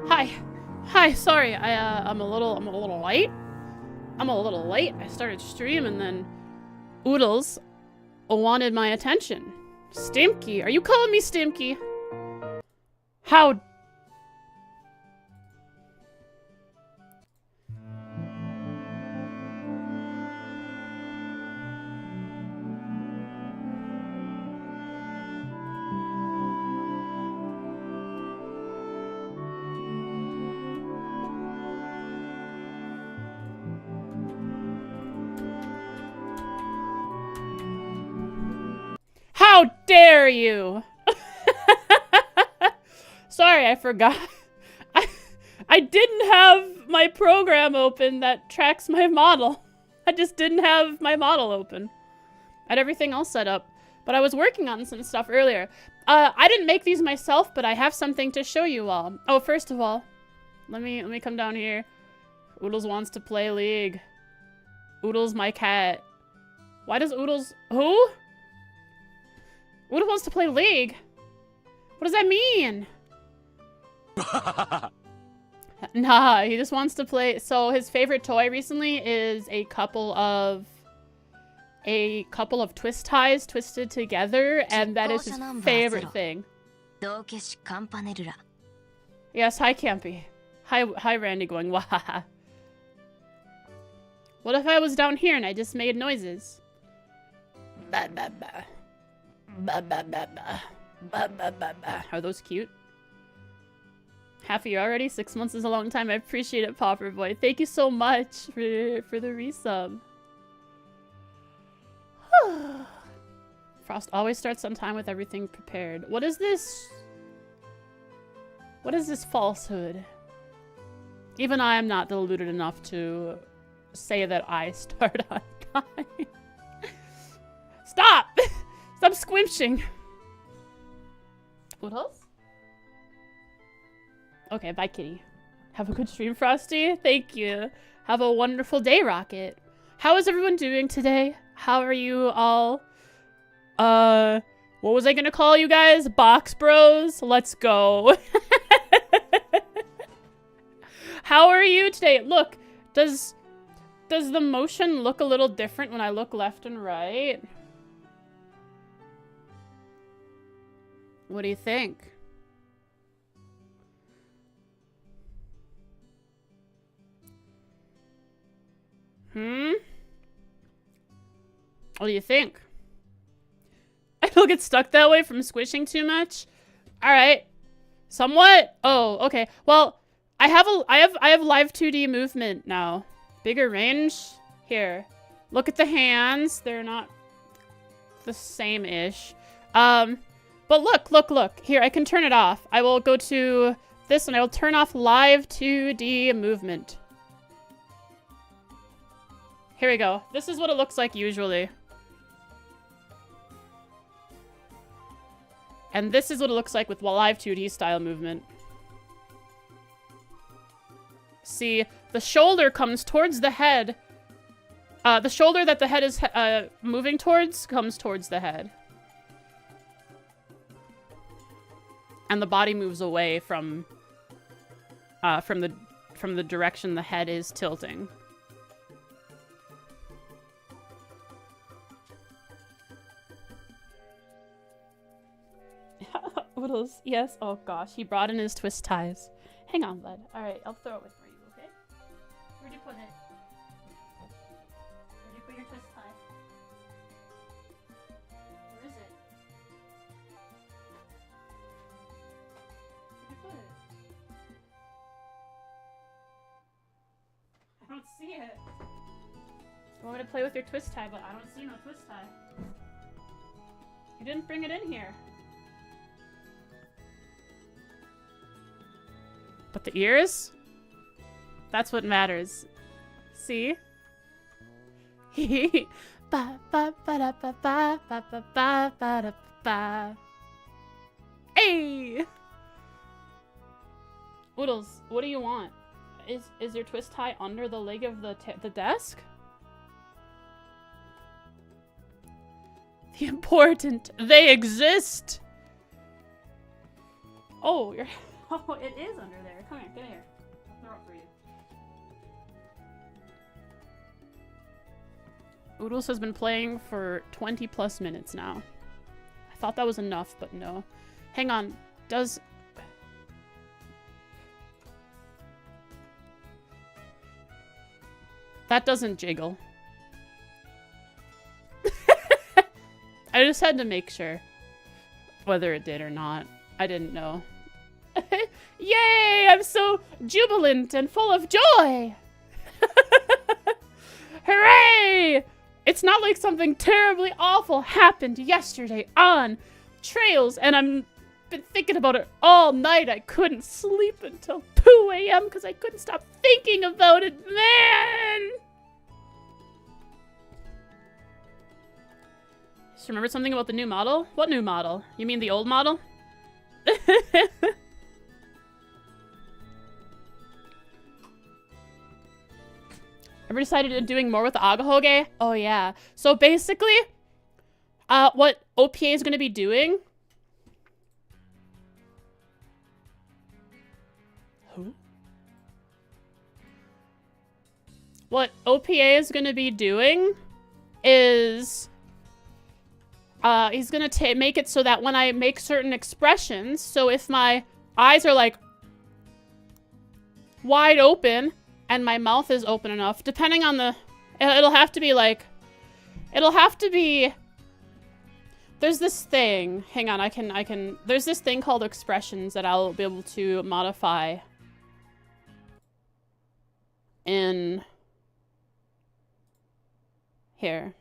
Hi. Hi, sorry. I'm a little late. I started stream and then Oodles wanted my attention. Stimky. Are you calling me Stimky? How? How dare you? Sorry, I forgot. I didn't have my program open that tracks my model. I just didn't have my model open. I had everything else set up, but I was working on some stuff earlier. I didn't make these myself, but I have something to show you all. Oh, first of all, let me come down here. Oodles wants to play League. Oodles, my cat. Why does Oodles... Who? Oodles wants to play League? What does that mean? Nah, he just wants to play... So his favorite toy recently is a couple of twist ties twisted together, and that is his favorite thing. Yes, hi Campy. Hi Randy going wahaha. What if I was down here and I just made noises? Ba ba ba. Ba ba ba ba. Ba ba ba ba. Are those cute? Half a year already? 6 months is a long time. I appreciate it, Popper Boy. Thank you so much for the resub. Frost always starts on time with everything prepared. What is this? What is this falsehood? Even I am not deluded enough to say that I start on time. Stop! Stop squinching. What else? Okay, bye, kitty. Have a good stream, Frosty. Thank you. Have a wonderful day, Rocket. How is everyone doing today? How are you all? What was I gonna call you guys? Box bros? Let's go. How are you today? Look, does the motion look a little different when I look left and right? What do you think? What do you think? I don't get stuck that way from squishing too much. All right, somewhat. Oh, okay. Well, I have live 2D movement now. Bigger range. Here, look at the hands. They're not the same-ish. But look. Here, I can turn it off. I will go to this and I will turn off live 2D movement. Here we go. This is what it looks like usually. And this is what it looks like with live 2D style movement. See, the shoulder comes towards the head. The shoulder that the head is moving towards comes towards the head. And the body moves away from the direction the head is tilting. Oodles, yes. Oh gosh, he brought in his twist ties. Hang on, bud. All right, I'll throw it with for you, okay? Where'd you put it? Where'd you put your twist tie? Where is it? Where'd you put it? I don't see it. You want me to play with your twist tie, but I don't see no twist tie. You didn't bring it in here. But the ears? That's what matters. See? Ba ba ba da ba ba ba ba ba ba da ba. Hey! Oodles, what do you want? Is your twist tie under the leg of the desk? The important. They exist! Oh, Oh, it is under there. Come here, get here. Throw it for you. Oodles has been playing for 20 plus minutes now. I thought that was enough, but no. Hang on. Does... That doesn't jiggle. I just had to make sure whether it did or not. I didn't know. Yay! I'm so jubilant and full of joy! Hooray! It's not like something terribly awful happened yesterday on Trails, and I'm been thinking about it all night. I couldn't sleep until 2 a.m. because I couldn't stop thinking about it, man! Just remembered something about the new model? What new model? You mean the old model? Ever decided on doing more with the Agahoge? Oh yeah. So basically, what OPA is going to be doing... Who? What OPA is going to be doing is... he's going to make it so that when I make certain expressions, so if my eyes are like wide open and my mouth is open enough, depending on the, it'll have to be like, it'll have to be, there's this thing, hang on, there's this thing called expressions that I'll be able to modify in here.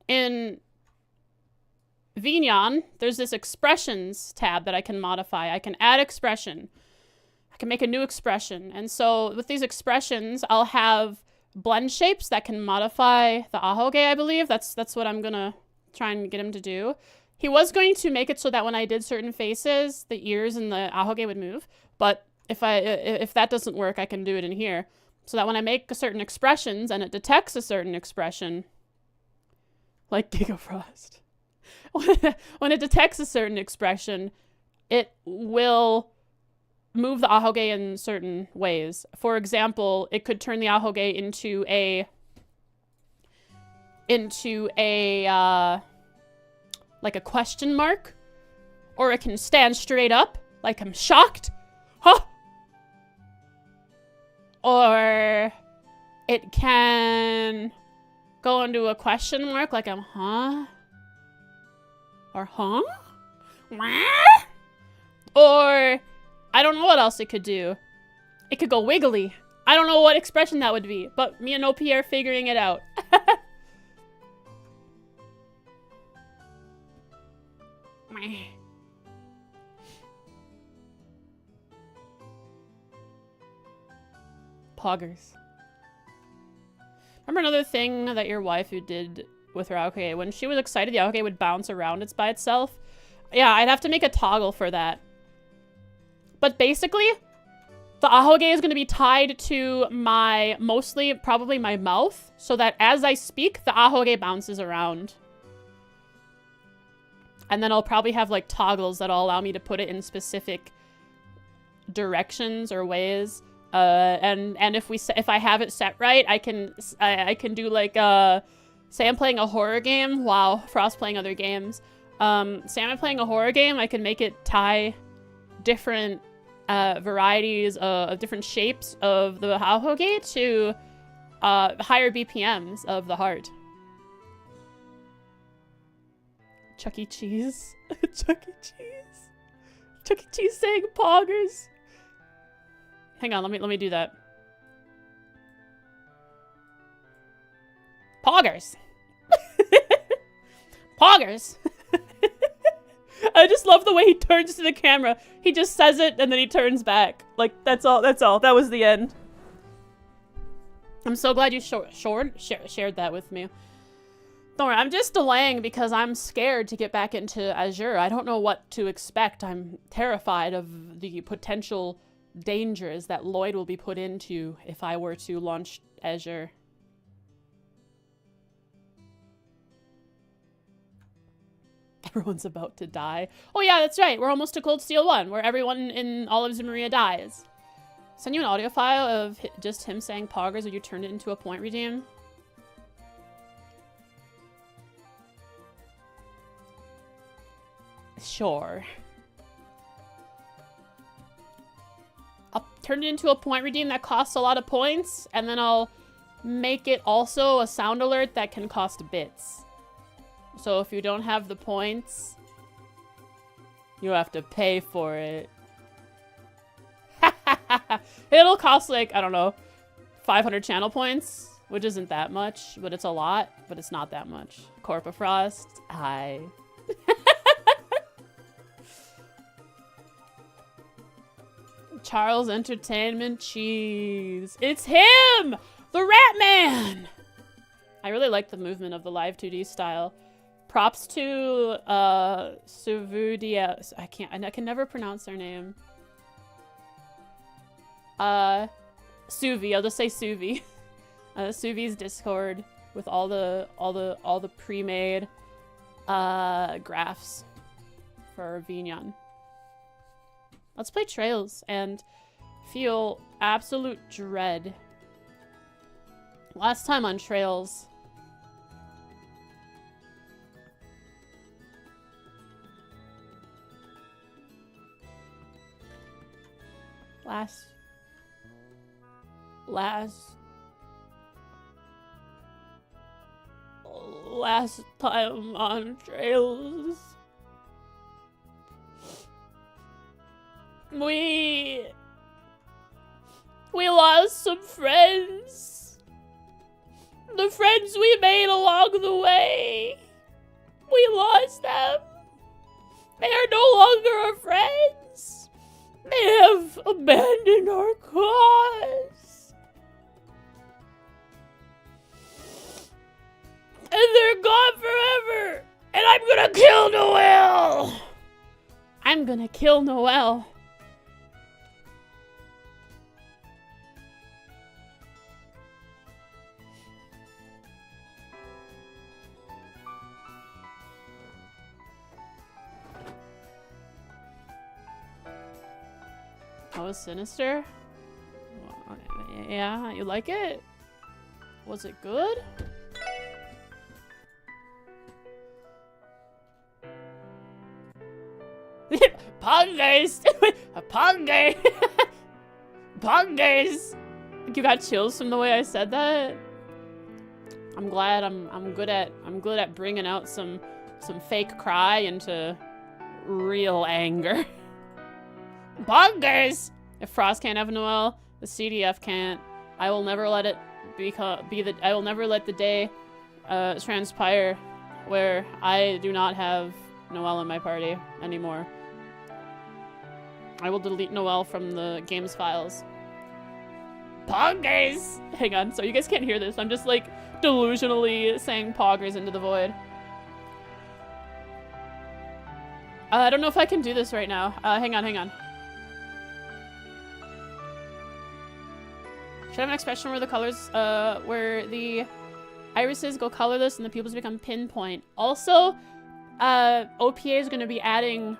In Vignon, there's this expressions tab that I can modify. I can add expression. I can make a new expression. And so with these expressions, I'll have blend shapes that can modify the Ahoge, I believe. That's what I'm gonna try and get him to do. He was going to make it so that when I did certain faces, the ears and the Ahoge would move. But if that doesn't work, I can do it in here. So that when I make certain expressions and it detects a certain expression, like Gigafrost, when it detects a certain expression, it will move the Ahoge in certain ways. For example, it could turn the Ahoge into a like a question mark, or it can stand straight up like I'm shocked, huh? Or it can go into a question mark like I'm huh? Or huh? Or I don't know what else it could do. It could go wiggly. I don't know what expression that would be, but me and OP are figuring it out. Poggers. Remember another thing that your waifu did with her Aoke? When she was excited, the Aoke would bounce around it by itself. Yeah, I'd have to make a toggle for that. But basically, the Ahoge is going to be tied to my, mostly, probably my mouth, so that as I speak, the Ahoge bounces around. And then I'll probably have, like, toggles that'll allow me to put it in specific directions or ways. And if I have it set right, I can do, like, say I'm playing a horror game while Frost's playing other games. Say I'm playing a horror game, I can make it tie different varieties of different shapes of the Ahoge to higher BPMs of the heart. Chuck E. Cheese. Chuck E. Cheese. Chuck E. Cheese saying poggers. Hang on, let me do that. Poggers. Poggers. I just love the way he turns to the camera. He just says it and then he turns back. Like, that's all. That was the end. I'm so glad you shared that with me. Don't worry, I'm just delaying because I'm scared to get back into Azure. I don't know what to expect. I'm terrified of the potential dangers that Lloyd will be put into if I were to launch Azure. Everyone's about to die. Oh yeah, that's right. We're almost to Cold Steel 1, where everyone in all of Zamaria dies. Send you an audio file of just him saying poggers when you turned it into a point redeem. Sure. I'll turn it into a point redeem that costs a lot of points, and then I'll make it also a sound alert that can cost bits. So if you don't have the points, you have to pay for it. It'll cost like, I don't know, 500 channel points, which isn't that much, but it's a lot, but it's not that much. Corpafrost, hi. Charles Entertainment Cheese. It's him! The Rat Man! I really like the movement of the live 2D style. Props to Suvudia. I can never pronounce their name. Suvi, I'll just say Suvi. Suvi's Discord with all the pre-made graphs for Vignon. Let's play Trails and feel absolute dread. Last time on Trails. Last time on Trails. We lost some friends. The friends we made along the way. We lost them. They are no longer our friends. They have abandoned our cause. And they're gone forever. And I'm gonna kill Noelle. I'm gonna kill Noelle. That was sinister? Yeah, you like it? Was it good? Pongers! Ponger! Pongers! You got chills from the way I said that? I'm glad I'm good at bringing out some fake cry into real anger. Pongers! If Frost can't have Noelle, the CDF can't. I will never let it I will never let the day transpire where I do not have Noelle in my party anymore. I will delete Noelle from the game's files. Poggers! Hang on, so you guys can't hear this. I'm just like delusionally saying poggers into the void. I don't know if I can do this right now. Hang on. Should I have an expression where the colors, where the irises go colorless and the pupils become pinpoint? Also, OPA is going to be adding,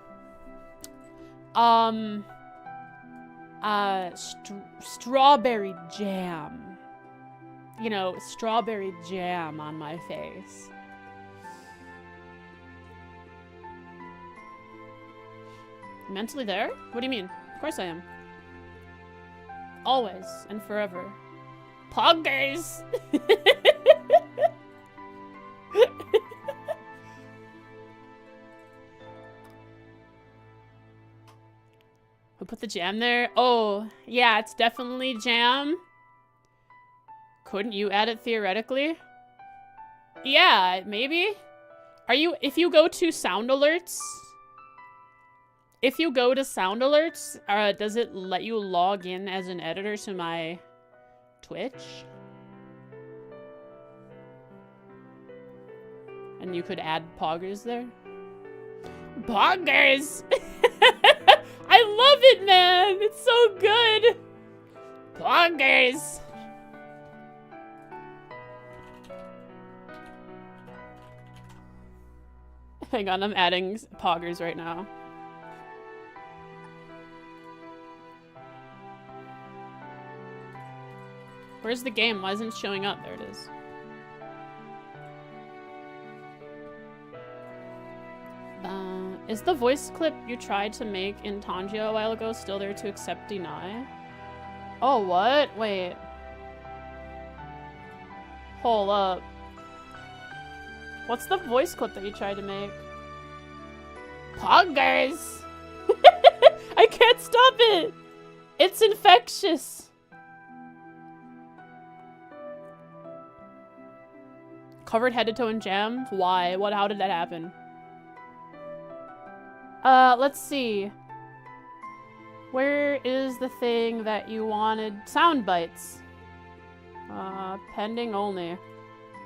strawberry jam. You know, strawberry jam on my face. Mentally there? What do you mean? Of course I am. Always and forever. Poggers! Who put the jam there? Oh, yeah, it's definitely jam. Couldn't you add it theoretically? Yeah, maybe. If you go to sound alerts, does it let you log in as an editor to my Twitch? And you could add poggers there? Poggers! I love it, man! It's so good! Poggers! Hang on, I'm adding poggers right now. Where's the game? Why isn't it showing up? There it is. Is the voice clip you tried to make in Tanjio a while ago still there to accept deny? Oh, what? Wait. Hold up. What's the voice clip that you tried to make? Poggers! I can't stop it! It's infectious! Covered head to toe in jam? Why? What? How did that happen? Let's see. Where is the thing that you wanted? Sound bites. Pending only.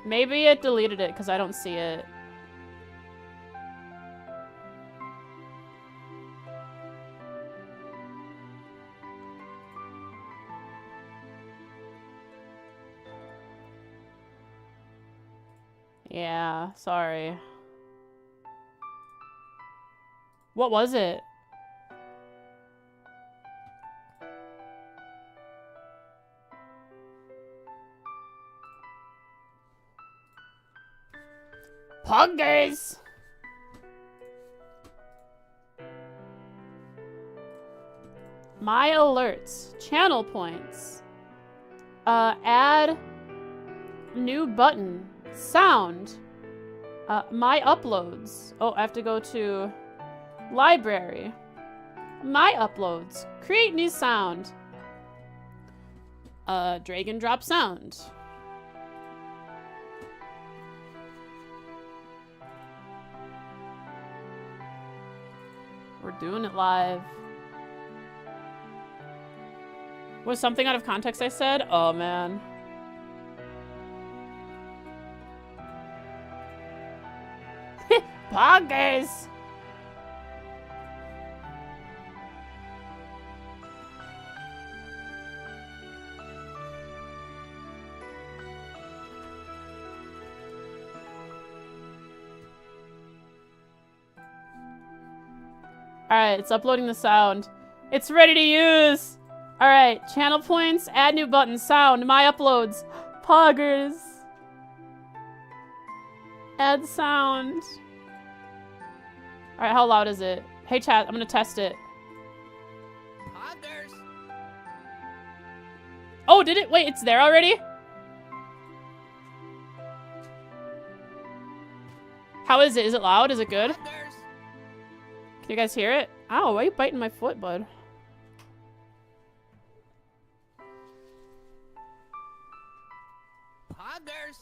Maybe it deleted it because I don't see it. Yeah, sorry. What was it? Poggers! My alerts. Channel points. Add new button. Sound. My uploads. Oh, I have to go to library. My uploads. Create new sound. Drag and drop sound. We're doing it live. Was something out of context I said? Oh, man. Poggers! Alright, it's uploading the sound. It's ready to use! Alright, channel points, add new button, sound, my uploads. Poggers. Add sound. Alright, how loud is it? Hey chat, I'm gonna test it. Poggers. Oh, did it? Wait, it's there already? How is it? Is it loud? Is it good? Poggers. Can you guys hear it? Ow, why are you biting my foot, bud? Poggers.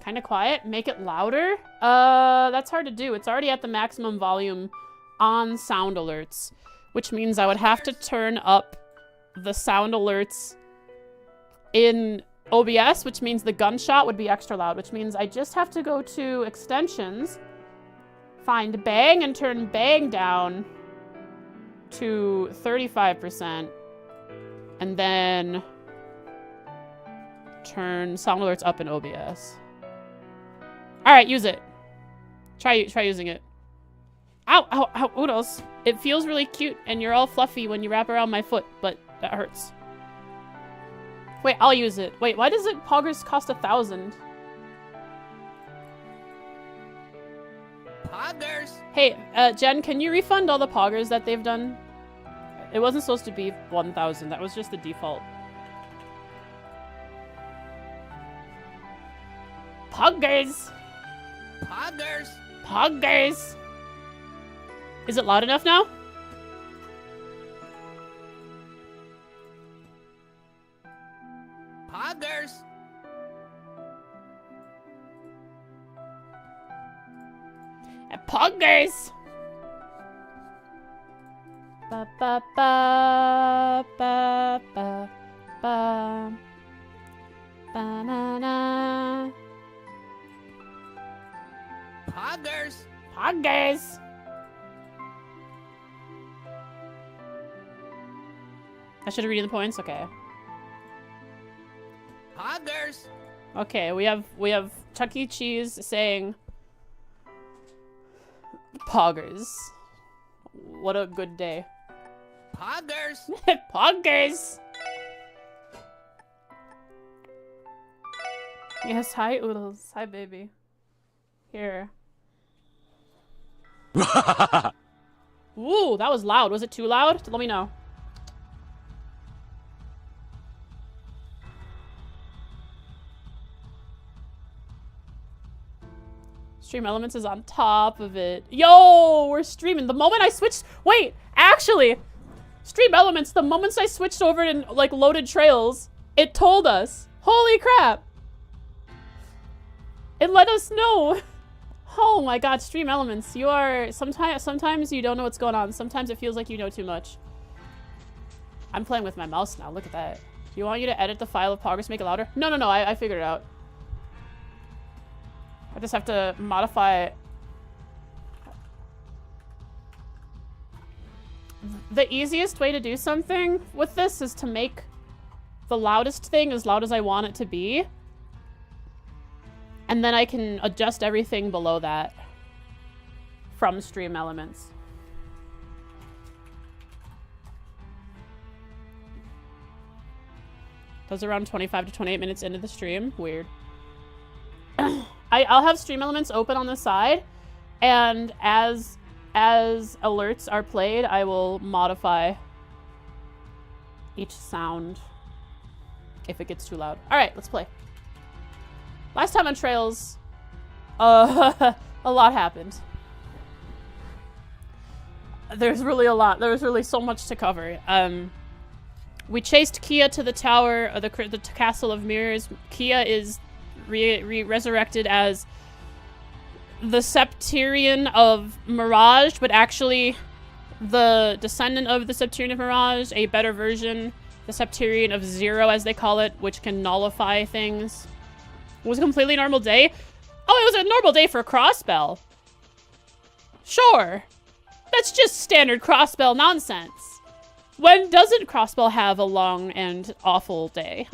Kind of quiet. Make it louder? That's hard to do. It's already at the maximum volume on sound alerts, which means I would have to turn up the sound alerts in OBS, which means the gunshot would be extra loud, which means I just have to go to extensions, find bang, and turn bang down to 35%, and then turn sound alerts up in OBS. All right, use it. Try using it. Ow, ow, ow, oodles. It feels really cute, and you're all fluffy when you wrap around my foot, but that hurts. Wait, I'll use it. Wait, why does it poggers cost 1,000? Poggers. Hey, Jen, can you refund all the poggers that they've done? It wasn't supposed to be 1,000. That was just the default. Poggers! Poggers. Poggers! Is it loud enough now? Poggers. Poggers! Ba ba ba ba ba ba banana. Poggers. Poggers! I should have read the points. Okay. Poggers. Okay, we have Chuck E. Cheese saying Poggers. What a good day. Poggers. Poggers! Yes, hi Oodles. Hi baby. Here. Ooh, that was loud. Was it too loud? Let me know. Stream Elements is on top of it. Yo, we're streaming. The moment I switched... Wait, actually, Stream Elements, the moments I switched over to, like, loaded trails, it told us. Holy crap. It let us know. Oh my god, Stream Elements. You are... Sometimes you don't know what's going on. Sometimes it feels like you know too much. I'm playing with my mouse now. Look at that. Do you want you to edit the file of progress, make it louder? No, no, no. I figured it out. I just have to modify... The easiest way to do something with this is to make the loudest thing as loud as I want it to be. And then I can adjust everything below that from Stream Elements. Does around 25 to 28 minutes into the stream. Weird. I'll have Stream Elements open on the side, and as alerts are played, I will modify each sound if it gets too loud. All right, let's play. Last time on Trails, a lot happened. There's really a lot. There was really so much to cover. We chased Kia to the tower, the Castle of Mirrors. Kia is resurrected as the Septirian of Mirage, but actually the descendant of the Septirian of Mirage, a better version, the Septirian of Zero, as they call it, which can nullify things. It was a completely normal day. Oh, it was a normal day for Crossbell. Sure. That's just standard Crossbell nonsense. When doesn't Crossbell have a long and awful day?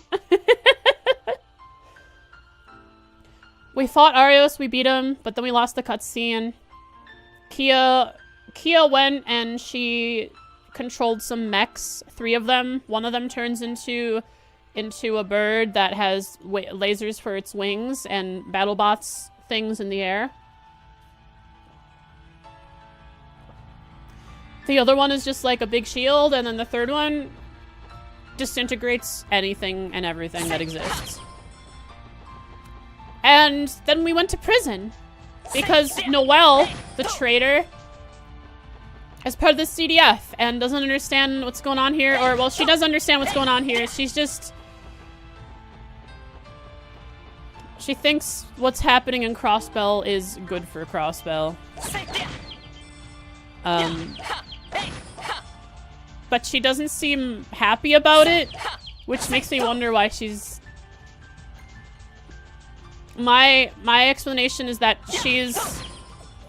We fought Arios, we beat him, but then we lost the cutscene. Kia went and she controlled some mechs, 3 of them. One of them turns into a bird that has lasers for its wings and BattleBots things in the air. The other one is just like a big shield, and then the third one disintegrates anything and everything that exists. And then we went to prison because Noelle, the traitor, is part of the CDF and doesn't understand what's going on here. Or, well, she does understand what's going on here. She's just... She thinks what's happening in Crossbell is good for Crossbell. But she doesn't seem happy about it, which makes me wonder why she's... My explanation is that she's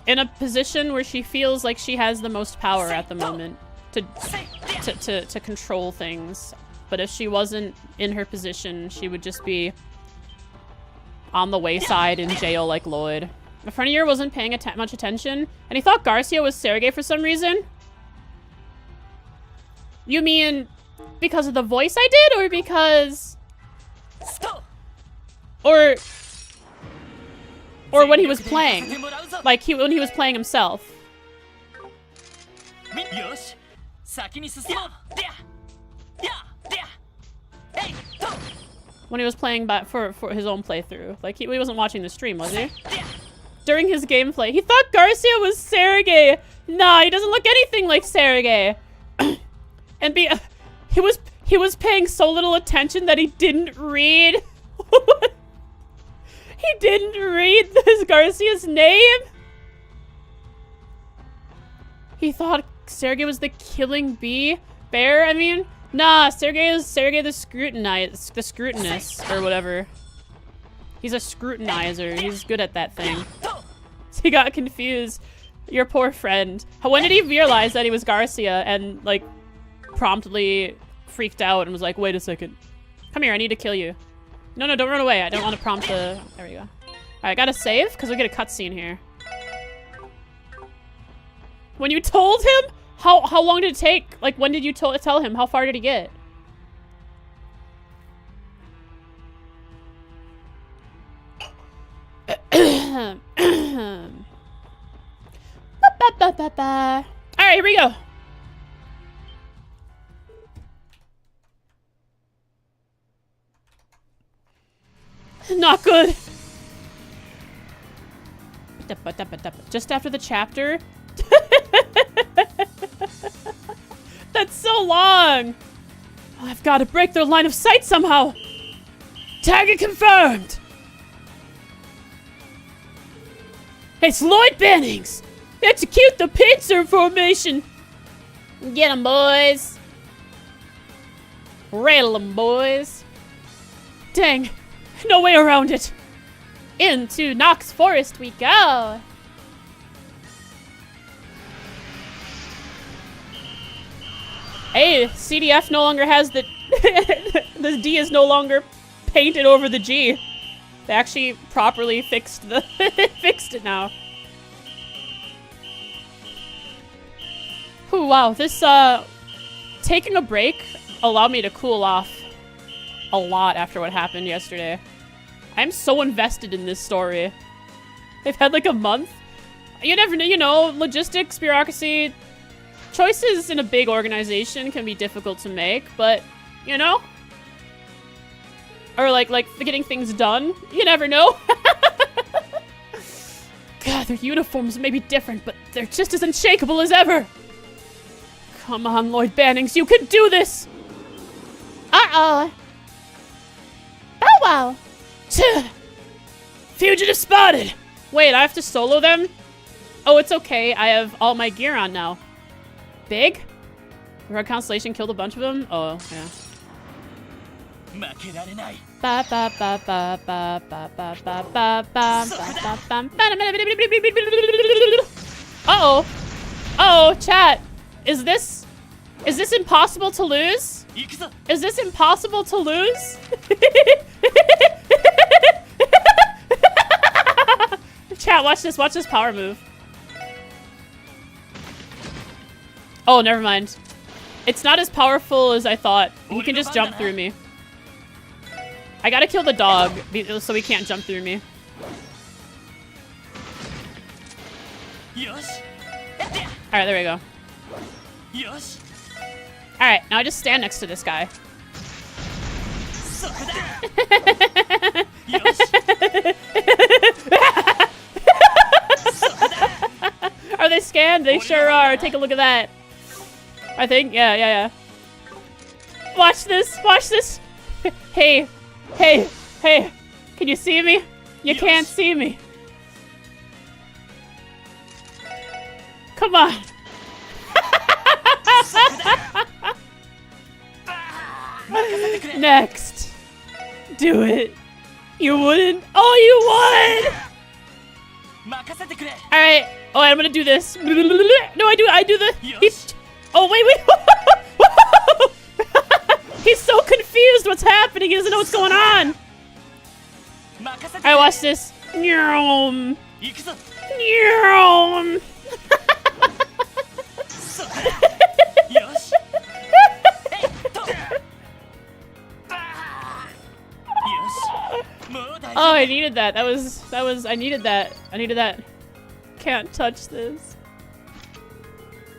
in a position where she feels like she has the most power at the moment to control things. But if she wasn't in her position, she would just be on the wayside in jail like Lloyd. A friend of yours wasn't paying much attention, and he thought Garcia was Sergei for some reason. You mean because of the voice I did, or because... Or when he was playing. Like, when he was playing himself. When he was playing for his own playthrough. Like, he wasn't watching the stream, was he? During his gameplay. He thought Garcia was Sergei. Nah, he doesn't look anything like Sergei. And he was paying so little attention that he didn't read. He didn't read this Garcia's name? He thought Sergei was the killing bear, I mean? Nah, Sergei is Sergei the scrutinist, or whatever. He's a scrutinizer. He's good at that thing. So he got confused. Your poor friend. When did he realize that he was Garcia and, like, promptly freaked out and was like, wait a second. Come here, I need to kill you. No, no, don't run away. I don't want to prompt the... There we go. Alright, gotta save, because we get a cutscene here. When you told him? How long did it take? Like, when did you tell him? How far did he get? Alright, here we go. Not good. Just after the chapter? That's so long. Oh, I've got to break their line of sight somehow. Target confirmed. It's Lloyd Bannings. Execute the pincer formation. Get 'em, boys. Rattle 'em, boys. Dang. No way around it. Into Nox Forest we go. Hey, CDF no longer has the... the D is no longer painted over the G. They actually properly fixed the... fixed it now. Ooh, wow. This, taking a break allowed me to cool off a lot after what happened yesterday. I'm so invested in this story. They've had like a month. You never know, you know, logistics, bureaucracy... Choices in a big organization can be difficult to make, but, you know? Or like getting things done. You never know. God, their uniforms may be different, but they're just as unshakable as ever. Come on, Lloyd Bannings, you can do this! Uh-oh. Oh, wow. Fugitive spotted! Wait, I have to solo them? Oh, it's okay. I have all my gear on now. Big? The Red Constellation killed a bunch of them? Oh, yeah. Uh-oh. Uh-oh, chat. Is this impossible to lose? Is this impossible to lose? Chat, watch this power move. Oh, never mind. It's not as powerful as I thought. He can just jump through me. I gotta kill the dog so he can't jump through me. Alright, there we go. Alright, now I just stand next to this guy. Are they scanned? They sure are. Take a look at that. I think, yeah. Watch this, watch this. Hey. Can you see me? You can't see me. Come on. Next. Do it. You wouldn't? Oh, you would! Alright. Oh, I'm gonna do this. No, I do the... Oh, wait. He's so confused what's happening. He doesn't know what's going on. Alright, watch this. Nyom. Oh, I needed that. I needed that. Can't touch this.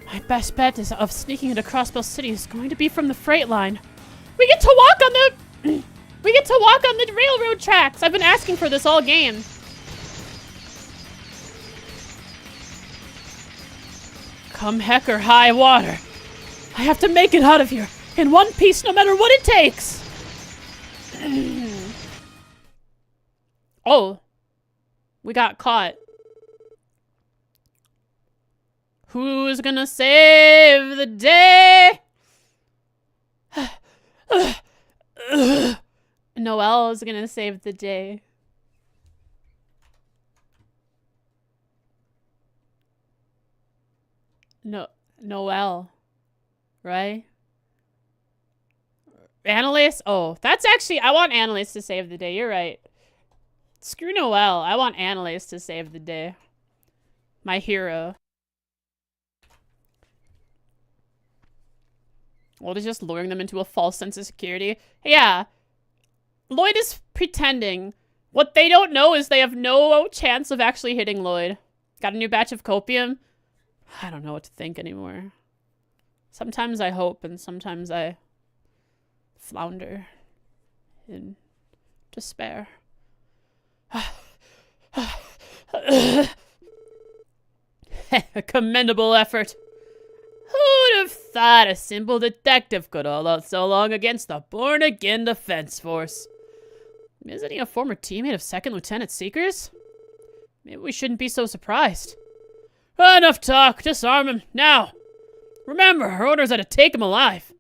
My best bet of sneaking into Crossbell City is going to be from the freight line. We get to walk on the railroad tracks. I've been asking for this all game. Come heck or high water. I have to make it out of here in one piece no matter what it takes. Oh, we got caught. Who's gonna save the day? Noelle is gonna save the day. No, Noelle, right? Annalise? Oh, that's actually, I want Annalise to save the day. You're right. Screw Noelle. I want Annalise to save the day. My hero. Lloyd is just luring them into a false sense of security. Yeah. Lloyd is pretending. What they don't know is they have no chance of actually hitting Lloyd. Got a new batch of copium? I don't know what to think anymore. Sometimes I hope and sometimes I flounder in despair. A commendable effort. Who'd have thought a simple detective could hold out so long against the born-again defense force? Isn't he a former teammate of 2nd Lieutenant Seekers? Maybe we shouldn't be so surprised. Enough talk. Disarm him. Now. Remember, our orders are to take him alive.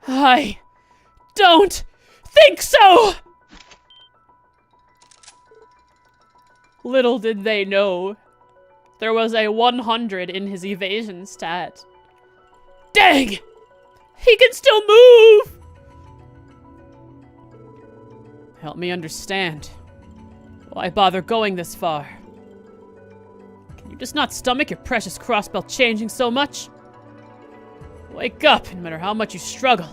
I don't think so! Little did they know, there was a 100 in his evasion stat. Dang! He can still move! Help me understand. Why bother going this far? Can you just not stomach your precious crossbelt changing so much? Wake up, no matter how much you struggle.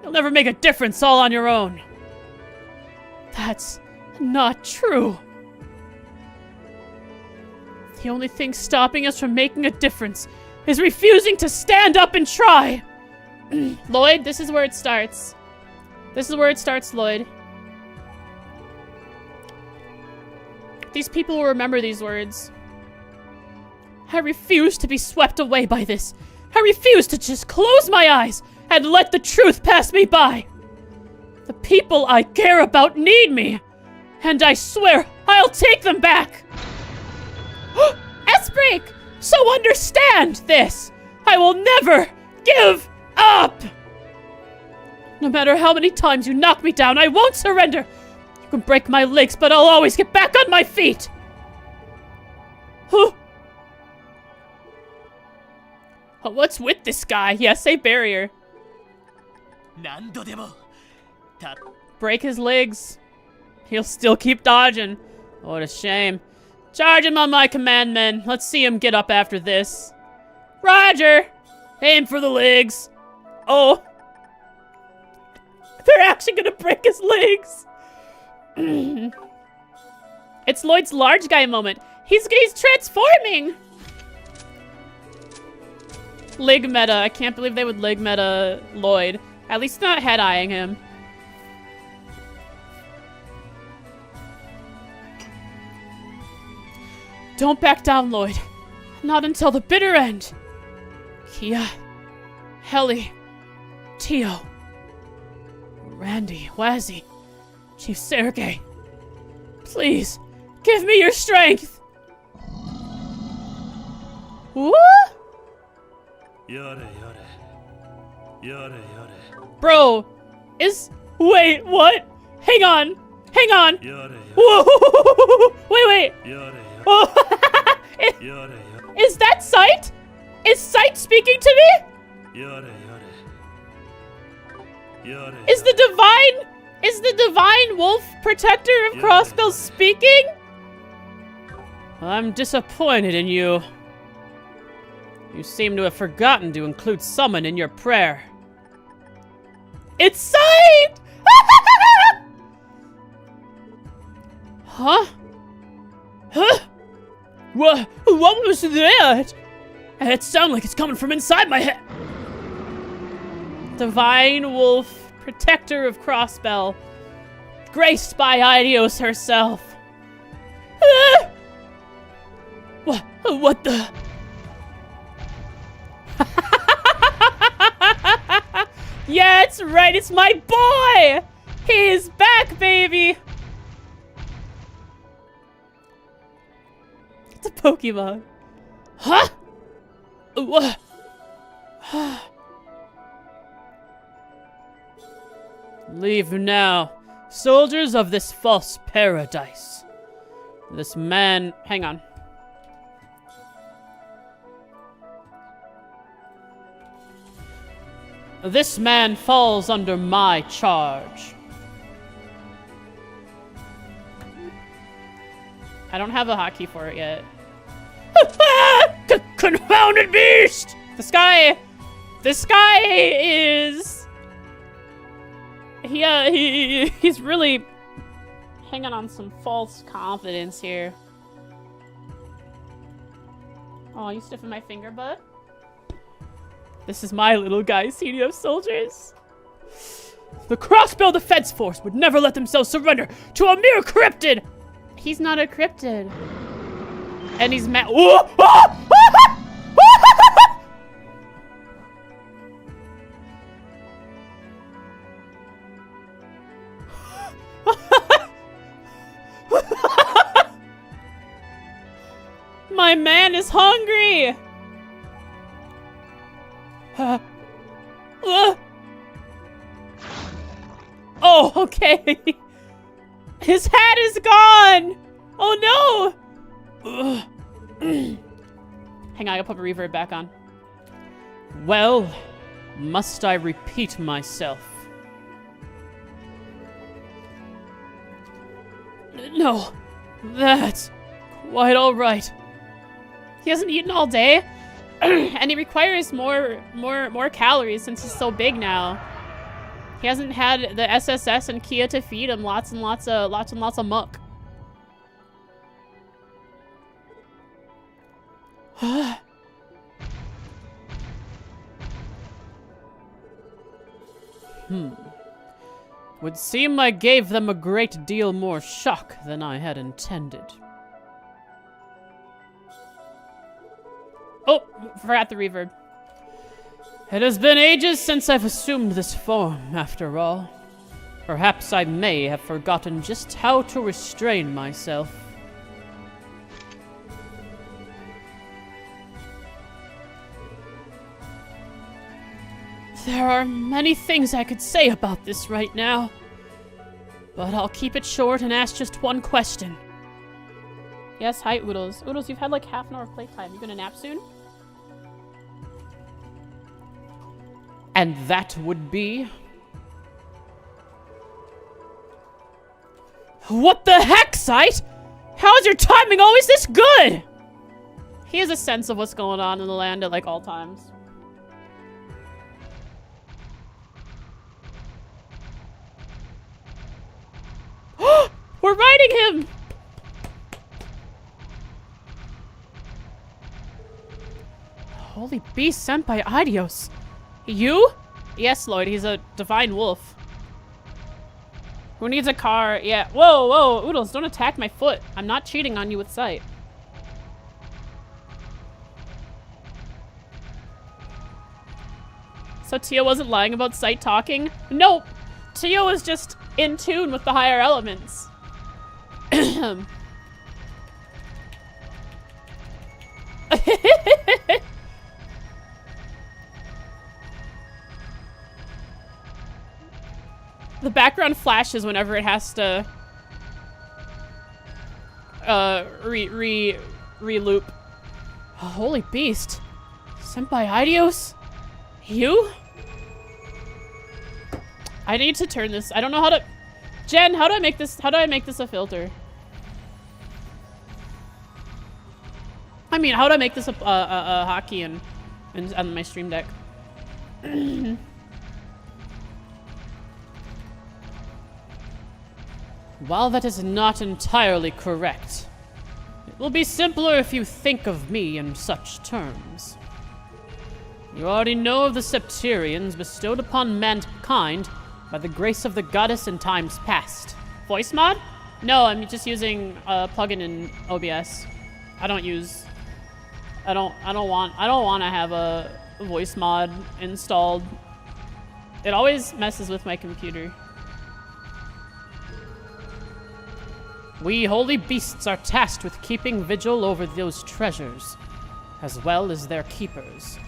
You'll never make a difference all on your own. That's not true. The only thing stopping us from making a difference is refusing to stand up and try. Lloyd, this is where it starts. This is where it starts, Lloyd. These people will remember these words. I refuse to be swept away by this. I refuse to just close my eyes and let the truth pass me by. The people I care about need me, and I swear I'll take them back. S-Break! So understand this! I will never give up! No matter how many times you knock me down, I won't surrender! You can break my legs, but I'll always get back on my feet! What's with this guy? Yeah, say barrier. Break his legs. He'll still keep dodging. What a shame. Charge him on my command, men. Let's see him get up after this. Roger! Aim for the legs. Oh. They're actually gonna break his legs. It's Lloyd's large guy moment. He's transforming. Leg meta. I can't believe they would leg meta Lloyd. At least not head-eyeing him. Don't back down, Lloyd. Not until the bitter end. Kia, Helly, Tio, Randy, Wazzy, Chief Sergey. Please, give me your strength. What? Bro, wait, what? Hang on. Whoa, wait. Is that Sight? Is Sight speaking to me? Is the divine wolf protector of Crossbell speaking? I'm disappointed in you. You seem to have forgotten to include summon in your prayer. It's Sight! Huh? What was that? It sounded like it's coming from inside my head. Divine Wolf, protector of Crossbell, graced by Idios herself. What the? Yeah, it's right. It's my boy. He's back, baby. It's a Pokemon. Huh? What? Leave now, soldiers of this false paradise. This man... Hang on. This man falls under my charge. I don't have a hotkey for it yet. Confounded beast! This This guy is... He's really hanging on some false confidence here. Oh, you stiffing my finger, bud? This is my little guy, senior soldiers. The crossbow defense force would never let themselves surrender to a mere cryptid. He's not a cryptid. And he's mad. My man is hungry. Oh, okay. His hat is gone. Oh no. Hang on, I gotta put my reverb back on. Well, must I repeat myself? No, that's quite all right. He hasn't eaten all day, and he requires more calories since he's so big now. He hasn't had the SSS and Kia to feed him lots and lots of muck. Would seem I gave them a great deal more shock than I had intended. Oh, forgot the reverb. It has been ages since I've assumed this form, after all. Perhaps I may have forgotten just how to restrain myself. There are many things I could say about this right now, but I'll keep it short and ask just one question. Yes, hi, Oodles. Oodles, you've had like half an hour of playtime. You gonna nap soon? And that would be... What the heck, Sight? How is your timing always this good? He has a sense of what's going on in the land at like all times. We're riding him! Holy beast sent by Idios. You? Yes, Lloyd, he's a divine wolf. Who needs a car? Yeah. Whoa, whoa, Oodles, don't attack my foot. I'm not cheating on you with sight. So Tia wasn't lying about sight talking? Nope. Tia was just in tune with the higher elements. The background flashes whenever it has to re-loop. Oh, holy beast. Senpai Idios? You? I need to turn this. I don't know how to... Jen, how do I make this a filter? I mean, how do I make this a hotkey and on my stream deck? While that is not entirely correct, it will be simpler if you think of me in such terms. You already know of the Septarians bestowed upon mankind by the grace of the goddess in times past. Voice mod? No, I'm just using a plugin in OBS. I don't want to have a voice mod installed. It always messes with my computer. We holy beasts are tasked with keeping vigil over those treasures, as well as their keepers.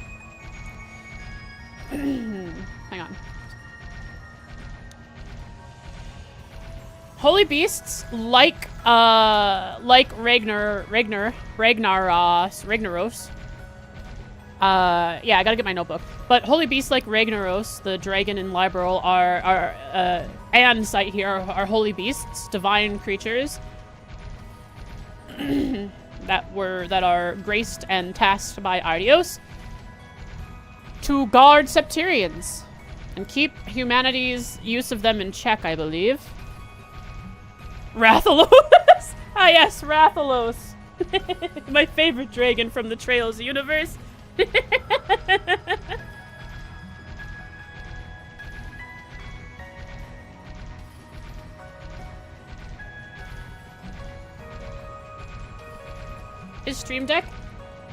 Hang on. Holy beasts, like Ragnaros. Yeah, I gotta get my notebook. But holy beasts like Ragnaros, the dragon in Liberal, and Sight here are holy beasts, divine creatures that are graced and tasked by Idios. To guard Septarians and keep humanity's use of them in check, I believe. Rathalos! Ah yes, Rathalos. My favorite dragon from the Trails universe. Is Stream Deck?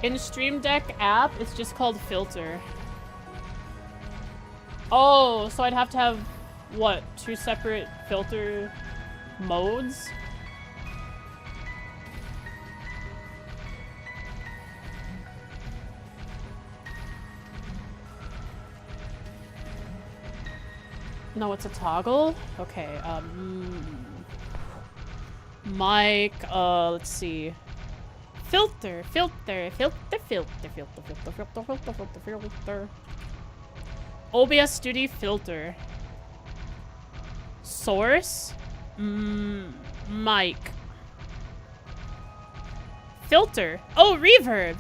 In Stream Deck app, it's just called Filter. Oh, so I'd have to have, what, 2 separate filter modes? No, it's a toggle? Okay, Mic, let's see. Filter. OBS Studio filter. Source. Mic. Filter. Oh, reverb.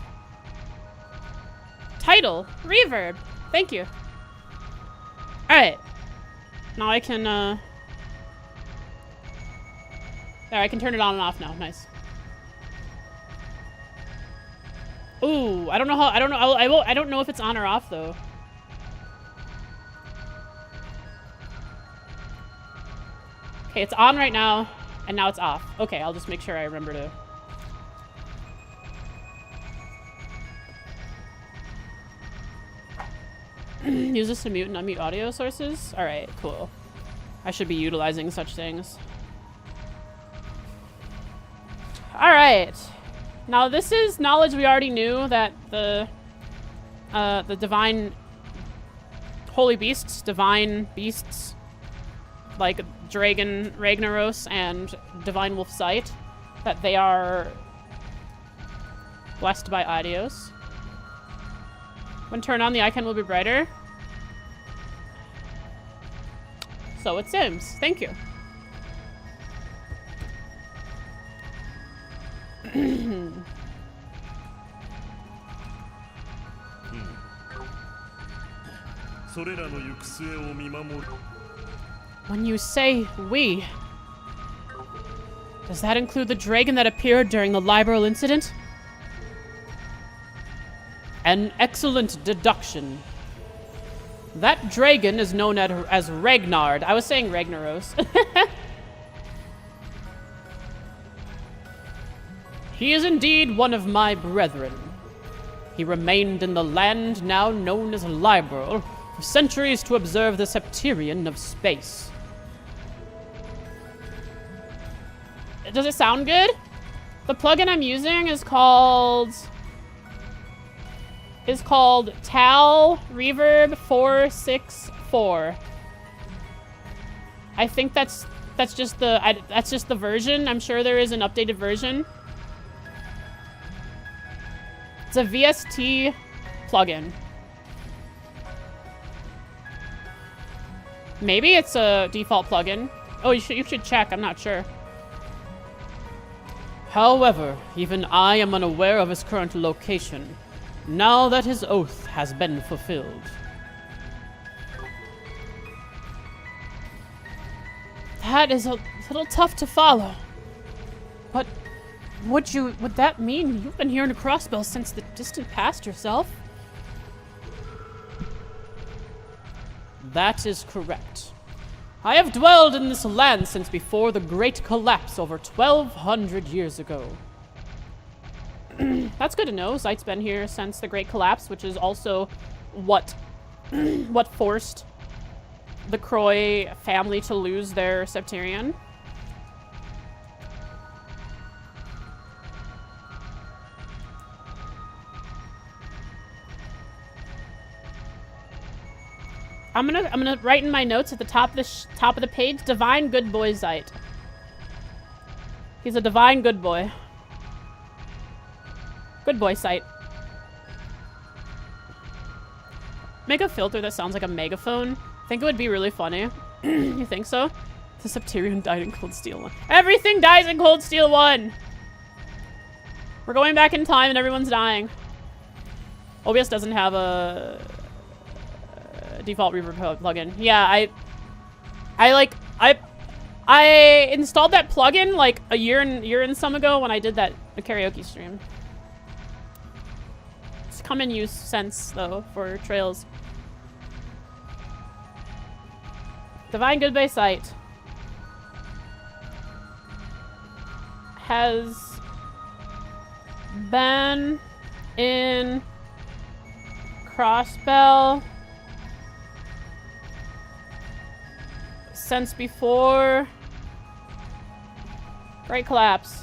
Title. Reverb. Thank you. Alright. Now I can, there, I can turn it on and off now. Nice. Ooh, I don't know how, I don't know, I don't know if it's on or off, though. Okay, it's on right now, and now it's off. Okay, I'll just make sure I remember to... Use this to mute and unmute audio sources? Alright, cool. I should be utilizing such things. Alright. Now this is knowledge we already knew, that the divine holy beasts, divine beasts, like Dragon Ragnaros and Divine Wolf Sight, that they are blessed by Adios. When turned on, the icon will be brighter. So it seems. Thank you. それらの行く末を見守る。 When you say we, does that include the dragon that appeared during the liberal incident? An excellent deduction. That dragon is known as Ragnard. I was saying Ragnaros. He is indeed one of my brethren. He remained in the land now known as Liberal for centuries to observe the Septarian of space. Does it sound good? The plugin I'm using is called Tal Reverb 464. I think that's just the version. I'm sure there is an updated version. It's a VST plugin. Maybe it's a default plugin. Oh, you should check. I'm not sure. However, even I am unaware of his current location, now that his oath has been fulfilled. That is a little tough to follow. But would that mean you've been here in a Crossbell since the distant past yourself? That is correct. I have dwelled in this land since before the Great Collapse over 1,200 years ago. That's good to know. Zite's been here since the Great Collapse, which is also what forced the Croy family to lose their Septarian. I'm gonna write in my notes at the top of the page, Divine Good Boy Zite. He's a divine good boy. Good boy Zite. Make a filter that sounds like a megaphone. I think it would be really funny. You think so? The Septarian died in Cold Steel 1. Everything dies in Cold Steel 1! We're going back in time and everyone's dying. OBS doesn't have a default reverb plugin. Yeah, I installed that plugin like a year and some ago when I did the karaoke stream. It's come in use since though for trails. Divine Goodbye site has been in Crossbell since before Great Collapse.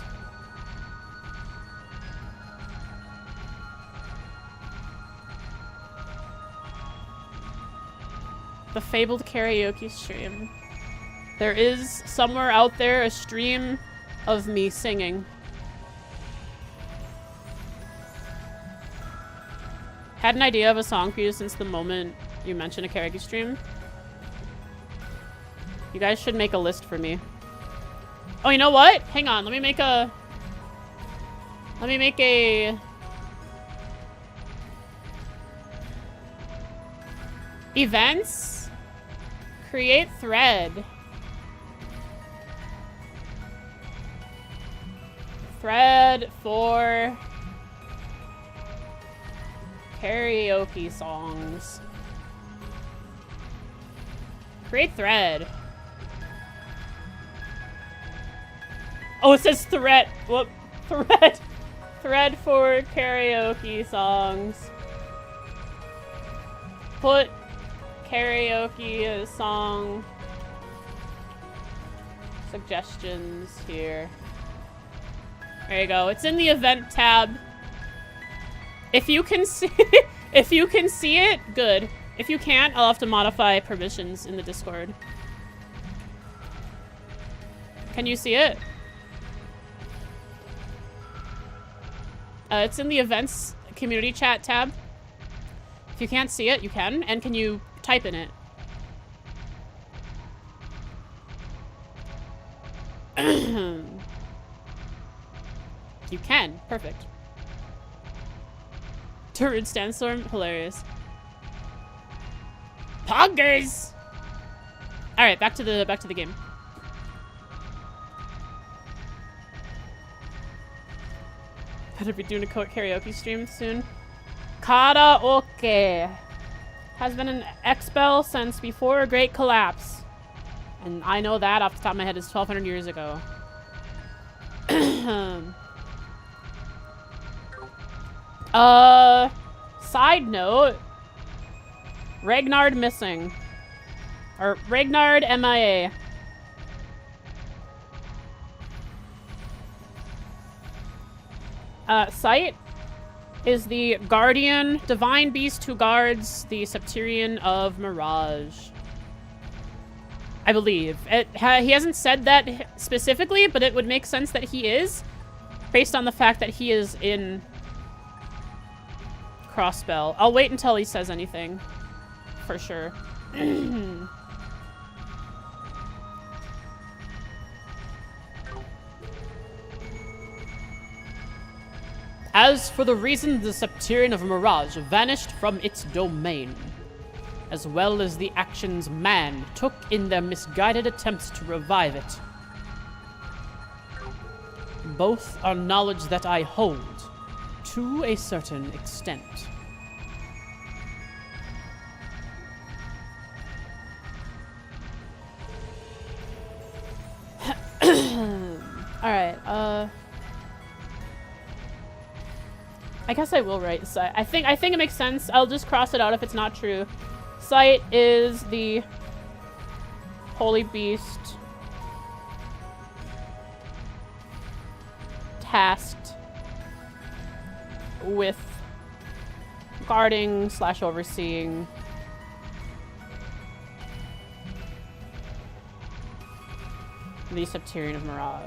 The fabled karaoke stream. There is somewhere out there a stream of me singing. Had an idea of a song for you since the moment you mentioned a karaoke stream. You guys should make a list for me. Oh, you know what? Hang on, let me make a events, create thread. Thread for karaoke songs. Create thread. Oh, it says thread. Whoop. Thread. Thread for karaoke songs. Put karaoke song suggestions here. There you go. It's in the event tab. If you can see if you can see it, good. If you can't, I'll have to modify permissions in the Discord. Can you see it? It's in the events community chat tab. If you can't see it, you can. And can you type in it? You can. Perfect. Turret Sandstorm, hilarious. Poggers! Alright, back to the game. Better be doing a karaoke stream soon. Karaoke has been an expel since before Great Collapse. And I know that off the top of my head is 1200 years ago. Side note, Ragnard missing. Or Ragnard MIA. Site is the guardian, divine beast who guards the Septarian of Mirage. I believe. He hasn't said that specifically, but it would make sense that he is, based on the fact that he is in Crossbell. I'll wait until he says anything, for sure. As for the reason the Septarian of Mirage vanished from its domain, as well as the actions man took in their misguided attempts to revive it, both are knowledge that I hold, to a certain extent. Alright, I guess I will write site. I think it makes sense. I'll just cross it out if it's not true. Site is the holy beast tasked with guarding / overseeing the Septarian of Mirage.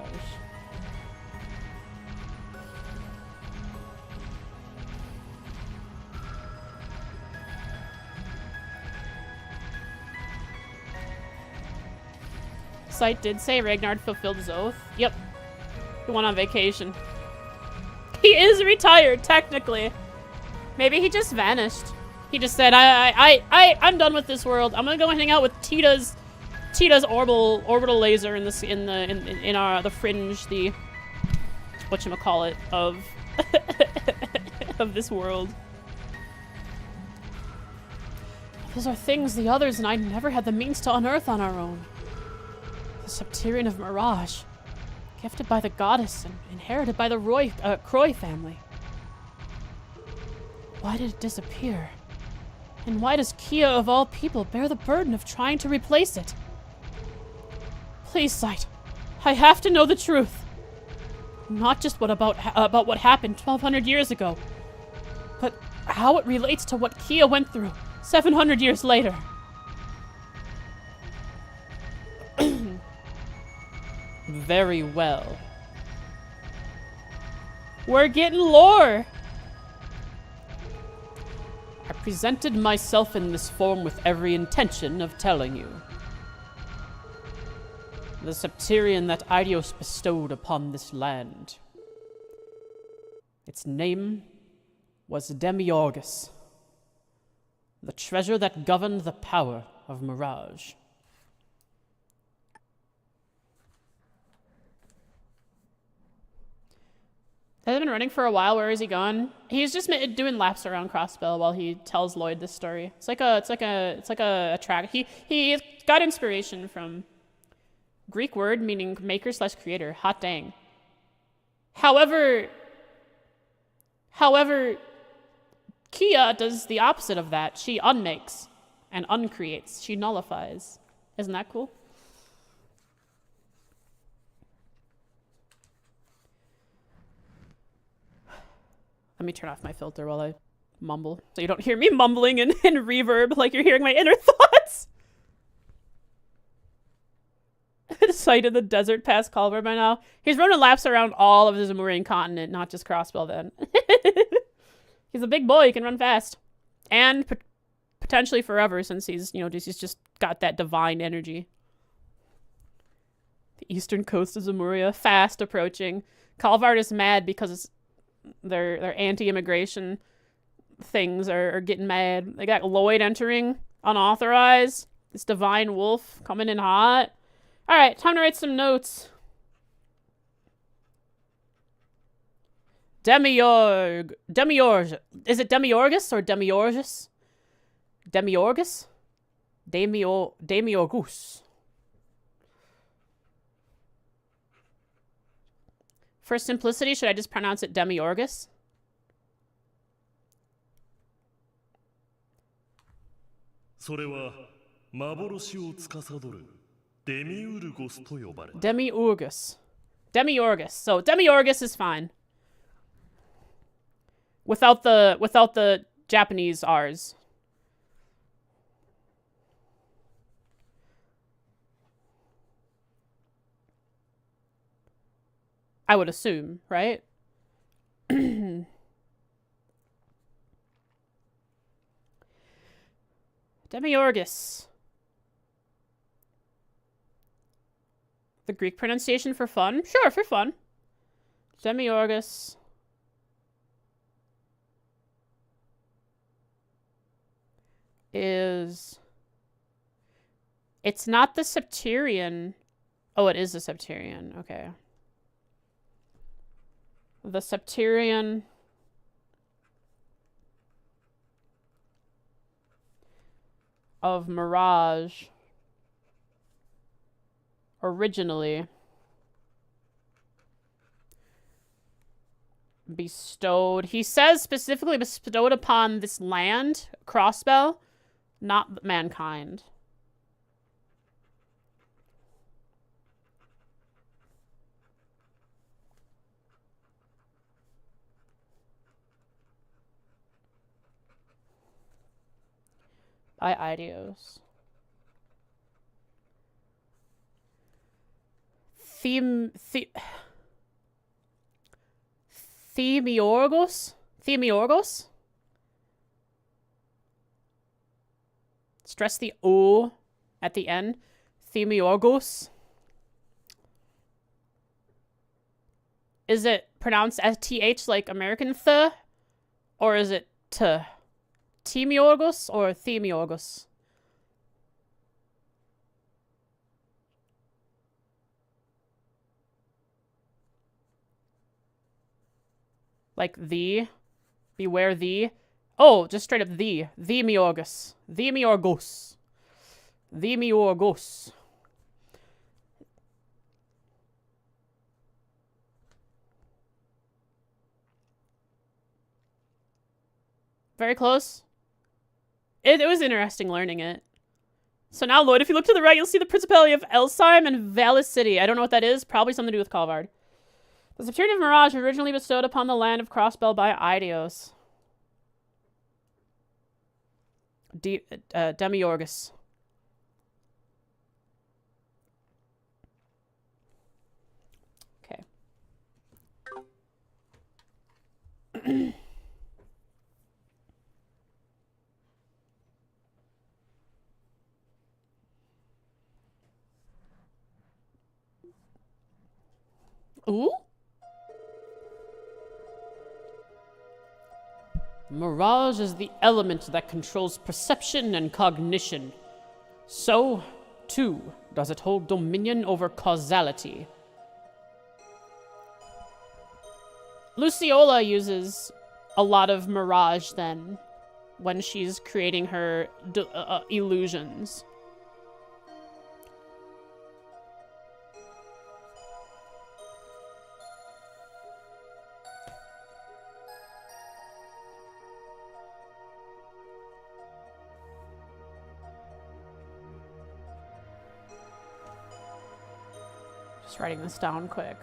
Site did say Ragnard fulfilled his oath. Yep. He went on vacation. He is retired, technically. Maybe he just vanished. He just said, I'm done with this world. I'm gonna go and hang out with Tita's orbital laser in this in the fringe, the whatchamacallit of of this world. Those are things the others and I never had the means to unearth on our own. The Septirian of Mirage, gifted by the goddess and inherited by the Croy family. Why did it disappear? And why does Kia, of all people, bear the burden of trying to replace it? Please, Sight. I have to know the truth. Not just about what happened 1,200 years ago, but how it relates to what Kia went through 700 years later. Very well. We're getting lore! I presented myself in this form with every intention of telling you. The Septirian that Eidos bestowed upon this land. Its name was Demiurgus, the treasure that governed the power of Mirage. Has been running for a while. Where is he gone? He's just doing laps around Crossbell while he tells Lloyd this story. It's like a track. He got inspiration from Greek word meaning maker / creator. Hot dang. However, Kia does the opposite of that. She unmakes and uncreates. She nullifies. Isn't that cool? Let me turn off my filter while I mumble, so you don't hear me mumbling in reverb like you're hearing my inner thoughts. Sight of the desert past Culver by now. He's running laps around all of the Zamurian continent, not just Crossbell then. He's a big boy, he can run fast. And potentially forever, since he's just got that divine energy. The eastern coast of Zamuria, fast approaching. Calvard is mad because their anti-immigration things are getting mad. They got Lloyd entering unauthorized. This divine wolf coming in hot. All right, time to write some notes. Demiurge. Is it Demiurgus or Demiurgus? Demiurgus? Demiurgus. For simplicity, should I just pronounce it Demiurgus? Demiurgus. Demiurgus. So Demiurgus is fine. Without the Japanese R's. I would assume, right? Demiurgus. The Greek pronunciation for fun? Sure, for fun. Demiurgus. It's not the Septirian. Oh, it is the Septirian. Okay. The Septirian of Mirage originally bestowed, he says specifically bestowed upon this land, Crossbell, not mankind. By Eidos. Themiurgos? Stress the O at the end. Themiurgos. Is it pronounced as TH like American th? Or is it t? Timiorgos or Themiorgos? Like the? Beware the? Oh, just straight up the. Themiorgos. Themiorgos. Themiorgos. Very close. It was interesting learning it. So now, Lloyd, if you look to the right, you'll see the Principality of Elsheim and Valis City. I don't know what that is. Probably something to do with Kalvard. The Security of Mirage was originally bestowed upon the land of Crossbell by Idios. Demiorgus. Okay. Ooh? Mirage is the element that controls perception and cognition. So, too, does it hold dominion over causality. Luciola uses a lot of Mirage, then, when she's creating her illusions. Just writing this down quick.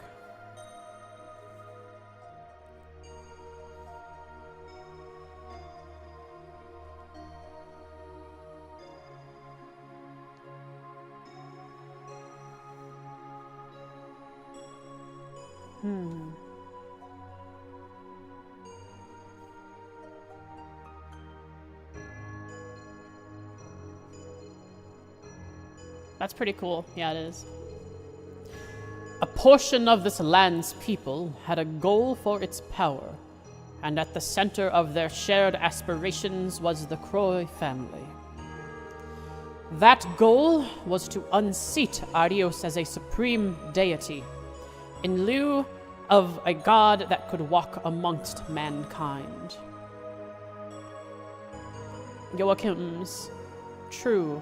That's pretty cool. Yeah, it is. A portion of this land's people had a goal for its power, and at the center of their shared aspirations was the Croy family. That goal was to unseat Arios as a supreme deity, in lieu of a god that could walk amongst mankind. Joachim's true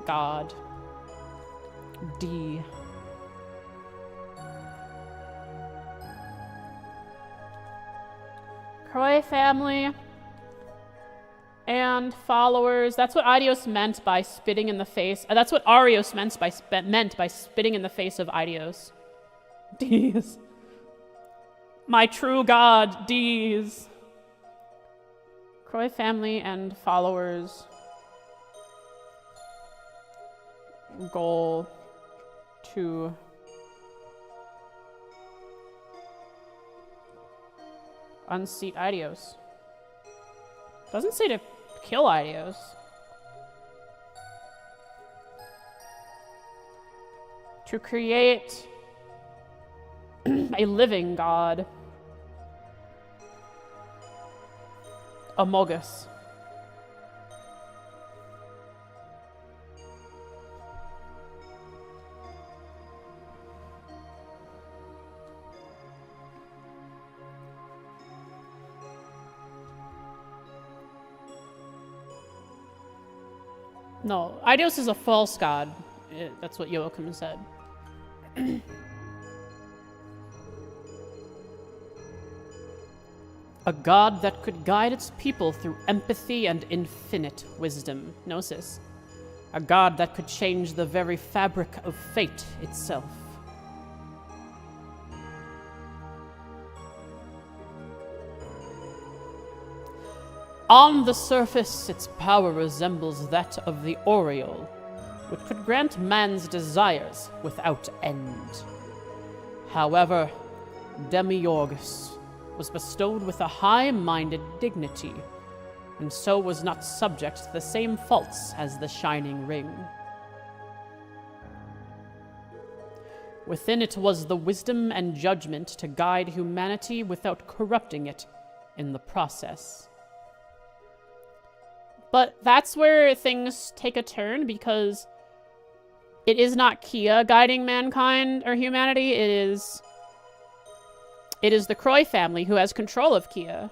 god. D. Croy family and followers. That's what Idios meant by spitting in the face. That's what Arios meant by spitting in the face of Idios. D's. My true god, D's. Croy family and followers. Goal to unseat Idios. Doesn't say to kill Idios. To create a living god. Amogus. No, Idios is a false god. That's what Joachim said. A god that could guide its people through empathy and infinite wisdom. Gnosis. A god that could change the very fabric of fate itself. On the surface, its power resembles that of the Oriole, which could grant man's desires without end. However, Demiorgus was bestowed with a high-minded dignity, and so was not subject to the same faults as the Shining Ring. Within it was the wisdom and judgment to guide humanity without corrupting it in the process. But that's where things take a turn, because it is not Kia guiding mankind or humanity. It is the Croy family who has control of Kia.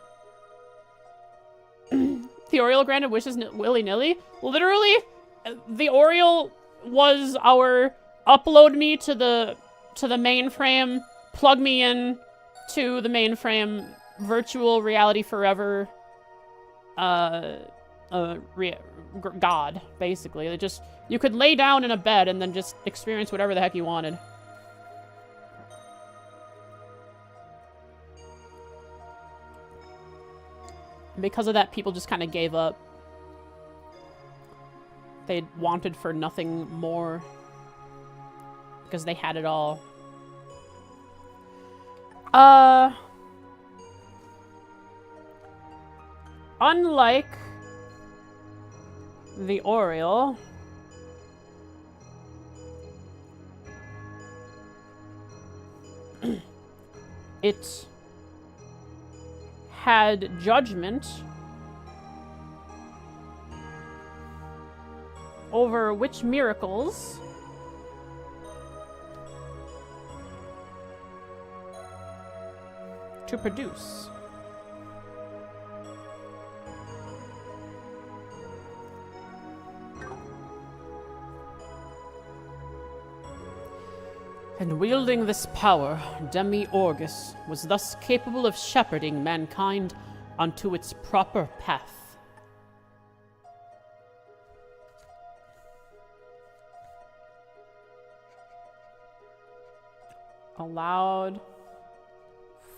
The Oriole granted wishes willy-nilly. Literally, the Oriole was our upload me to the mainframe, plug me in to the mainframe, virtual reality forever, god, basically. It just, you could lay down in a bed and then just experience whatever the heck you wanted. And because of that, people just kind of gave up. They wanted for nothing more, because they had it all. Unlike the Oriole, it had judgment over which miracles to produce. And wielding this power, Demi-Orgus was thus capable of shepherding mankind onto its proper path. Allowed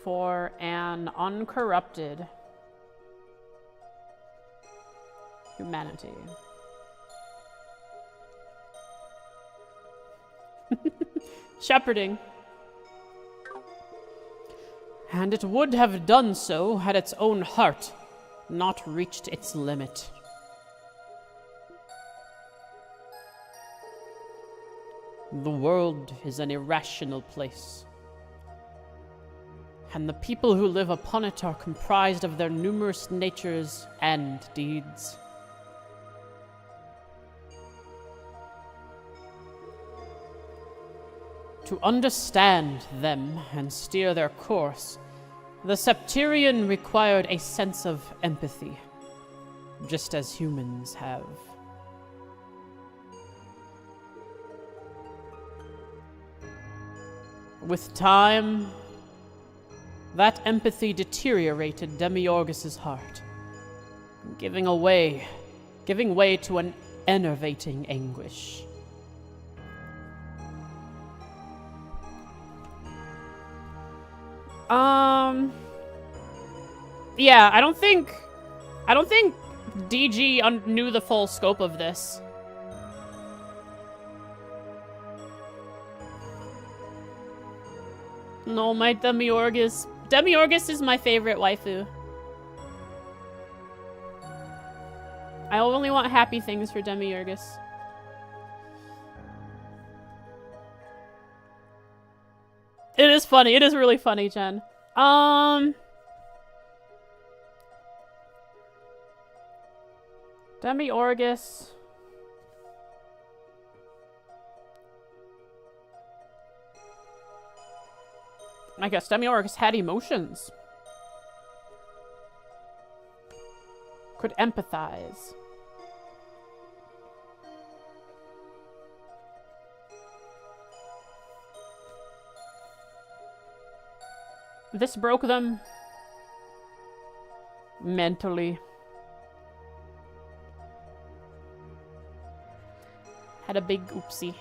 for an uncorrupted humanity. Shepherding. And it would have done so had its own heart not reached its limit. The world is an irrational place, and the people who live upon it are comprised of their numerous natures and deeds. To understand them and steer their course, the Septarian required a sense of empathy, just as humans have. With time, that empathy deteriorated Demi-Orgus's heart, giving way to an enervating anguish. Yeah, I don't think DG knew the full scope of this. No, my Demi-Orgus. Demi-Orgus is my favorite waifu. I only want happy things for Demi-Orgus. It is funny. It is really funny, Jen. Demi-Orgus. I guess Demi-Orgus had emotions. Could empathize. This broke them mentally. Had a big oopsie.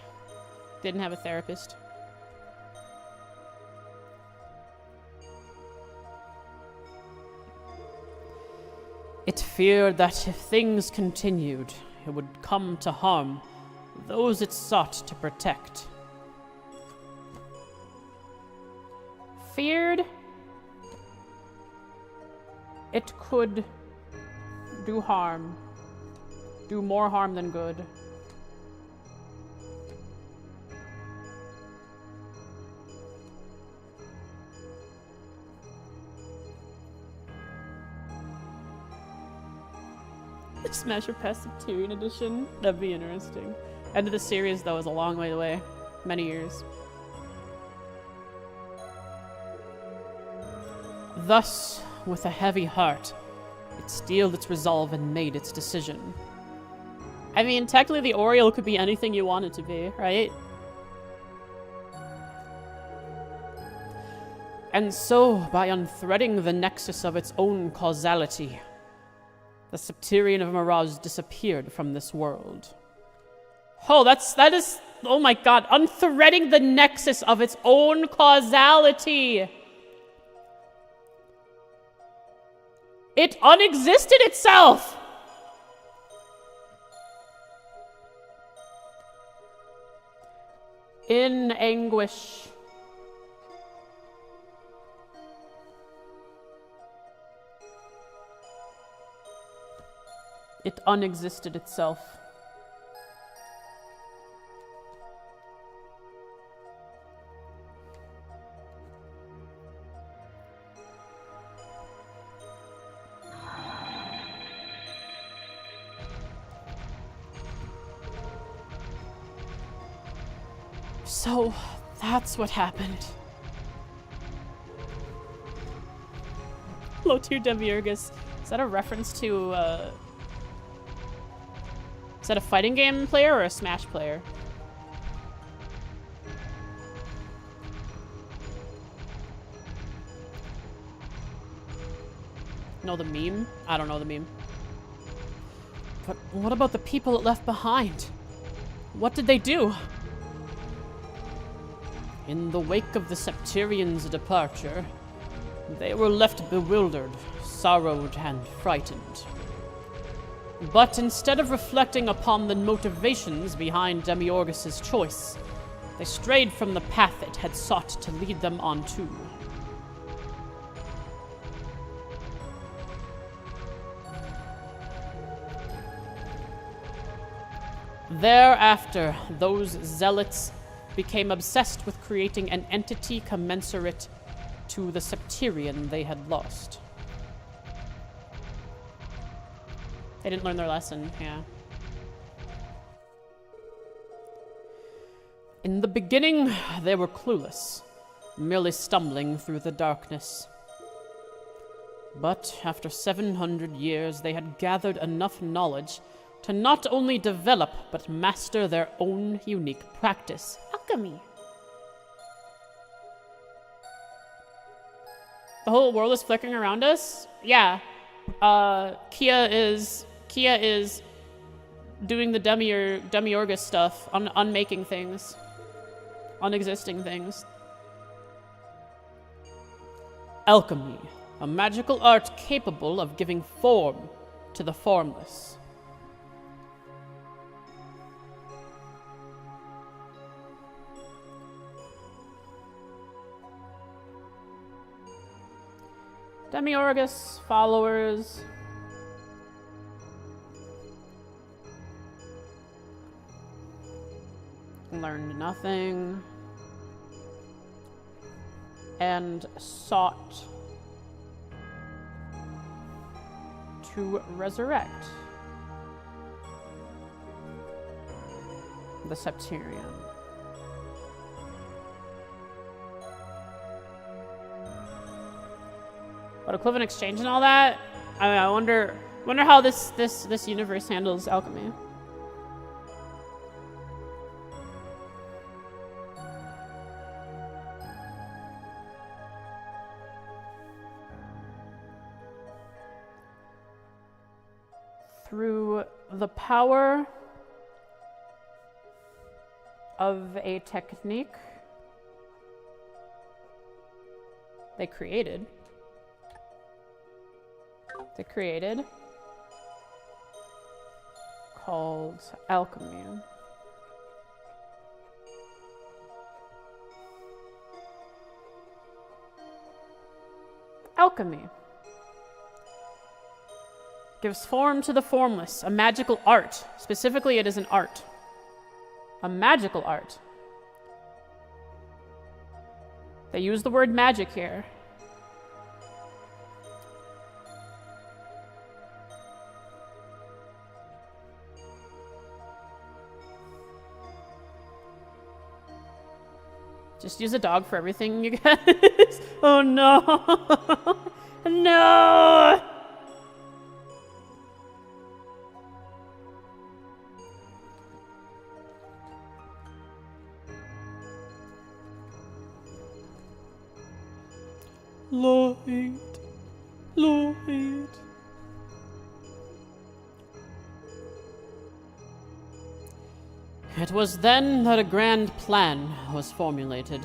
Didn't have a therapist. It feared that if things continued, it would come to harm those it sought to protect. Feared it could do harm. Do more harm than good. Smash or Pass Septirian Edition. That'd be interesting. End of the series, though, is a long way away. Many years. Thus, with a heavy heart, it steeled its resolve and made its decision. I mean, technically the Oriole could be anything you want it to be, right? And so, by unthreading the nexus of its own causality, the Septirian of Mirage disappeared from this world. Oh, that is, oh my god, unthreading the nexus of its own causality. It unexisted itself! In anguish. It unexisted itself. So, that's what happened. Low tier Demiurgus. Is that a reference to, is that a fighting game player or a Smash player? Know the meme? I don't know the meme. But what about the people it left behind? What did they do? In the wake of the Septirians' departure, they were left bewildered, sorrowed, and frightened. But instead of reflecting upon the motivations behind Demiurgus' choice, they strayed from the path it had sought to lead them onto. Thereafter, those zealots became obsessed with creating an entity commensurate to the Septirian they had lost. They didn't learn their lesson, yeah. In the beginning, they were clueless, merely stumbling through the darkness. But after 700 years, they had gathered enough knowledge to not only develop, but master their own unique practice, alchemy. The whole world is flickering around us? Yeah. Kia is doing the Demiurgus stuff, unmaking things. Unexisting things. Alchemy, a magical art capable of giving form to the formless. Demiurgus followers. Learned nothing. And sought to resurrect the Septirian. But equivalent exchange and all that? I wonder how this universe handles alchemy. Through the power of a technique they created called alchemy. Alchemy gives form to the formless, a magical art. Specifically, it is an art. A magical art. They use the word magic here. Just use a dog for everything, you guys. Oh no. No. Lloyd. Lloyd. It was then that a grand plan was formulated.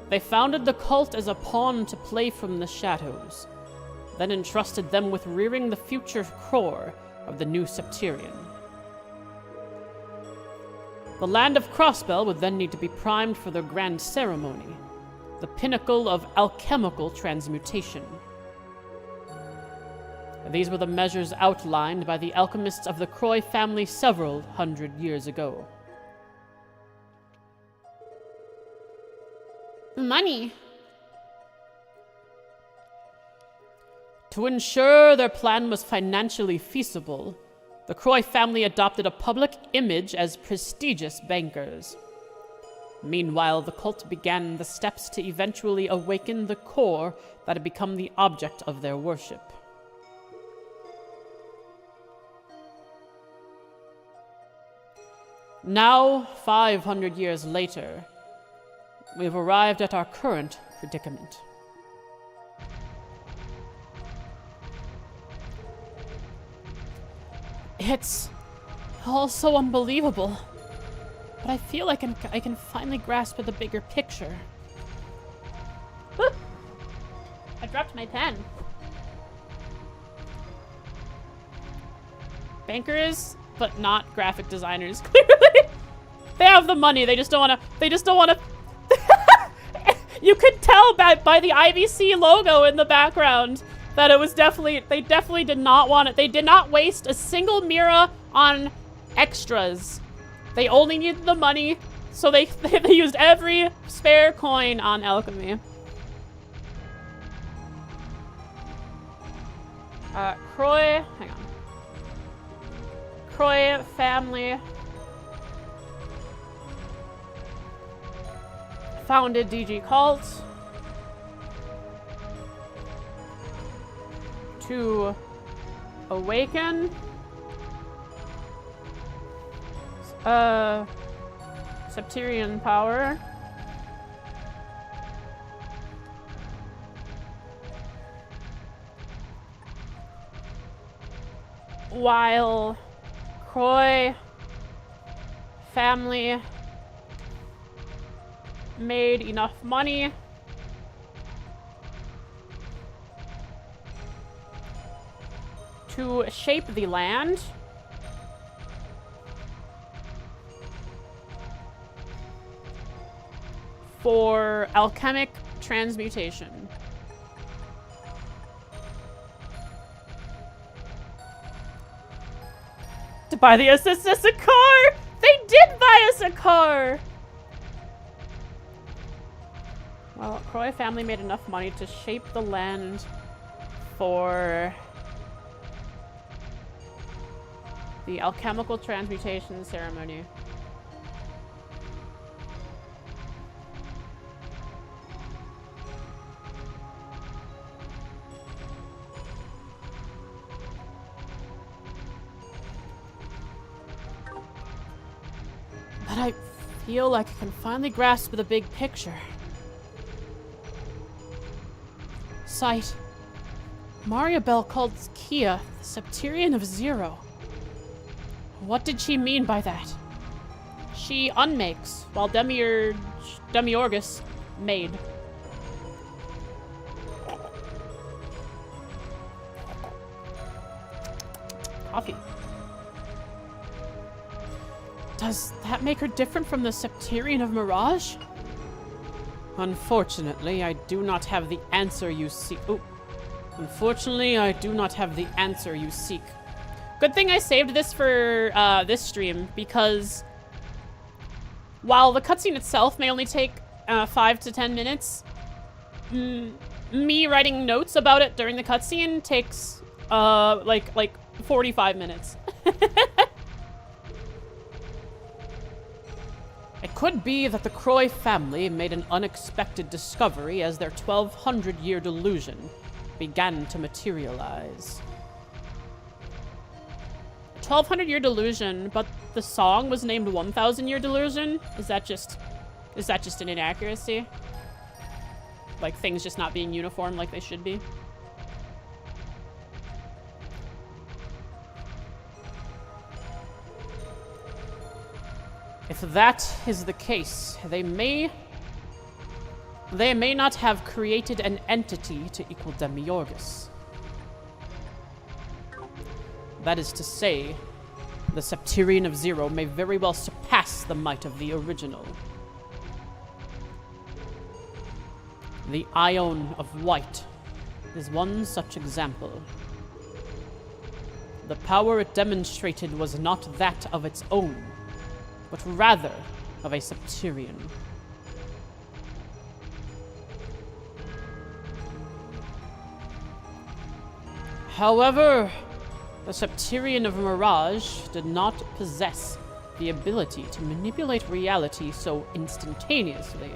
They founded the cult as a pawn to play from the shadows, then entrusted them with rearing the future core of the new Septirian. The land of Crossbell would then need to be primed for the grand ceremony, the pinnacle of alchemical transmutation. These were the measures outlined by the alchemists of the Croy family several hundred years ago. Money. To ensure their plan was financially feasible, the Croy family adopted a public image as prestigious bankers. Meanwhile, the cult began the steps to eventually awaken the core that had become the object of their worship. Now, 500 years later, we've arrived at our current predicament. It's all so unbelievable, but I feel like I can finally grasp the bigger picture. I dropped my pen. Bankers, but not graphic designers, clearly. They have the money, they just don't wanna You could tell by the IVC logo in the background that it was they definitely did not want it. They did not waste a single mira on extras. They only needed the money, so they used every spare coin on alchemy. Croy, hang on. Croy family founded DG Cult to awaken Septirian power while Croy family made enough money to shape the land for alchemic transmutation. To buy the SS a car! They did buy us a car! Well, Croy family made enough money to shape the land for the alchemical transmutation ceremony. But I feel like I can finally grasp the big picture. Sight. Mariabelle called Kia the Septirian of Zero. What did she mean by that? She unmakes, while Demiurgus made. Coffee. Does that make her different from the Septirian of Mirage? Unfortunately, I do not have the answer you seek. Oh. Unfortunately, I do not have the answer you seek. Good thing I saved this for this stream, because while the cutscene itself may only take 5 to 10 minutes, me writing notes about it during the cutscene takes like 45 minutes. It could be that the Croy family made an unexpected discovery as their 1200-year delusion began to materialize. 1200-year delusion, but the song was named 1000-year delusion? Is that just an inaccuracy? Like things just not being uniform like they should be? If that is the case, they may not have created an entity to equal Demiurgus. That is to say, the Septirian of Zero may very well surpass the might of the original. The Ion of White is one such example. The power it demonstrated was not that of its own, but rather of a Septirian. However, the Septirian of Mirage did not possess the ability to manipulate reality so instantaneously.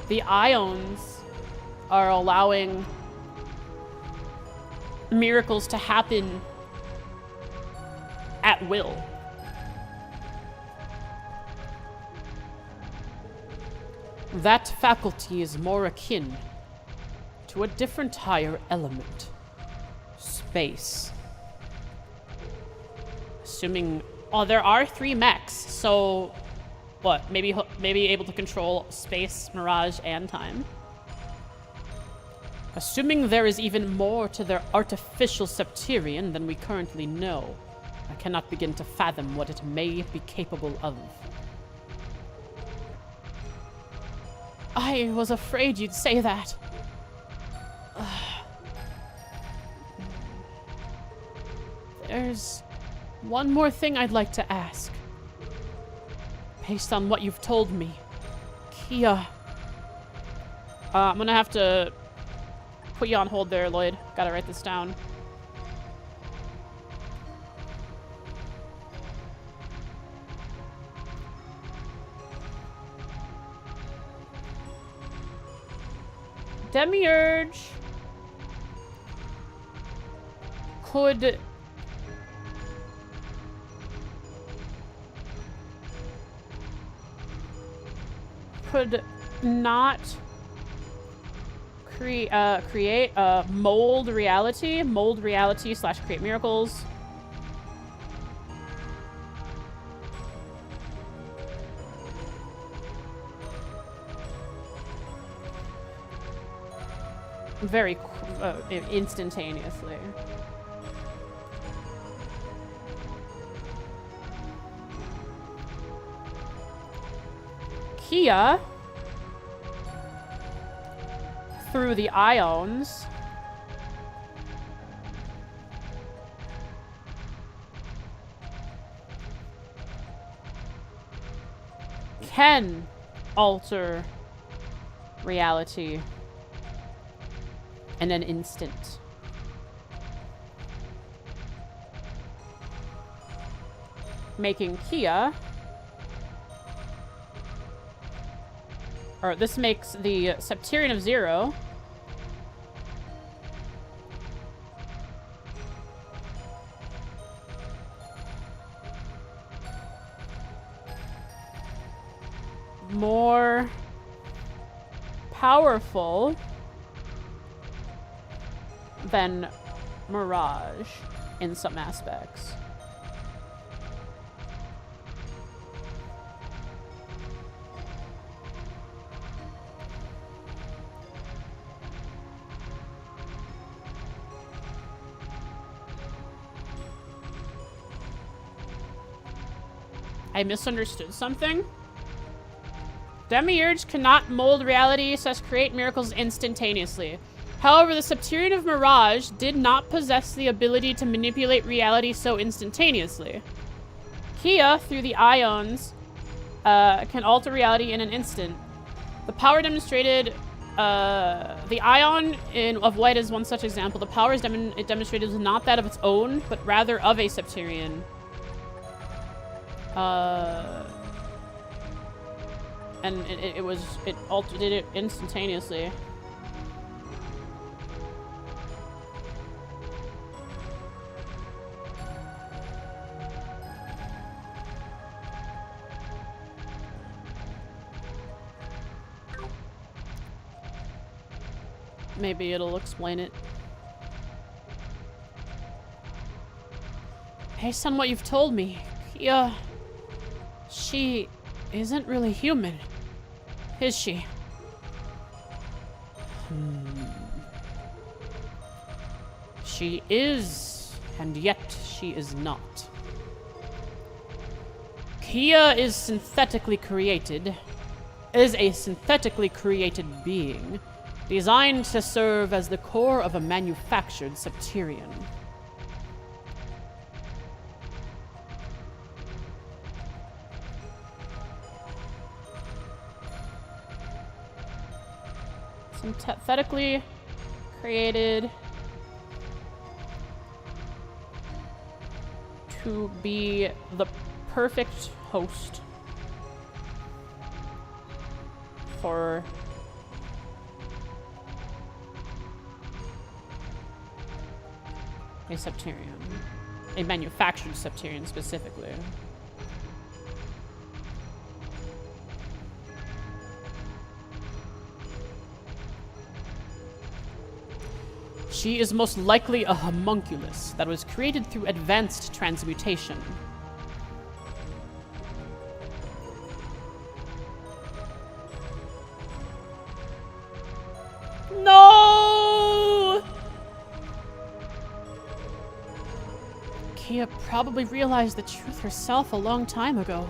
The Ions are allowing miracles to happen at will. That faculty is more akin to a different higher element. Space. Assuming... Oh, there are 3 mechs, so... What? Maybe able to control space, mirage, and time? Assuming there is even more to their artificial Septirian than we currently know, I cannot begin to fathom what it may be capable of. I was afraid you'd say that. There's one more thing I'd like to ask. Based on what you've told me, Kia. I'm gonna have to put you on hold there, Lloyd. Gotta write this down. Demiurge could not mold reality slash create miracles. Very instantaneously. Kia, through the Ions, can alter reality in an instant. Making Kia... Or this makes the Septirian of Zero more powerful than Mirage in some aspects. I misunderstood something. Demiurge cannot mold reality, thus create miracles instantaneously. However, the Septirian of Mirage did not possess the ability to manipulate reality so instantaneously. Kia, through the Ions, can alter reality in an instant. The power demonstrated... the Ion of White is one such example. The power it demonstrated was not that of its own, but rather of a Septirian. And it altered it instantaneously. Maybe it'll explain it. Based on what you've told me, Kia, she isn't really human, is she? She is, and yet she is not. Kia is a synthetically created being, designed to serve as the core of a manufactured Septirian. Synthetically created to be the perfect host for a Septirian. A manufactured Septirian specifically. She is most likely a homunculus that was created through advanced transmutation. No! Kia probably realized the truth herself a long time ago.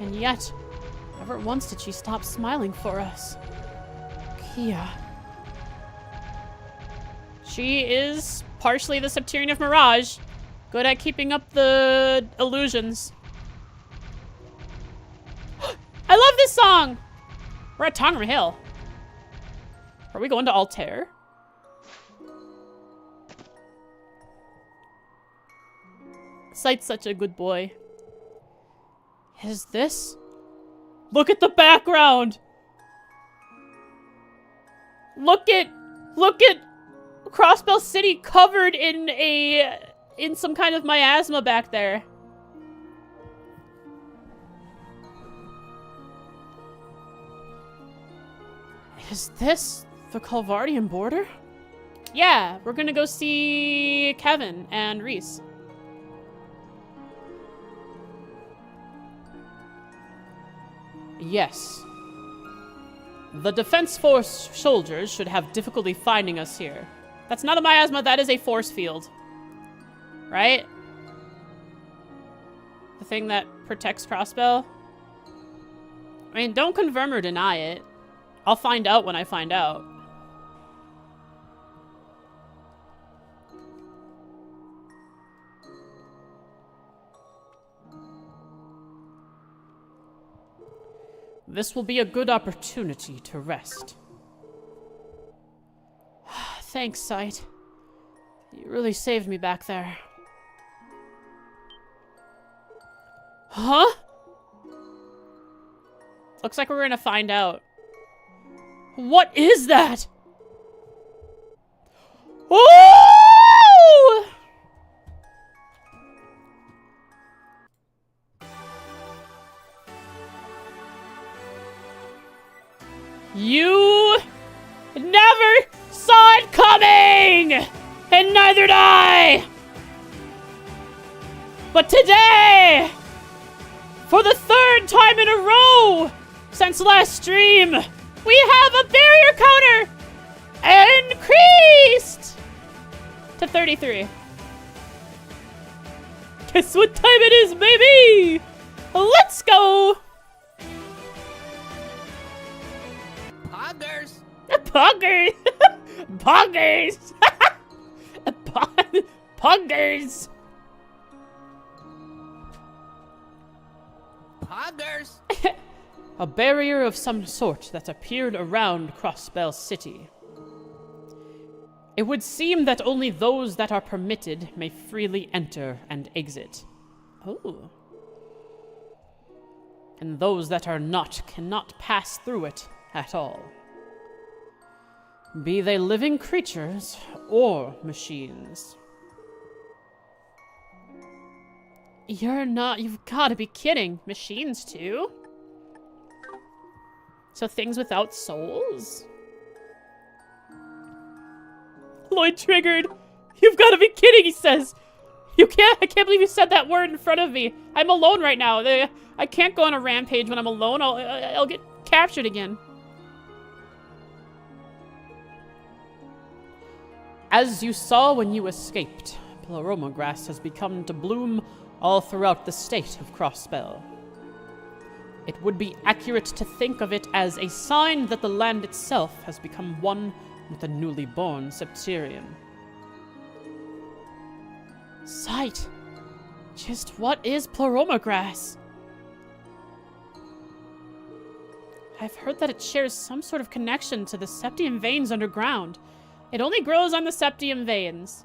And yet, never once did she stop smiling for us. Kia. She is partially the Septirian of Mirage. Good at keeping up the illusions. I love this song! We're at Tongram Hill. Are we going to Altair? Sight's such a good boy. Is this? Look at the background! Look at Crossbell City covered in some kind of miasma back there. Is this the Calvardian border? Yeah, we're gonna go see Kevin and Reese. Yes. The Defense Force soldiers should have difficulty finding us here. That's not a miasma, that is a force field. Right? The thing that protects Crossbell? I mean, don't confirm or deny it. I'll find out when I find out. This will be a good opportunity to rest. Thanks, Sight. You really saved me back there. Huh? Looks like we're gonna find out. What is that? Oh! You never saw it coming! And neither did I! But today, for the third time in a row since last stream, we have a barrier counter increased to 33. Guess what time it is, baby? Let's go! Poggers! Poggers! Poggers! Poggers! Poggers! A barrier of some sort that appeared around Crossbell City. It would seem that only those that are permitted may freely enter and exit. Oh. and those that are not cannot pass through it at all. Be they living creatures or machines. You've gotta be kidding. Machines too? So things without souls? Lloyd triggered. You've gotta be kidding, he says. I can't believe you said that word in front of me. I'm alone right now. I can't go on a rampage when I'm alone. I'll get captured again. As you saw when you escaped, Pleroma grass has begun to bloom all throughout the state of Crossbell. It would be accurate to think of it as a sign that the land itself has become one with the newly born Septirian. Sight. Just what is Pleroma grass? I've heard that it shares some sort of connection to the Septium veins underground. It only grows on the Septium veins.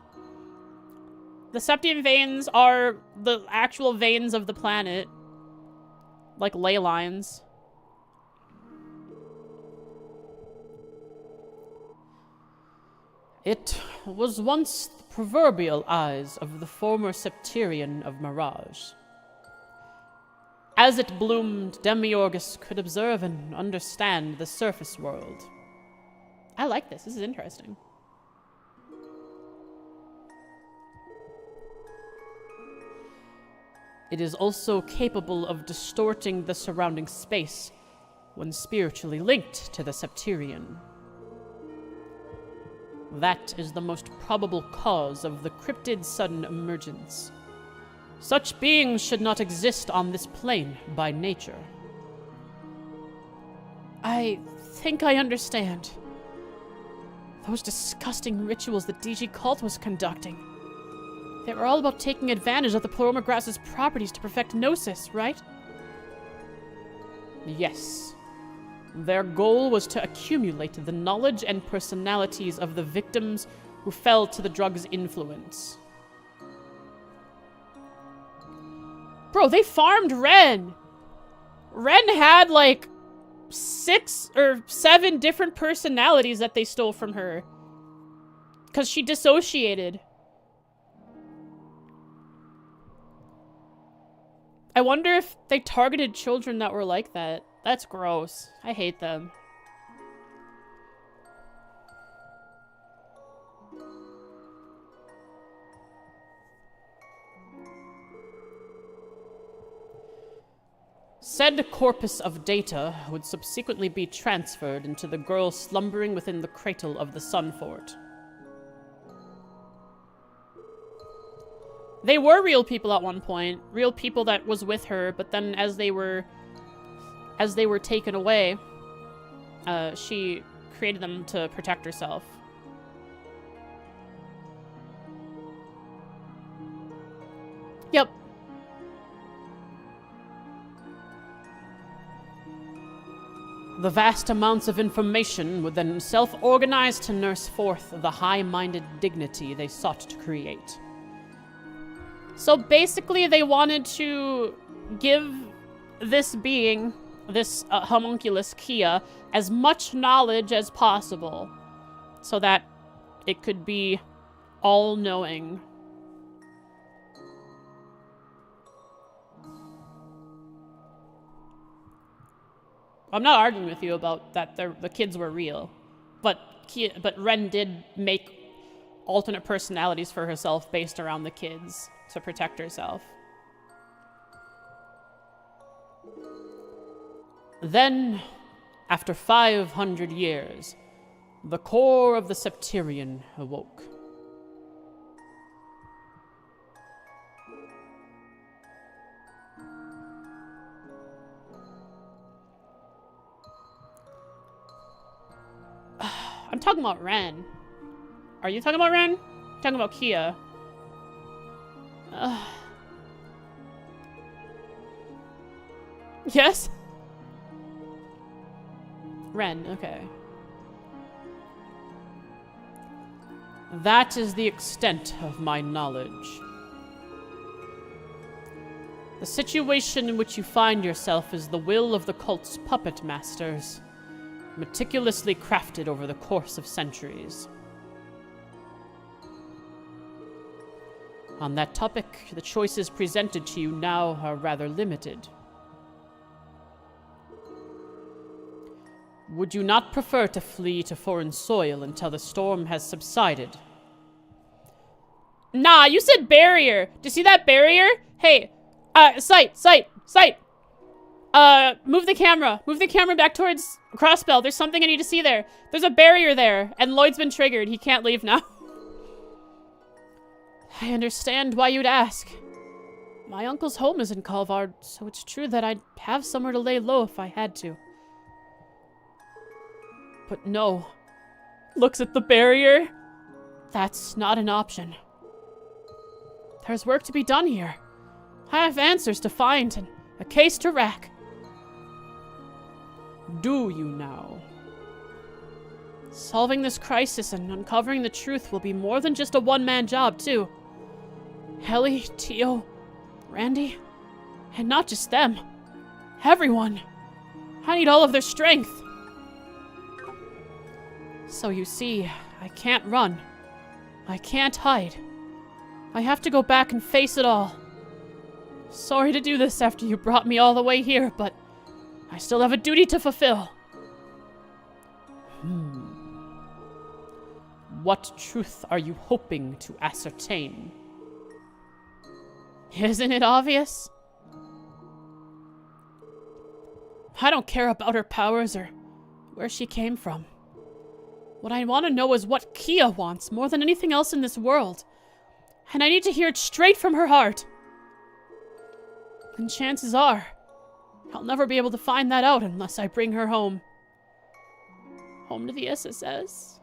The Septium veins are the actual veins of the planet. Like ley lines. It was once the proverbial eyes of the former Septirian of Mirage. As it bloomed, Demiurgus could observe and understand the surface world. I like this. This is interesting. It is also capable of distorting the surrounding space when spiritually linked to the Septirian. That is the most probable cause of the cryptid's sudden emergence. Such beings should not exist on this plane by nature. I think I understand. Those disgusting rituals the DG cult was conducting. They were all about taking advantage of the Pleroma grass's properties to perfect Gnosis, right? Yes. Their goal was to accumulate the knowledge and personalities of the victims who fell to the drug's influence. Bro, they farmed Ren! Ren had, like, 6 or 7 different personalities that they stole from her. Because she dissociated. I wonder if they targeted children that were like that. That's gross. I hate them. Said corpus of data would subsequently be transferred into the girl slumbering within the cradle of the Sun Fort. They were real people at one point. Real people that was with her, but then as they were taken away, she created them to protect herself. Yep. The vast amounts of information would then self-organize to nurse forth the high-minded dignity they sought to create. So basically they wanted to give this being, this homunculus Kia, as much knowledge as possible so that it could be all-knowing. I'm not arguing with you about that the kids were real, but Ren did make alternate personalities for herself based around the kids to protect herself. Then, after 500 years, the core of the Septirian awoke. I'm talking about Ren. Are you talking about Ren? I'm talking about Kia. Yes? Ren, okay. That is the extent of my knowledge. The situation in which you find yourself is the will of the cult's puppet masters, meticulously crafted over the course of centuries. On that topic, the choices presented to you now are rather limited. Would you not prefer to flee to foreign soil until the storm has subsided? Nah, you said barrier. Do you see that barrier? Hey, sight. Move the camera. Move the camera back towards Crossbell. There's something I need to see there. There's a barrier there, and Lloyd's been triggered. He can't leave now. I understand why you'd ask. My uncle's home is in Kalvard, so it's true that I'd have somewhere to lay low if I had to. But no. Looks at the barrier. That's not an option. There's work to be done here. I have answers to find and a case to rack. Do you now? Solving this crisis and uncovering the truth will be more than just a one-man job, too. Helly, Tio, Randy, and not just them. Everyone. I need all of their strength. So you see, I can't run. I can't hide. I have to go back and face it all. Sorry to do this after you brought me all the way here, but I still have a duty to fulfill. What truth are you hoping to ascertain? Isn't it obvious? I don't care about her powers or where she came from. What I want to know is what Kia wants more than anything else in this world. And I need to hear it straight from her heart. And chances are, I'll never be able to find that out unless I bring her home. Home to the SSS?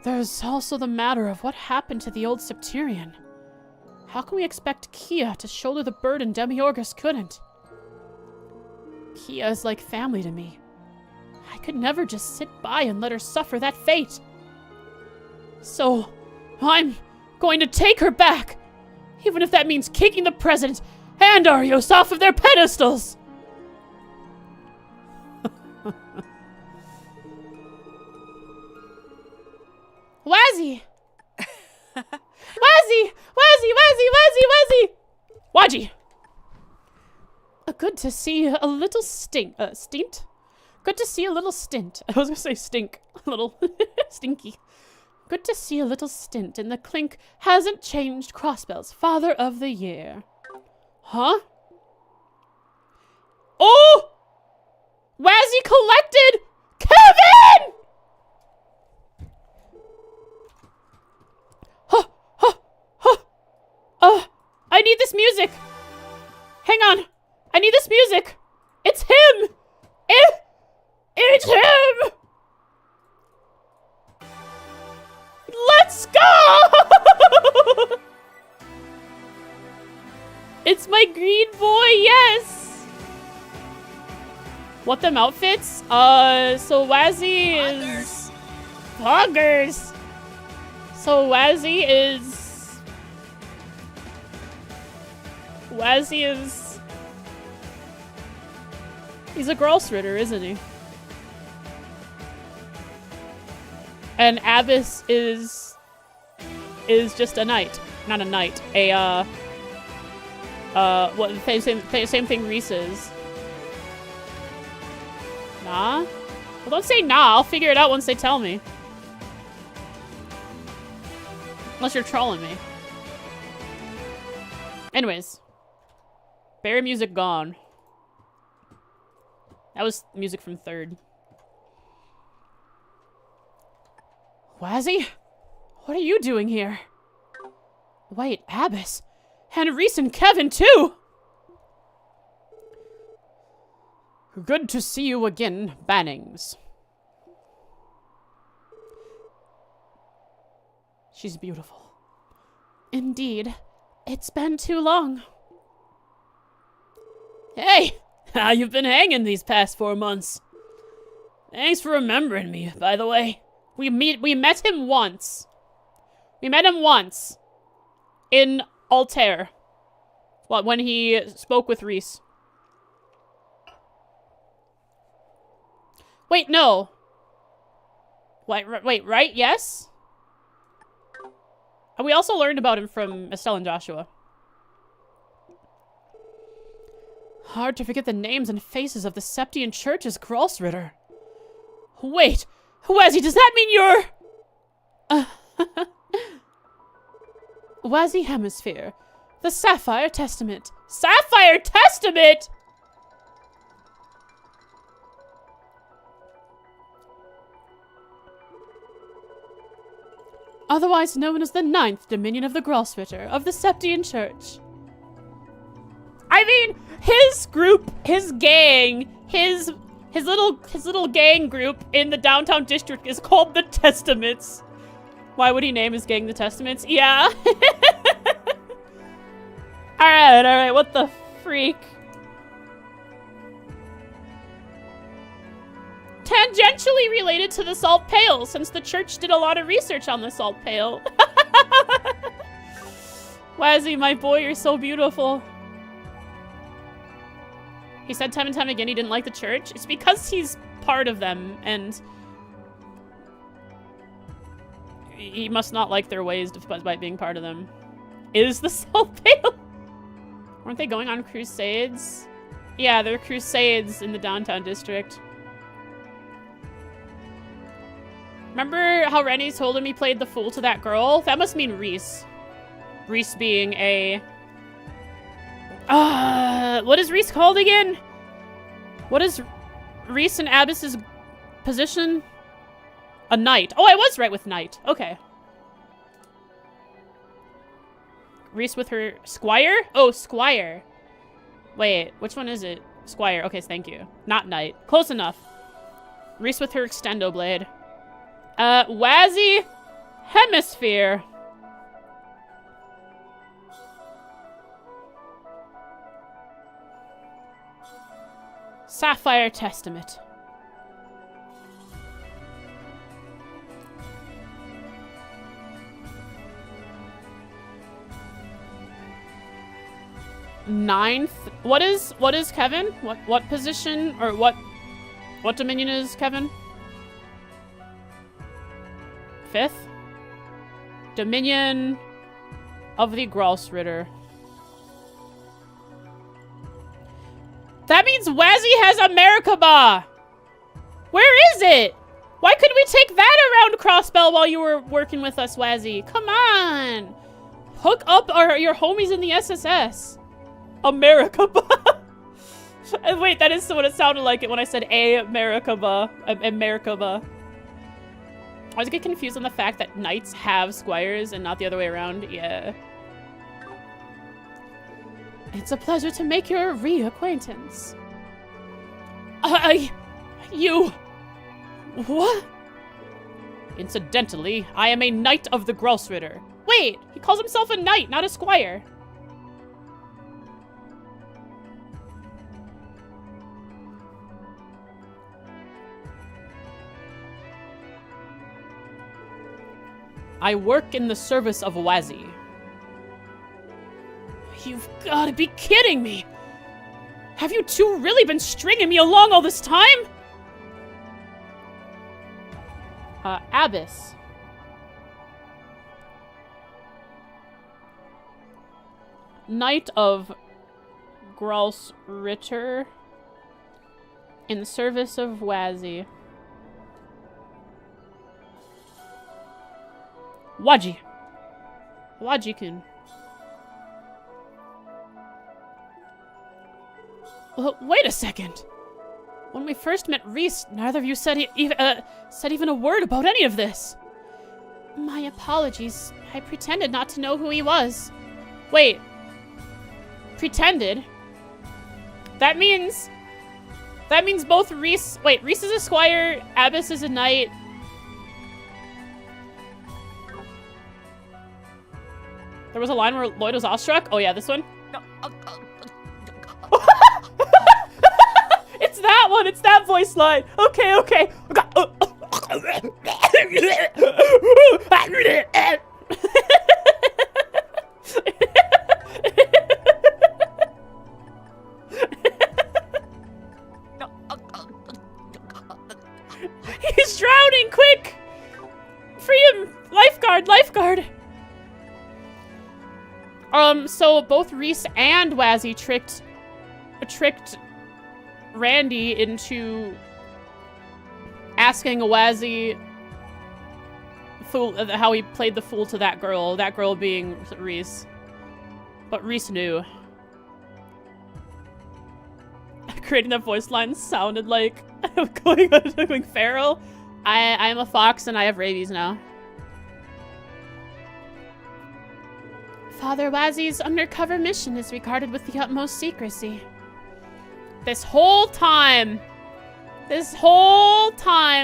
There's also the matter of what happened to the old Septurian. How can we expect Kia to shoulder the burden Demiurgus couldn't? Kia is like family to me. I could never just sit by and let her suffer that fate. So, I'm going to take her back, even if that means kicking the president and Arios off of their pedestals! Wazzy! Wazzy! Wazzy! Waji! Good to see a little stint. Good to see a little stint. I was gonna say stink. A little stinky. Good to see a little stint in the clink hasn't changed Crossbell's Father of the Year. Huh? Oh! Wazzy collected! Kevin! I need this music. Hang on. I need this music. It's him. It's him. Let's go. It's my green boy. Yes. What them outfits? So Wazzy is Poggers. So Wazzy is he's a Grolsritter, isn't he? And Abyss is just a knight. Not a knight. What same thing Reese is. Nah? Well, don't say nah, I'll figure it out once they tell me. Unless you're trolling me. Anyways. Barry music gone. That was music from third. Wazzy? What are you doing here? Wait, Abyss? And Reese and Kevin, too! Good to see you again, Bannings. She's beautiful. Indeed. It's been too long. Hey! How you've been hanging these past 4 months. Thanks for remembering me, by the way. We met him once. We met him once. In Altair. Well, when he spoke with Reese. Wait, no. Wait, right? Yes? And we also learned about him from Estelle and Joshua. Hard to forget the names and faces of the Septian Church's Grolsritter. Wait, Wazzy, does that mean you're... Wazzy Hemisphere. The Sapphire Testament. Sapphire Testament?! Otherwise known as the 9th Dominion of the Grolsritter of the Septian Church. I mean, his group, his gang, his little gang group in the downtown district is called the Testaments. Why would he name his gang the Testaments? Yeah. Alright, what the freak? Tangentially related to the Salt Pail, since the church did a lot of research on the Salt Pail. Wazzy, my boy, you're so beautiful. He said time and time again he didn't like the church. It's because he's part of them, and he must not like their ways despite being part of them. Is the Salt Pail? Weren't they going on crusades? Yeah, they're crusades in the downtown district. Remember how Rennie told him he played the fool to that girl? That must mean Reese. Reese being a... what is Reese called again? What is Reese and Abbas's position? A knight. Oh, I was right with knight. Okay. Reese with her squire? Oh, squire. Wait, which one is it? Squire. Okay, thank you. Not knight. Close enough. Reese with her extendo blade. Wazzy Hemisphere. Sapphire Testament. Ninth. What is Kevin? What position or what dominion is Kevin? 5th? Dominion of the Grolsritter. That means Wazzy has a Merkaba! Where is it? Why couldn't we take that around Crossbell while you were working with us, Wazzy? Come on! Hook up your homies in the SSS. A Merkaba. Wait, that is what it sounded like it when I said a Merkaba. A Merkaba. I always get confused on the fact that knights have squires and not the other way around. Yeah. It's a pleasure to make your reacquaintance. You... What? Incidentally, I am a knight of the Grolsritter. Wait, he calls himself a knight, not a squire. I work in the service of Wazzy. You've got to be kidding me! Have you two really been stringing me along all this time? Abbas. Knight of Grolsritter. In the service of Wazzy. Wajikun. Well, wait a second. When we first met Reese, neither of you said even a word about any of this. My apologies. I pretended not to know who he was. Wait. Pretended? That means both Reese... Wait, Reese is a squire, Abbas is a knight. There was a line where Lloyd was awestruck. Oh yeah, this one. It's that one. It's that voice line. Okay. lifeguard. So both Reese and Wazzy tricked Randy into asking Wazzy how he played the fool to that girl being Reese. But Reese knew. Creating that voice line sounded like going feral. I am a fox and I have rabies now. Father Wazzy's undercover mission is regarded with the utmost secrecy. This whole time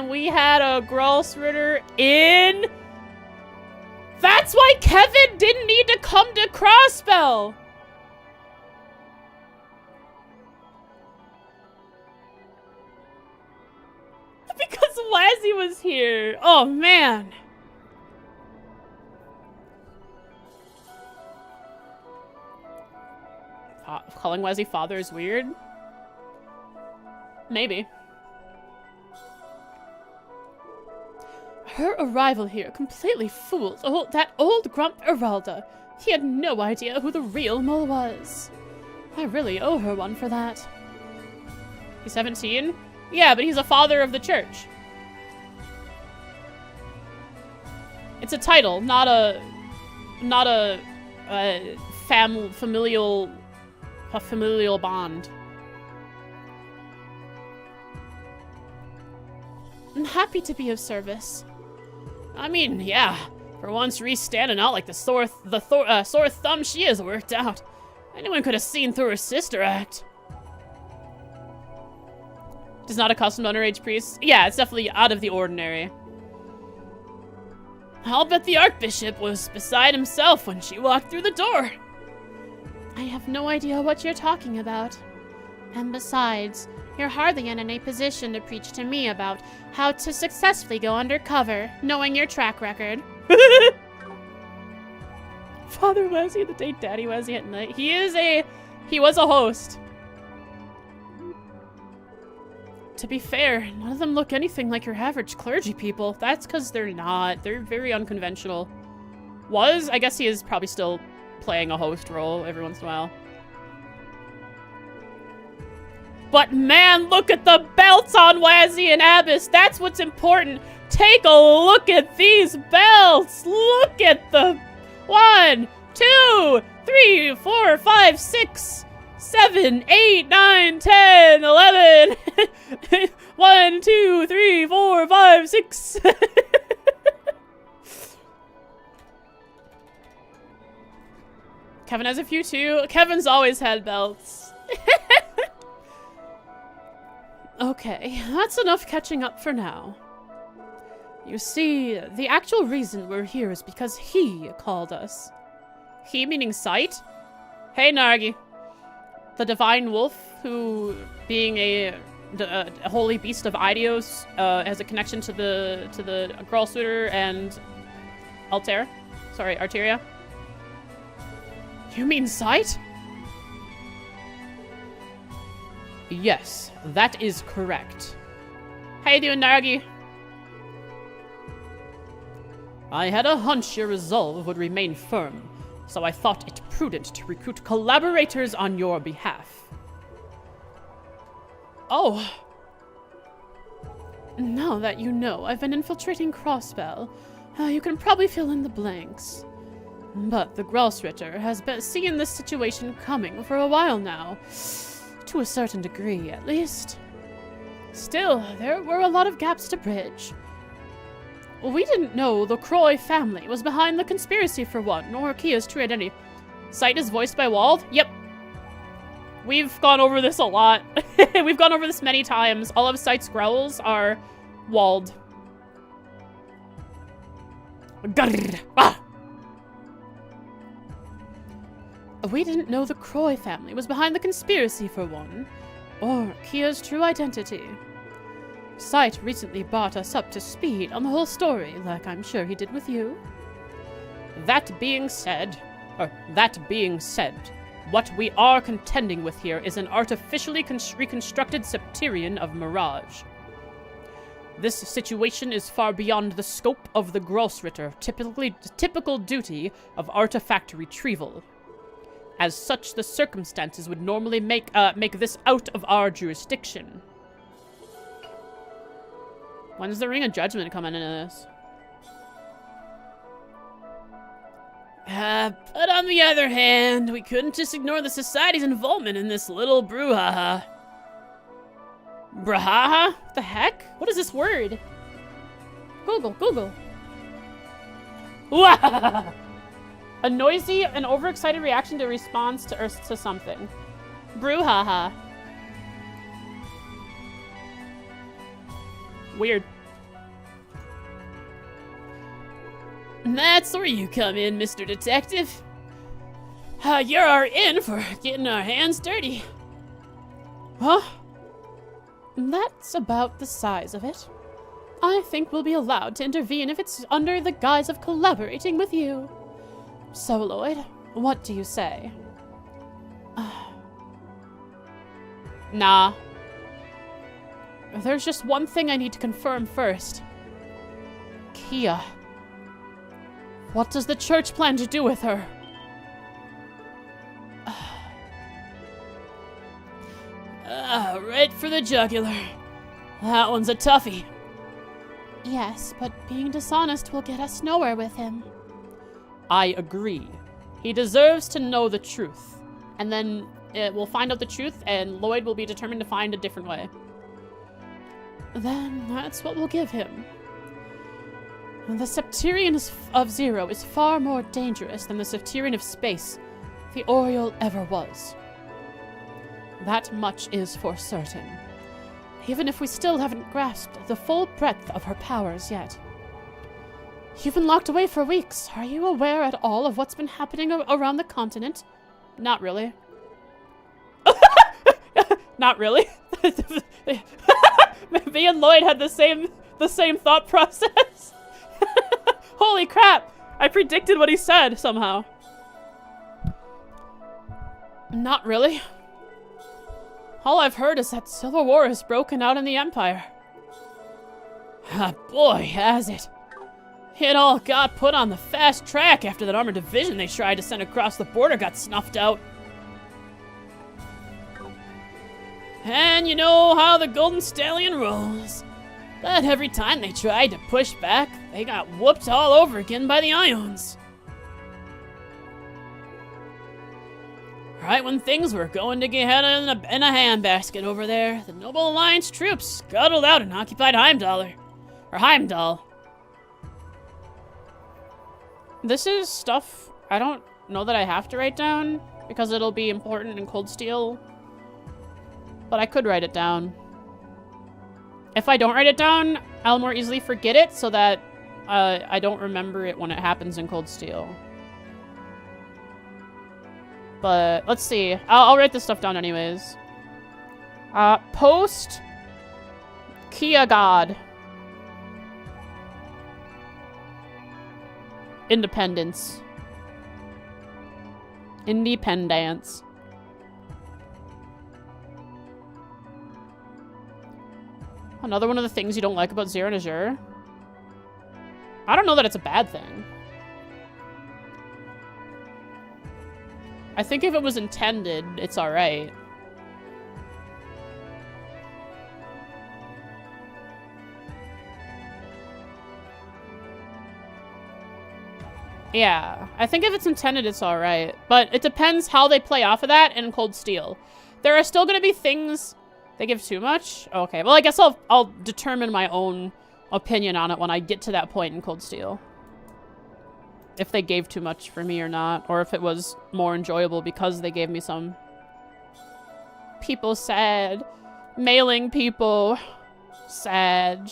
we had a Grolsritter in. That's why Kevin didn't need to come to Crossbell. Because Wazzy was here. Oh, man. Calling Wazzy father is weird? Maybe. Her arrival here completely fooled that old grump Eralda. He had no idea who the real mole was. I really owe her one for that. He's 17? Yeah, but he's a father of the church. It's a title, not a familial bond. I'm happy to be of service. I mean, yeah. For once, Reese standing out like the sore thumb she has worked out. Anyone could have seen through her sister act. Does not accustomed to underage priests? Yeah, it's definitely out of the ordinary. I'll bet the Archbishop was beside himself when she walked through the door. I have no idea what you're talking about. And besides, you're hardly in any position to preach to me about how to successfully go undercover, knowing your track record. Father Wazzy, the day Daddy Wazzy at night. He was a host. To be fair, none of them look anything like your average clergy people. That's because they're not. They're very unconventional. I guess he is probably still playing a host role every once in a while. But man, look at the belts on Wazzy and Abyss. That's what's important. Take a look at these belts. Look at the 1, 2, 3, 4, 5, 6, 7, 8, 9, 10, 11. 1, 2, 3, 4, 5, 6. Kevin has a few too. Kevin's always had belts. Okay, that's enough catching up for now. You see, the actual reason we're here is because he called us. He meaning Sight? Hey, Nargi. The divine wolf, who, being a holy beast of Idios, has a connection to the Grolsritter and Arteria. You mean Sight? Yes, that is correct. How you doing, Nargi? I had a hunch your resolve would remain firm, so I thought it prudent to recruit collaborators on your behalf. Oh. Now that you know I've been infiltrating Crossbell, you can probably fill in the blanks. But the Grolsritter has been seeing this situation coming for a while now. To a certain degree, at least. Still, there were a lot of gaps to bridge. We didn't know the Croy family was behind the conspiracy for one, nor Kia's true identity. Sight is voiced by Wald? Yep. We've gone over this a lot. We've gone over this many times. All of Sight's growls are Wald. Grrr. Ah! We didn't know the Croy family was behind the conspiracy for one, or Kia's true identity. Sight recently brought us up to speed on the whole story, like I'm sure he did with you. That being said, what we are contending with here is an artificially reconstructed Septirian of Mirage. This situation is far beyond the scope of the Grossritter, typical duty of artifact retrieval. As such, the circumstances would normally make this out of our jurisdiction. When's the Ring of Judgment coming into this? But on the other hand, we couldn't just ignore the society's involvement in this little brouhaha. Brouhaha? What the heck? What is this word? Google. Wah! A noisy and overexcited reaction to response to something. Brouhaha. Weird. That's where you come in, Mr. Detective. You're our in for getting our hands dirty. Huh? That's about the size of it. I think we'll be allowed to intervene if it's under the guise of collaborating with you. So, Lloyd, what do you say? Nah. There's just one thing I need to confirm first. Kia. What does the church plan to do with her? Right for the jugular. That one's a toughie. Yes, but being dishonest will get us nowhere with him. I agree. He deserves to know the truth. And then we'll find out the truth, and Lloyd will be determined to find a different way. Then that's what we'll give him. The Septirian of Zero is far more dangerous than the Septirian of Space the Oriole ever was. That much is for certain, even if we still haven't grasped the full breadth of her powers yet. You've been locked away for weeks. Are you aware at all of what's been happening around the continent? Not really. Not really. Me and Lloyd had the same thought process. Holy crap! I predicted what he said somehow. Not really. All I've heard is that civil war has broken out in the Empire. Boy, has it. It all got put on the fast track after that armored division they tried to send across the border got snuffed out. And you know how the Golden Stallion rolls. But every time they tried to push back, they got whooped all over again by the Ions. Right when things were going to get in a handbasket over there, the Noble Alliance troops scuttled out and occupied Heimdall. This is stuff I don't know that I have to write down, because it'll be important in Cold Steel. But I could write it down. If I don't write it down, I'll more easily forget it, so that I don't remember it when it happens in Cold Steel. But let's see. I'll write this stuff down anyways. Post Kia God. Independence. Independence. Another one of the things you don't like about Zero Azure? I don't know that it's a bad thing. I think if it was intended, it's alright. Yeah, I think if it's intended, it's alright. But it depends how they play off of that in Cold Steel. There are still gonna be things they give too much? Okay, well I guess I'll determine my own opinion on it when I get to that point in Cold Steel. If they gave too much for me or not, or if it was more enjoyable because they gave me some. People sad. Mailing people. Sag.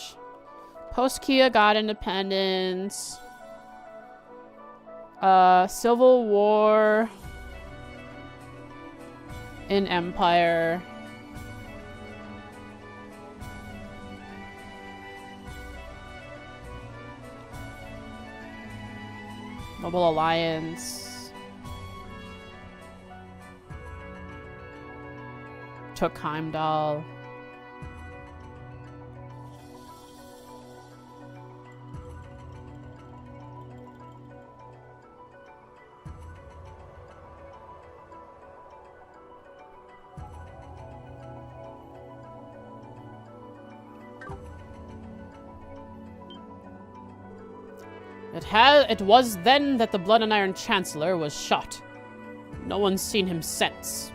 Post-Kia God Independence. Civil War. In Empire. Noble Alliance. Took Heimdall. It was then that the Blood and Iron Chancellor was shot. No one's seen him since.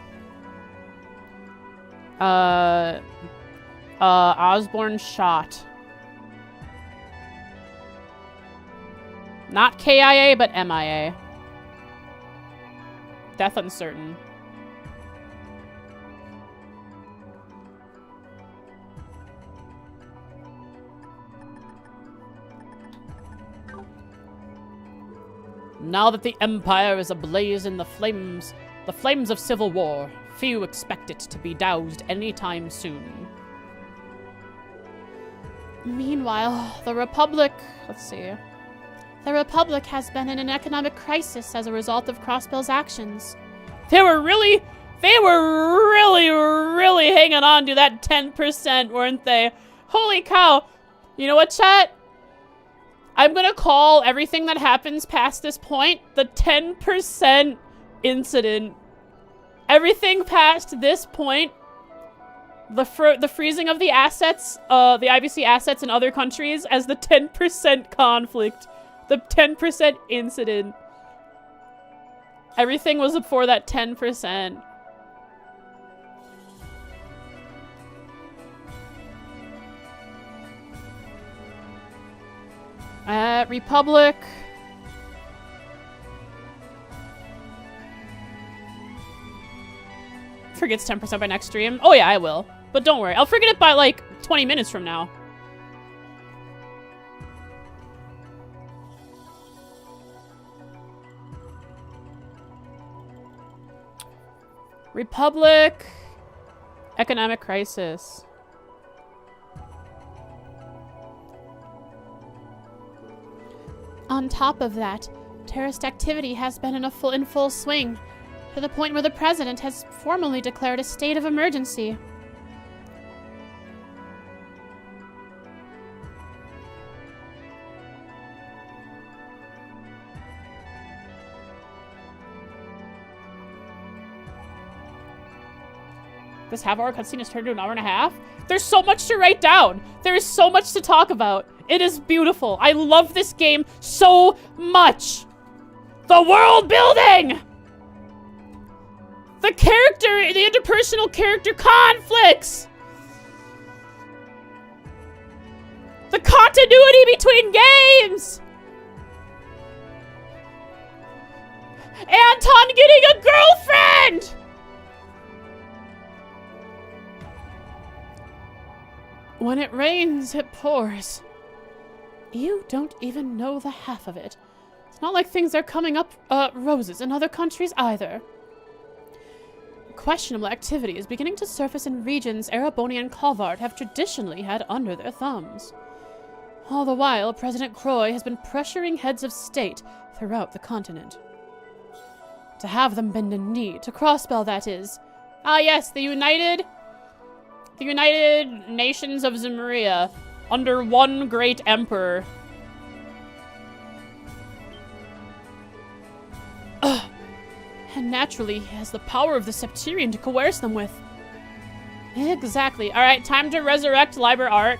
Osborne shot. Not KIA, but MIA. Death uncertain. Now that the Empire is ablaze in the flames of civil war, few expect it to be doused anytime soon. Meanwhile, the Republic... Let's see. The Republic has been in an economic crisis as a result of Crossbell's actions. They were really hanging on to that 10%, weren't they? Holy cow. You know what, chat? I'm gonna call everything that happens past this point the 10% incident. Everything past this point, the freezing of the assets, the IBC assets in other countries as the 10% conflict. The 10% incident. Everything was before that 10%. Republic. Forgets 10% by next stream. Oh yeah, I will. But don't worry. I'll forget it by like 20 minutes from now. Republic. Economic crisis. On top of that, terrorist activity has been in full swing, to the point where the president has formally declared a state of emergency. This half-hour cutscene is turned to an hour and a half? There's so much to write down. There is so much to talk about. It is beautiful. I love this game so much. The world building! The interpersonal character conflicts! The continuity between games! Anton getting a girlfriend! When it rains, it pours. You don't even know the half of it. It's not like things are coming up roses in other countries either. Questionable activity is beginning to surface in regions Ereboni and Kalvard have traditionally had under their thumbs. All the while, President Croy has been pressuring heads of state throughout the continent. To have them bend a knee, to Crossbell that is. Ah yes, the United Nations of Zemuria, under one great emperor. And naturally, he has the power of the Septirian to coerce them with. Exactly. Alright, time to resurrect Liber Arc.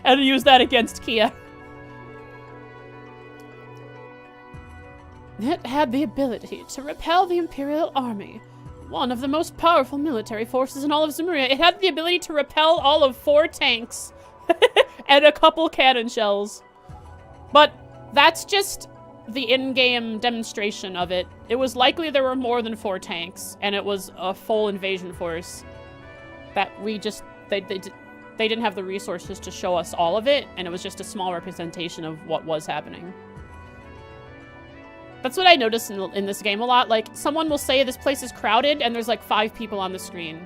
And use that against Kia. It had the ability to repel the Imperial Army. One of the most powerful military forces in all of Zemuria. It had the ability to repel all of 4 tanks. And a couple cannon shells. But that's just the in-game demonstration of it. It was likely there were more than 4 tanks. And it was a full invasion force. That we just... They didn't have the resources to show us all of it. And it was just a small representation of what was happening. That's what I noticed in this game a lot. Like, someone will say this place is crowded and there's like 5 people on the screen.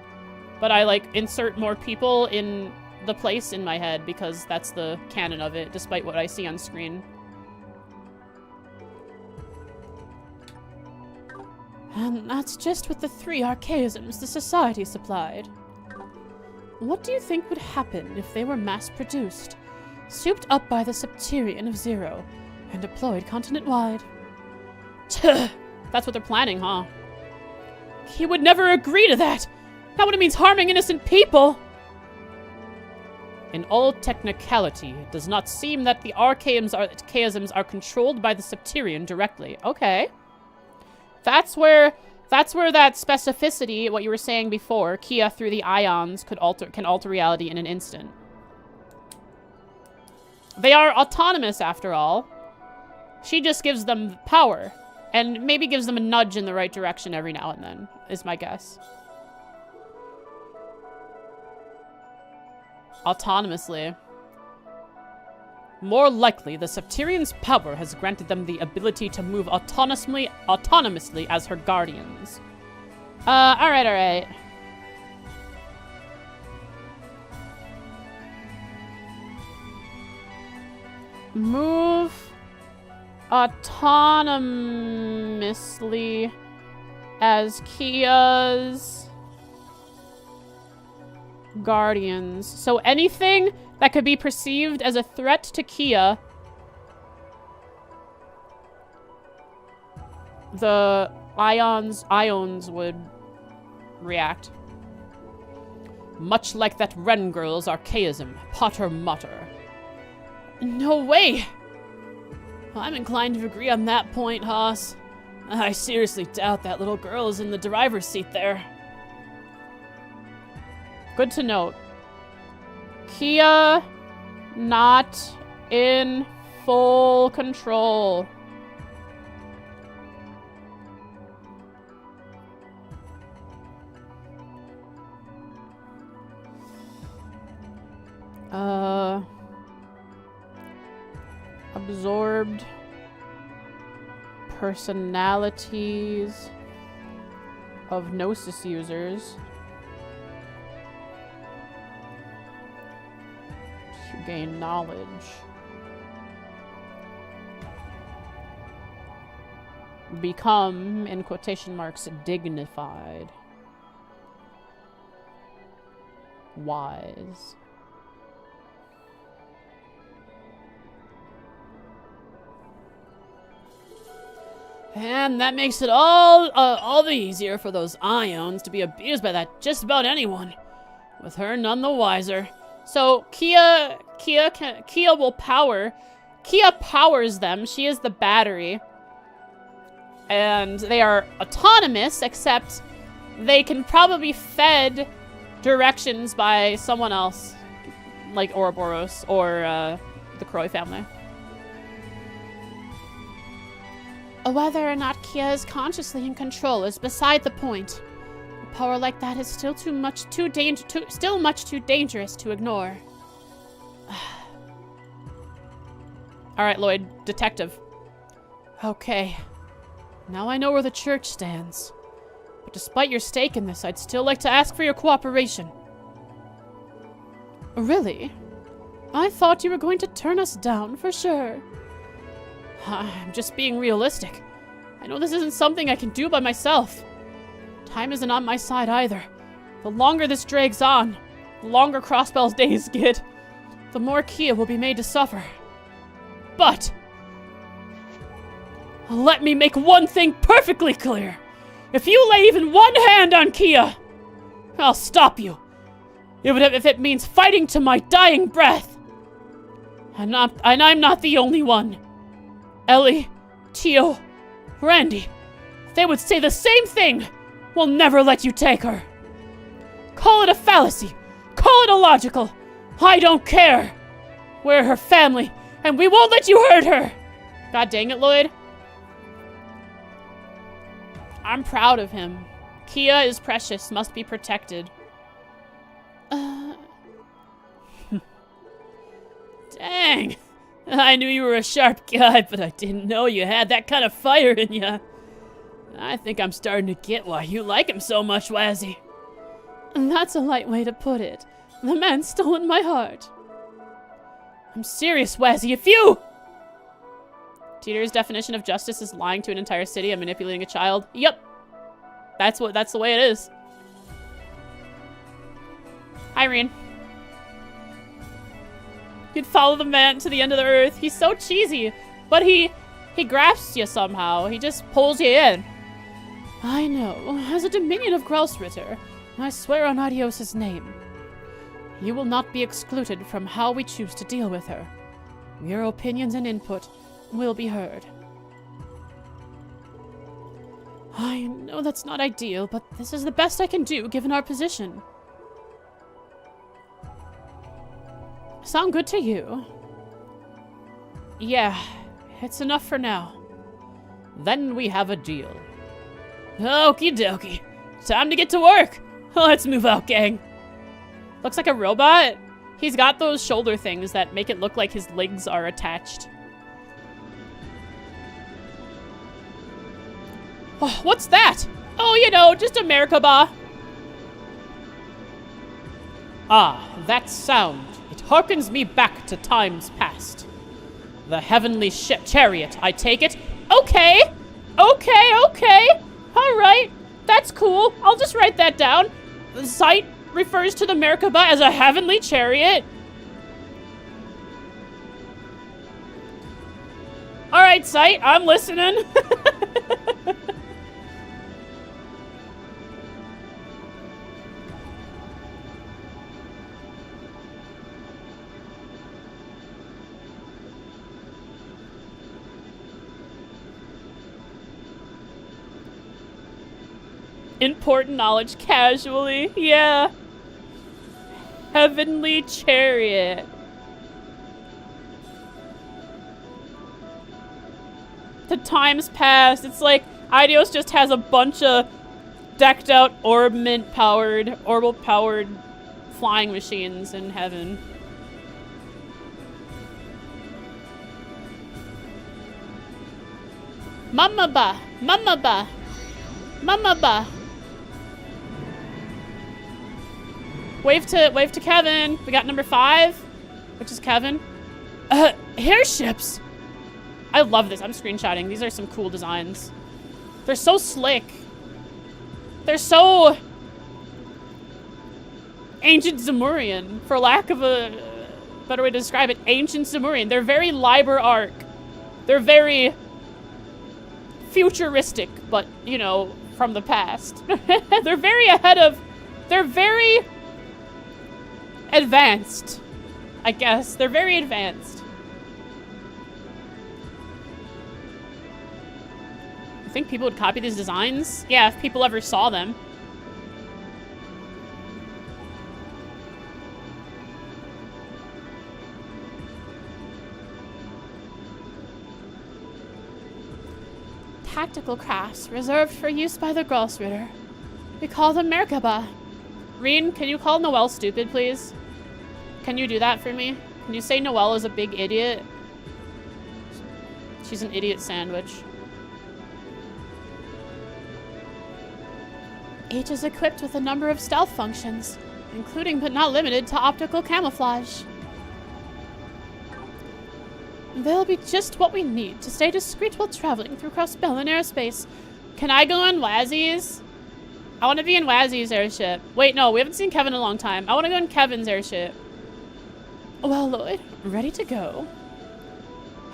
But I like insert more people in the place in my head because that's the canon of it, despite what I see on screen. And that's just with the 3 archaisms the society supplied. What do you think would happen if they were mass-produced, souped up by the Septirian of Zero, and deployed continent-wide? That's what they're planning, huh? He would never agree to that! Not when it means harming innocent people! In all technicality, it does not seem that the archaisms are controlled by the Septirian directly. Okay. That's where that specificity, what you were saying before, Kia through the ions can alter reality in an instant. They are autonomous after all. She just gives them power. And maybe gives them a nudge in the right direction every now and then, is my guess. Autonomously. More likely, the Septirian's power has granted them the ability to move autonomously as her guardians. Alright. Move autonomously as Kia's guardians. So anything that could be perceived as a threat to Kia, the ions would react. Much like that Wren girl's archaism, Potter Mutter. No way! I'm inclined to agree on that point, Haas. I seriously doubt that little girl is in the driver's seat there. Good to note. Kia not in full control. Absorbed personalities of Gnosis users to gain knowledge. Become, in quotation marks, dignified. Wise. And that makes it all the easier for those ions to be abused by that just about anyone. With her none the wiser. So Kia will power. Kia powers them. She is the battery. And they are autonomous, except they can probably be fed directions by someone else. Like Ouroboros or the Croy family. Whether or not Kia is consciously in control is beside the point. A power like that is still much too dangerous to ignore. Alright, Lloyd. Detective. Okay. Now I know where the church stands. But despite your stake in this, I'd still like to ask for your cooperation. Really? I thought you were going to turn us down for sure. I'm just being realistic. I know this isn't something I can do by myself. Time isn't on my side either. The longer this drags on, the longer Crossbell's days get, the more Kia will be made to suffer. But let me make one thing perfectly clear. If you lay even one hand on Kia, I'll stop you. If it means fighting to my dying breath. And I'm not the only one. Ellie, Tio, Randy, they would say the same thing. We'll never let you take her. Call it a fallacy. Call it illogical. I don't care. We're her family, and we won't let you hurt her. God dang it, Lloyd. I'm proud of him. Kia is precious, must be protected. Dang. I knew you were a sharp guy, but I didn't know you had that kind of fire in you. I think I'm starting to get why you like him so much, Wazzy. That's a light way to put it. The man's stolen my heart. I'm serious, Wazzy. If you... Teeter's definition of justice is lying to an entire city and manipulating a child. Yep. That's the way it is. Irene. You'd follow the man to the end of the earth. He's so cheesy, but he grasps you somehow. He just pulls you in. I know. As a dominion of Grelsritter, I swear on Adios's name. You will not be excluded from how we choose to deal with her. Your opinions and input will be heard. I know that's not ideal, but this is the best I can do given our position. Sound good to you? Yeah, it's enough for now. Then we have a deal. Okie dokie. Time to get to work. Let's move out, gang. Looks like a robot. He's got those shoulder things that make it look like his legs are attached. Oh, what's that? Oh, you know, just a Merkaba. Ah, that sound. It harkens me back to times past. The heavenly chariot, I take it. Okay. Okay. All right. That's cool. I'll just write that down. The site refers to the Merkaba as a heavenly chariot. All right, site. I'm listening. Important knowledge casually. Yeah. Heavenly chariot. The times past. It's like Eidos just has a bunch of decked out orbital powered flying machines in heaven. Mama ba. Wave to Kevin. We got number 5, which is Kevin. Airships. I love this. I'm screenshotting. These are some cool designs. They're so slick. They're so ancient Zemurian, for lack of a better way to describe it. Ancient Zemurian. They're very Liber Arc. They're very futuristic, but, you know, from the past. They're very they're very advanced, I guess. They're very advanced. I think people would copy these designs. Yeah, if people ever saw them. Tactical crafts reserved for use by the Grossritter. We call them Merkaba. Reen, can you call Noelle stupid, please? Can you do that for me? Can you say Noelle is a big idiot? She's an idiot sandwich. Each is equipped with a number of stealth functions, including but not limited to optical camouflage. They'll be just what we need to stay discreet while traveling through cross-Bellin airspace. Can I go in Wazzy's? I want to be in Wazzy's airship. Wait, no, we haven't seen Kevin in a long time. I want to go in Kevin's airship. Well, Lloyd, ready to go?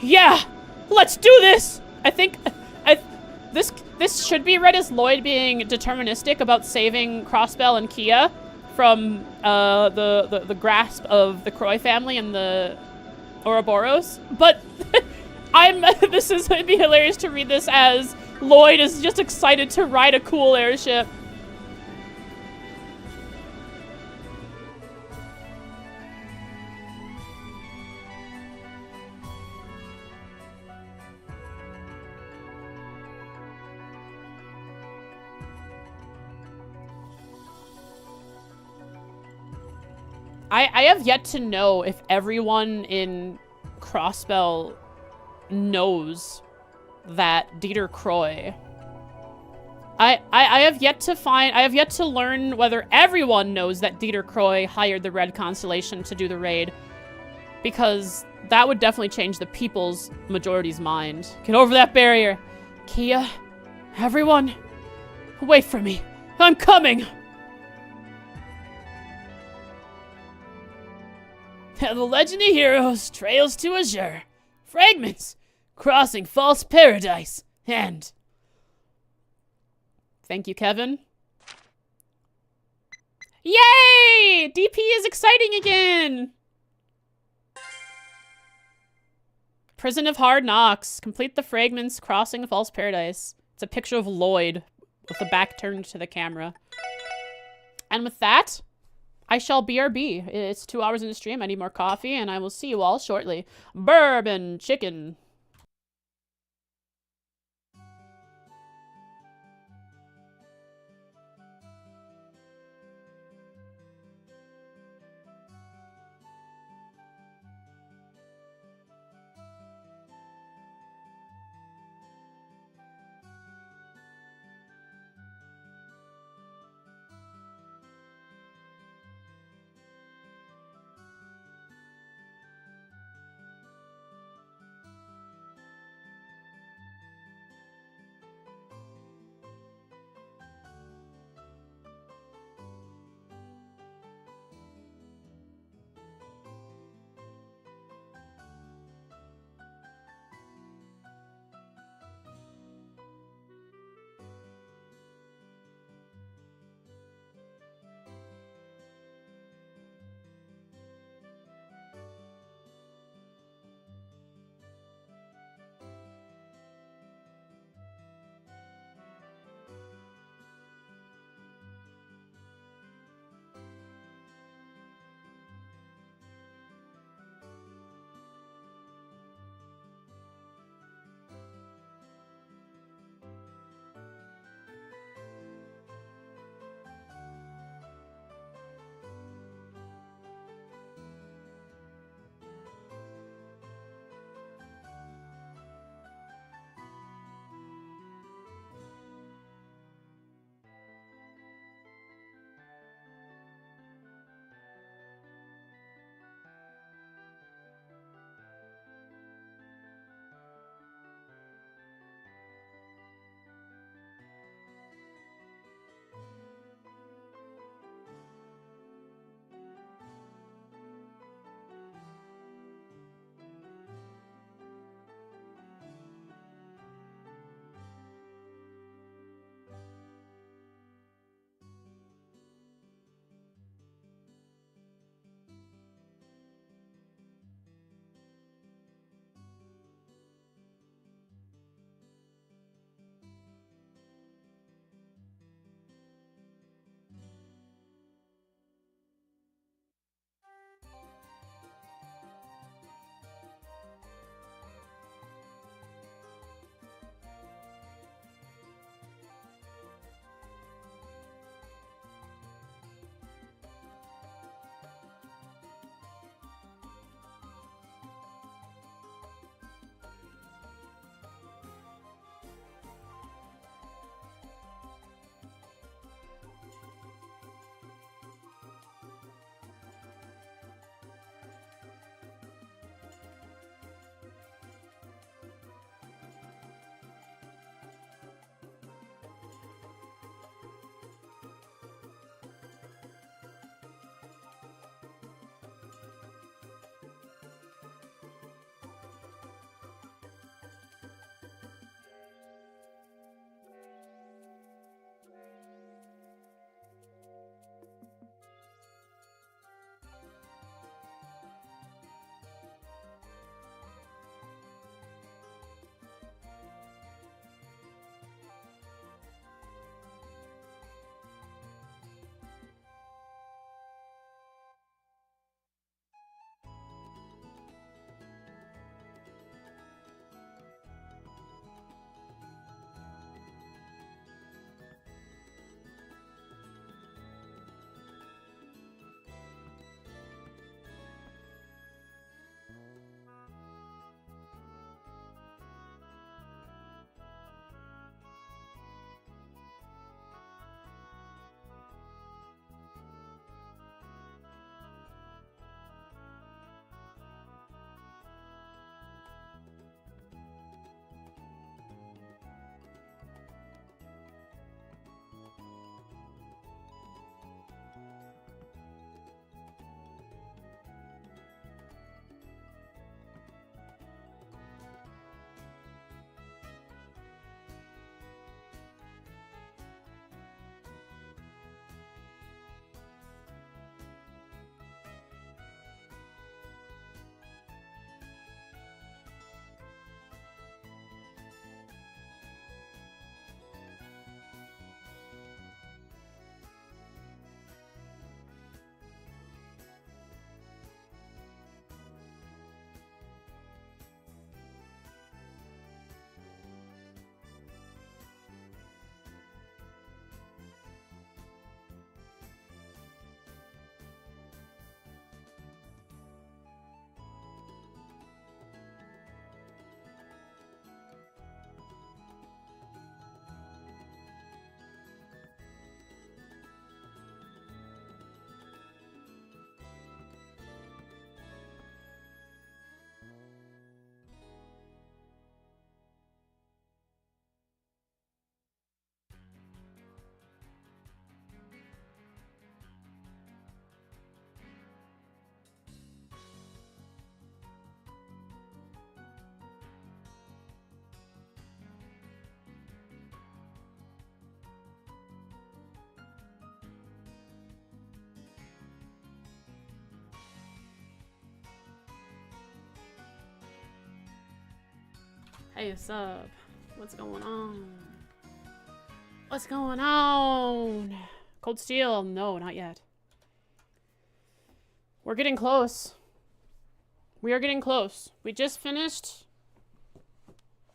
Yeah! Let's do this! I think... This should be read as Lloyd being deterministic about saving Crossbell and Kia from the grasp of the Croy family and the Ouroboros. But it'd be hilarious to read this as Lloyd is just excited to ride a cool airship. I have yet to know if everyone in Crossbell knows that Dieter Croy. I have yet to learn whether everyone knows that Dieter Croy hired the Red Constellation to do the raid, because that would definitely change the people's majority's mind. Get over that barrier. Kia, everyone, wait for me. I'm coming. The Legend of Heroes, Trails to Azure, Fragments, Crossing False Paradise, and... Thank you, Kevin. Yay! DP is exciting again! Prison of Hard Knocks. Complete the fragments crossing False Paradise. It's a picture of Lloyd with the back turned to the camera. And with that, I shall BRB. It's 2 hours in the stream. I need more coffee, and I will see you all shortly. Bourbon chicken. Hey, sub. What's going on? What's going on? Cold Steel? No, not yet. We're getting close. We are getting close. We just finished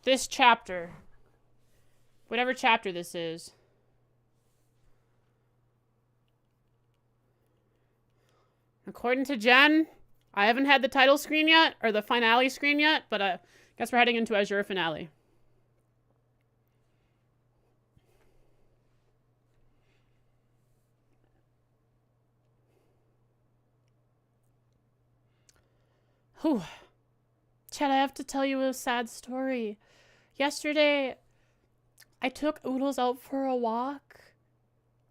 this chapter. Whatever chapter this is. According to Jen, I haven't had the title screen yet, or the finale screen yet, but I guess we're heading into Azure finale. Whew. Chad, I have to tell you a sad story. Yesterday, I took Oodles out for a walk,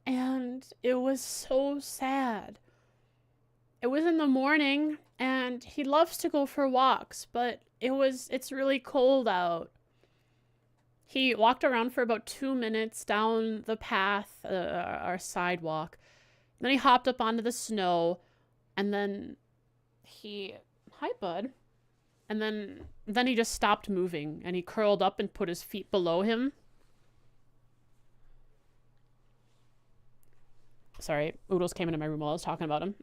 and it was so sad. It was in the morning, and he loves to go for walks, but it's really cold out. He walked around for about 2 minutes down the path, our sidewalk. Then he hopped up onto the snow, and then hi, bud. And then he just stopped moving, and he curled up and put his feet below him. Sorry, Oodles came into my room while I was talking about him.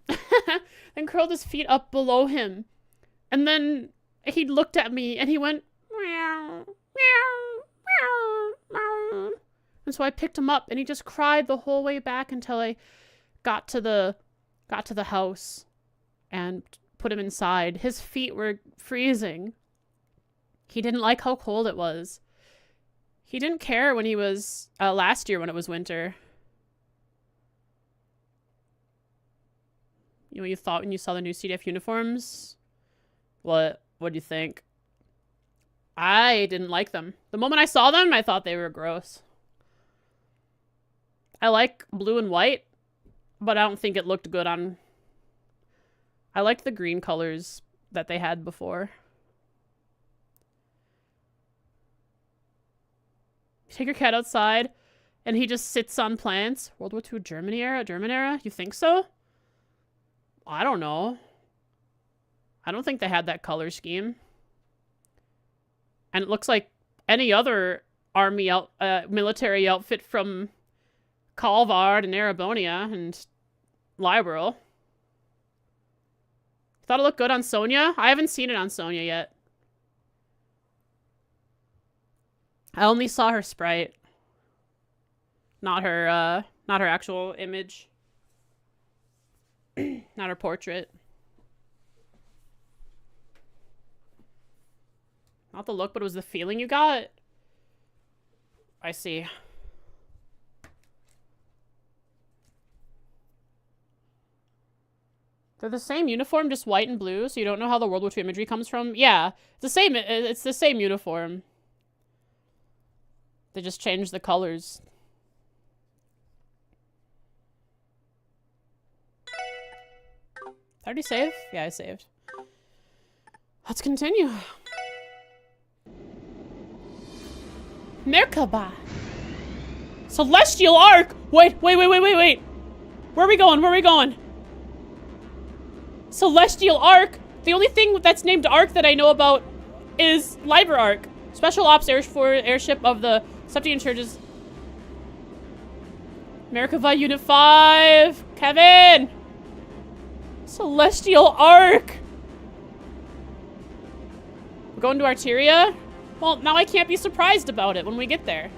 And curled his feet up below him. And then he looked at me, and he went, meow, meow, meow, meow. And so I picked him up, and he just cried the whole way back until I got to the house and put him inside. His feet were freezing. He didn't like how cold it was. He didn't care when he was last year when it was winter. You know what you thought when you saw the new CDF uniforms? What do you think? I didn't like them. The moment I saw them, I thought they were gross. I like blue and white, but I don't think it looked good on... I liked the green colors that they had before. Take your cat outside, and he just sits on plants. World War II German era? You think so? I don't know. I don't think they had that color scheme. And it looks like any other army military outfit from Calvard and Erebonia and Liberal. Thought it looked good on Sonya? I haven't seen it on Sonya yet. I only saw her sprite. Not her actual image. Not her portrait. Not the look, but it was the feeling you got? I see. They're the same uniform, just white and blue, so you don't know how the World War II imagery comes from? Yeah, it's the same uniform. They just changed the colors. Already save? Yeah, I saved. Let's continue. Merkaba. Celestial Arc! Wait. Where are we going? Celestial Arc? The only thing that's named Arc that I know about is Liber Arc. Special Ops airship of the Septian Churches. Merkaba Unit 5! Kevin! Celestial Arc! We're going to Arteria? Well, now I can't be surprised about it when we get there.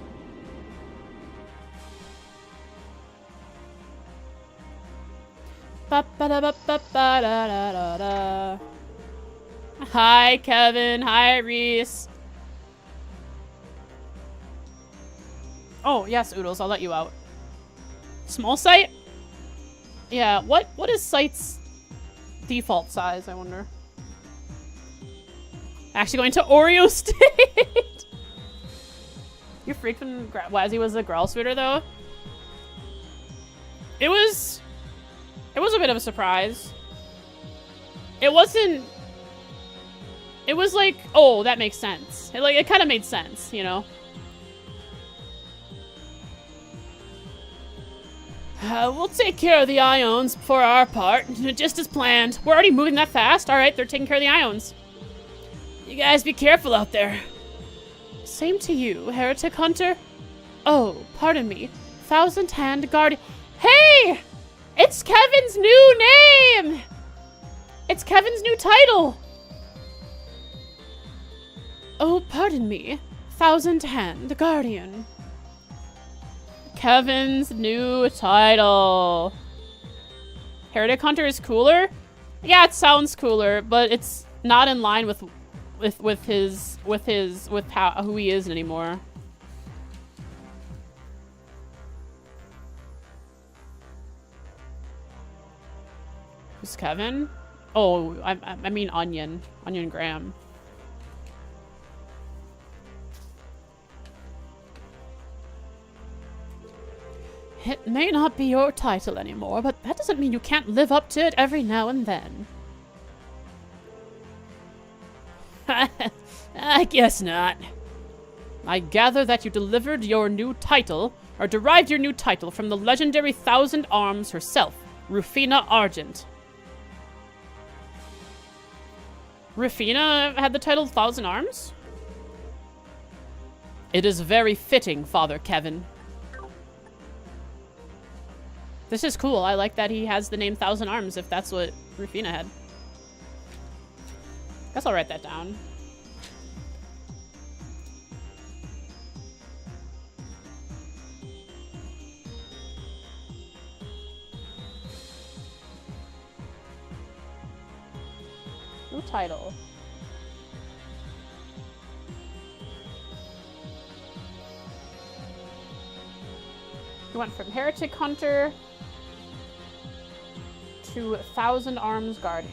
Hi, Kevin. Hi, Reese. Oh, yes, Oodles. I'll let you out. Small site? Yeah, what is site's default size, I wonder? Actually going to Oreo State! You're freaking Wazzy was a Growl Sweeter, though? It was a bit of a surprise. It wasn't... It was like, oh, that makes sense. It kind of made sense, you know? We'll take care of the Ions for our part, just as planned. We're already moving that fast? Alright, they're taking care of the Ions. You guys be careful out there. Same to you, Heretic Hunter. Oh, pardon me. Thousand Hand Guardian. Hey! It's Kevin's new name! It's Kevin's new title! Oh, pardon me. Thousand Hand Guardian. Kevin's new title. Heretic Hunter is cooler? Yeah, it sounds cooler, but it's not in line with who he is anymore. Who's Kevin? Oh, I mean Onion. Onion Graham. It may not be your title anymore, but that doesn't mean you can't live up to it every now and then. I guess not. I gather that you delivered your new title, or derived your new title from the legendary Thousand Arms herself, Rufina Argent. Rufina had the title Thousand Arms? It is very fitting, Father Kevin. This is cool. I like that he has the name Thousand Arms, if that's what Rufina had. Guess I'll write that down. New title. We went from Heretic Hunter to Thousand Arms Guardian.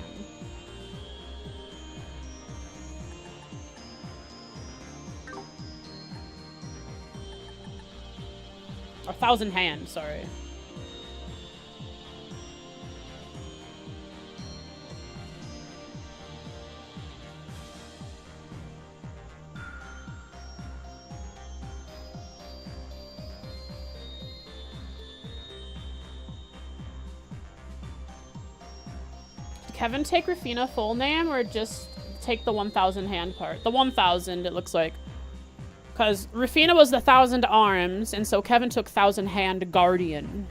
Or Thousand Hand, sorry. Kevin take Rufina full name or just take the 1,000 hand part? The 1,000, it looks like. Because Rufina was the 1,000 arms, and so Kevin took 1,000 hand guardian.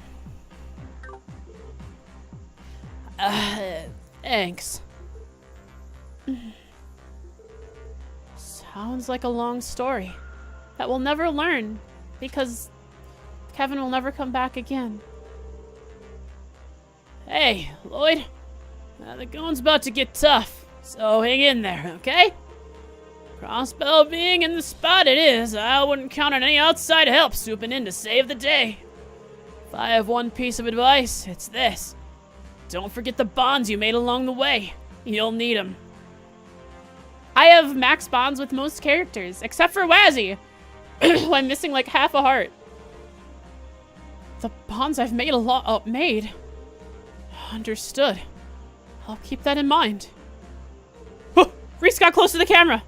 Thanks. Sounds like a long story that we'll never learn because Kevin will never come back again. Hey, Lloyd. The going's about to get tough, so hang in there, okay? Crossbow being in the spot it is, I wouldn't count on any outside help swooping in to save the day. If I have one piece of advice, it's this. Don't forget the bonds you made along the way. You'll need them. I have max bonds with most characters, except for Wazzy, who I'm missing like half a heart. The bonds I've made made. Understood. I'll keep that in mind. Oh, Reese got close to the camera.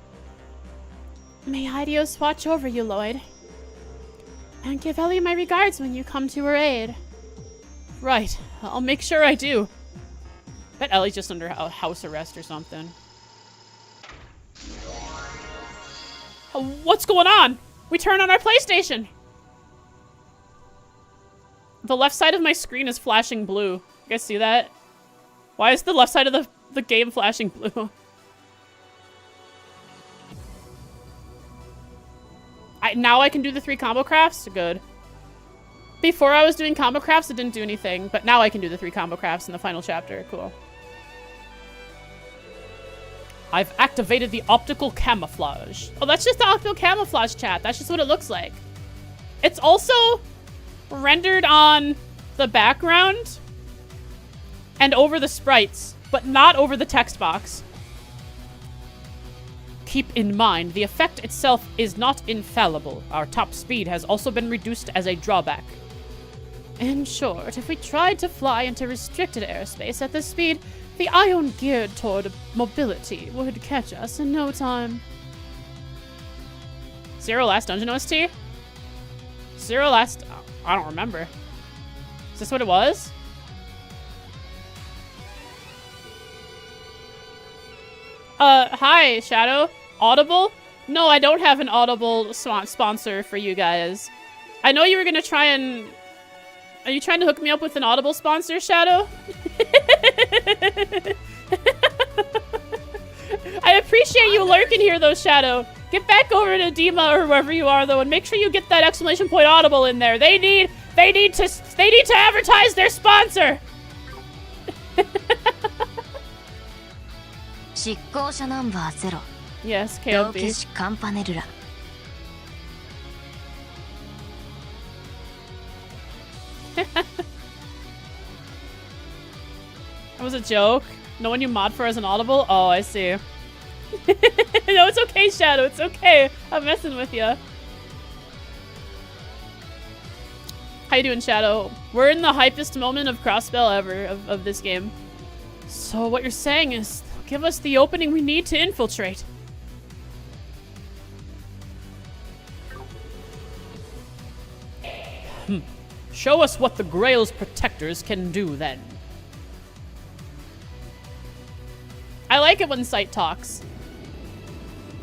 May Idios watch over you, Lloyd. And give Ellie my regards when you come to her aid. Right. I'll make sure I do. Bet Ellie's just under house arrest or something. What's going on? We turn on our PlayStation. The left side of my screen is flashing blue. You guys see that? Why is the left side of the game flashing blue? Now I can do the 3 combo crafts? Good. Before I was doing combo crafts, it didn't do anything, but now I can do the 3 combo crafts in the final chapter. Cool. I've activated the optical camouflage. Oh, that's just the optical camouflage, chat. That's just what it looks like. It's also rendered on the background and over the sprites, but not over the text box. Keep in mind, the effect itself is not infallible. Our top speed has also been reduced as a drawback. In short, if we tried to fly into restricted airspace at this speed, the ion geared toward mobility would catch us in no time. Zero last dungeon OST? Zero last... I don't remember. Is this what it was? Hi, Shadow. Audible? No, I don't have an Audible sponsor for you guys. I know you were gonna try and... Are you trying to hook me up with an Audible sponsor, Shadow? I appreciate you lurking here, though, Shadow. Get back over to Dima or wherever you are, though, and make sure you get that exclamation point Audible in there. They need to advertise their sponsor. 執行者ナンバー0 Yes, 道 KOB. 化師カンパネルラ That was a joke. No one you mod for as an Audible? Oh, I see. No, it's okay, Shadow. It's okay. I'm messing with you. How you doing, Shadow? We're in the hypest moment of crossspell ever of this game. So what you're saying is, give us the opening we need to infiltrate. Show us what the Grail's protectors can do then. I like it when Sight talks.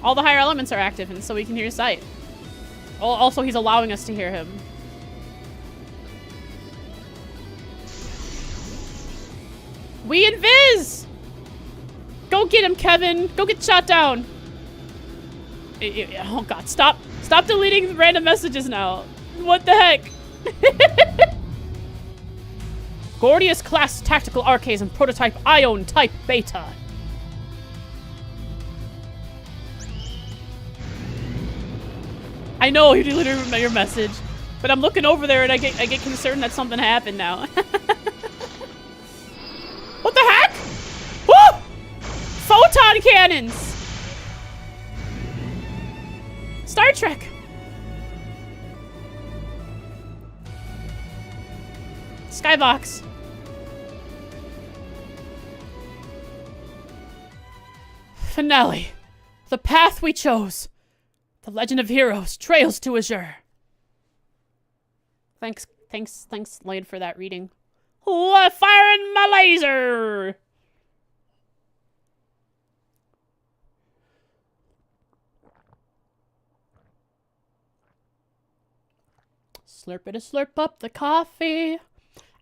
All the higher elements are active, and so we can hear Sight. Also, he's allowing us to hear him. We invis! Go get him, Kevin! Go get shot down! Oh god, stop deleting random messages now. What the heck? Gordius class tactical arcades and prototype Ion type beta. I know you deleted your message, but I'm looking over there and I get concerned that something happened now. What the heck? Woo! Photon cannons! Star Trek! Skybox. Finale. The path we chose. The Legend of Heroes, Trails to Azure. Thanks, Lade, for that reading. Oh, firing my laser! Slurp it, slurp up the coffee.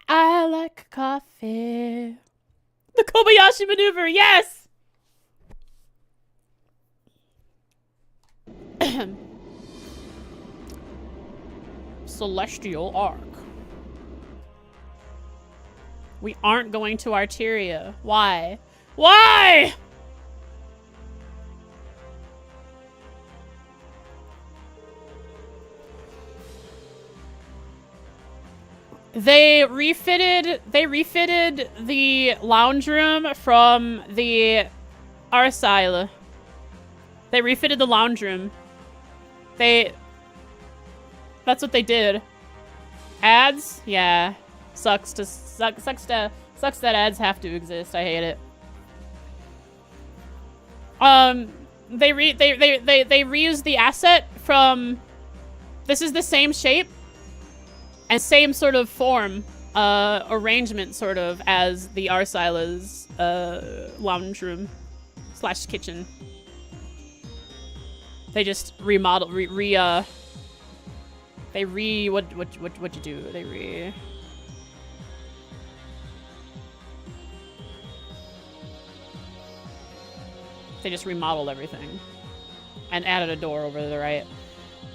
I like coffee. The Kobayashi maneuver, yes! Celestial Arc. We aren't going to Arteria. Why? Why? They refitted the lounge room from the Arsile. They refitted the lounge room. That's what they did. Ads? Yeah. Sucks that ads have to exist. I hate it. They reused the asset from... This is the same shape and same sort of form, arrangement sort of, as the Arsila's lounge room / kitchen. They just remodeled, what'd you do? They just remodeled everything and added a door over to the right.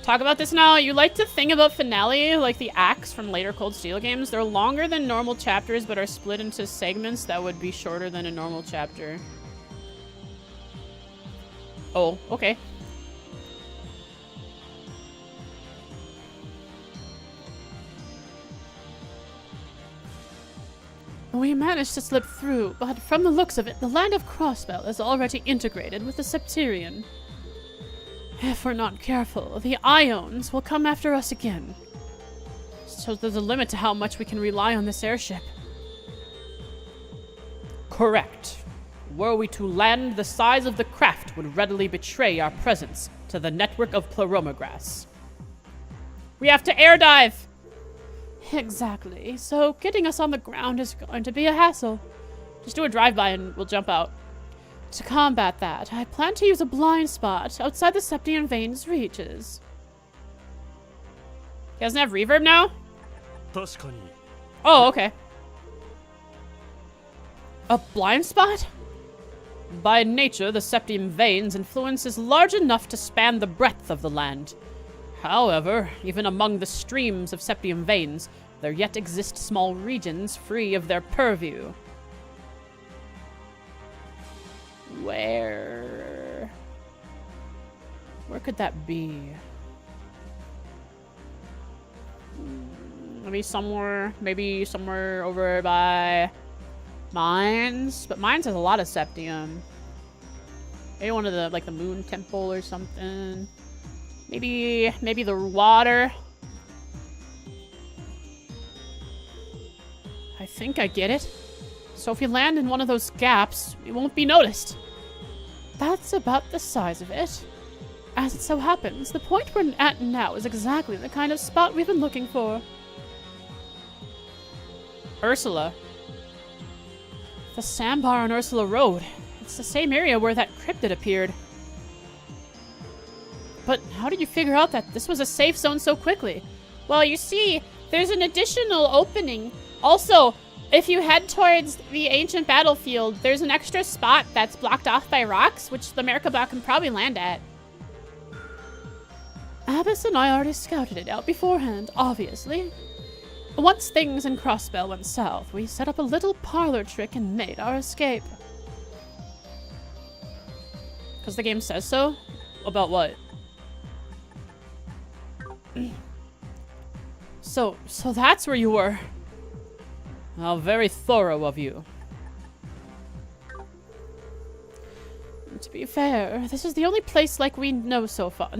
Talk about this now. You like to think about finale like the acts from later Cold Steel games. They're longer than normal chapters, but are split into segments that would be shorter than a normal chapter. Oh, okay. We managed to slip through, but from the looks of it, the land of Crossbell is already integrated with the Septarian. If we're not careful, the Ions will come after us again. So there's a limit to how much we can rely on this airship. Correct. Were we to land, the size of the craft would readily betray our presence to the network of Pleromagrass. We have to air dive! Exactly. So getting us on the ground is going to be a hassle. Just do a drive-by and we'll jump out. To combat that, I plan to use a blind spot outside the Septian Veins reaches. He doesn't have reverb now? 確かに Oh, okay. A blind spot? By nature, the Septian Veins' influence is large enough to span the breadth of the land. However, even among the streams of Septian Veins, there yet exist small regions free of their purview. Where could that be? Maybe somewhere over by Mines, but Mines has a lot of Septium. Maybe one of the, like, the Moon Temple or something. Maybe the water. I think I get it. So if you land in one of those gaps, you won't be noticed. That's about the size of it. As it so happens, the point we're at now is exactly the kind of spot we've been looking for. Ursula. The sandbar on Ursula Road. It's the same area where that cryptid appeared. But how did you figure out that this was a safe zone so quickly? Well, you see, there's an additional opening. Also, if you head towards the ancient battlefield, there's an extra spot that's blocked off by rocks, which the Merkabah can probably land at. Abbas and I already scouted it out beforehand, obviously. Once things in Crossbell went south, we set up a little parlor trick and made our escape. Because the game says so? About what? So that's where you were. How very thorough of you. To be fair, this is the only place like we know so far. We